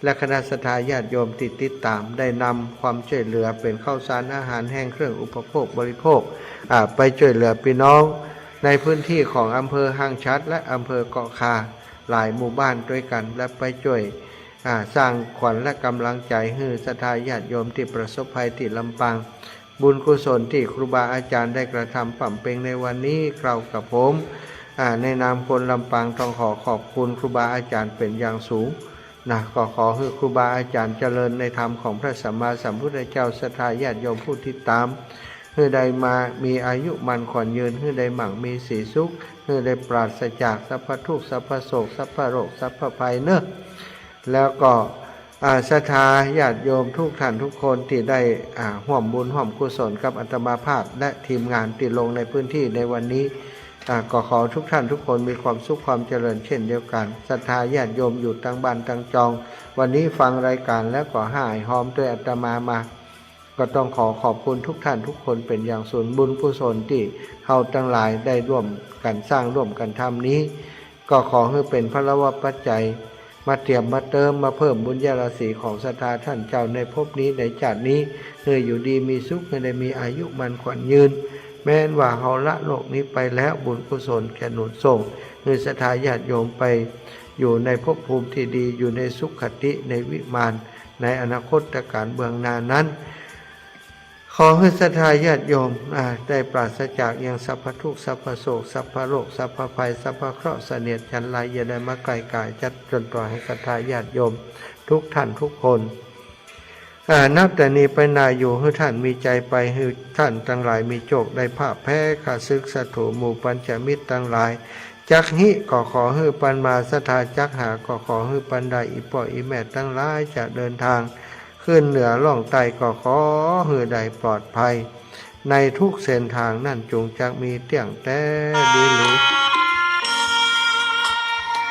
และคณะศรัทธาญาติโยมติดตามได้นำความช่วยเหลือเป็นข้าวสารอาหารแห้งเครื่องอุปโภคบริโภคไปช่วยเหลือพี่น้องในพื้นที่ของอำเภอห้างชัดและอำเภอเกาะคาหลายหมู่บ้านด้วยกันและไปช่วยสร้างขวัญและกำลังใจให้ศรัทธาญาติโยมที่ประสบภัยที่ลำปางบุญกุศลที่ครูบาอาจารย์ได้กระทำปั่มเปงในวันนี้กล่าวกับผมในนามคนลำปางต้องขอบคุณครูบาอาจารย์เป็นอย่างสูงนะก็ขอให้ครูบาอาจารย์เจริญในธรรมของพระสัมมาสัมพุทธเจ้าศรัทธาญาติโยมผู้ติดตามให้ได้มามีอายุมันขวัญยืนให้ได้มั่งมีสีสุขให้ได้ปราศจากสัพพทุกข์สัพพโศกสัพพโรคสัพพภัยเนอะแล้วก็ศรัทธาญาติโยมทุกท่านทุกคนที่ได้ร่วมบุญร่วมกุศลกับอาตมาภาพและทีมงานที่ลงในพื้นที่ในวันนี้ก็ขอทุกท่านทุกคนมีความสุขความเจริญเช่นเดียวกันศรัทธาญาติโยมอยู่ตั้งบ้านตั้งจองวันนี้ฟังรายการแล้วก็หายหอมด้วยอาตมาก็ต้องขอบคุณทุกท่านทุกคนเป็นอย่างสูงบุญกุศลที่เฮาทั้งหลายได้ร่วมกันสร้างร่วมกันทำนี้ก็ขอให้เป็นพระวปัจจัยมาเตรียมมาเติมมาเพิ่มบุญญาราศีของศรัทธาท่านเจ้าในภพนี้ในชาตินี้ให้อยู่ดีมีสุขให้ได้มีอายุมันขวัญยืนแม้นว่าเฮาละโลกนี้ไปแล้วบุญกุศลแก่หนุนส่งให้ศรัทธาญาติโยมไปอยู่ในภพภูมิที่ดีอยู่ในสุขคติในวิมานในอนาคตการเบื้องหน้านั้นขอให้ศรัทธาญาติโยมได้ปราศจากอย่างสัพพทุกข์สัพพโศกสัพพโรคสัพพภัยสัพพเคราะห์เสนียดจันไรอย่าได้มาไกลกายจัดจนปล่อยให้ศรัทธาญาติโยมทุกท่านทุกคนนับแต่นี้ไปนาอยู่ให้ท่านมีใจไปให้ท่านทั้งหลายมีโชคได้ภาพแพ้ข้าศึกศัตรูหมู่ปัญจมิตรทั้งหลายจักหิก็ขอให้ปันมาศรัทธาจักหาก็ขอให้ปันใดอีป่ออีแม่ทั้งหลายจะเดินทางขึ้นเหนือล่องใต้ก็ขอให้ได้ปลอดภัยในทุกเส้นทางนั่นจงจักมีเตี่ยงแต่ดีหรือ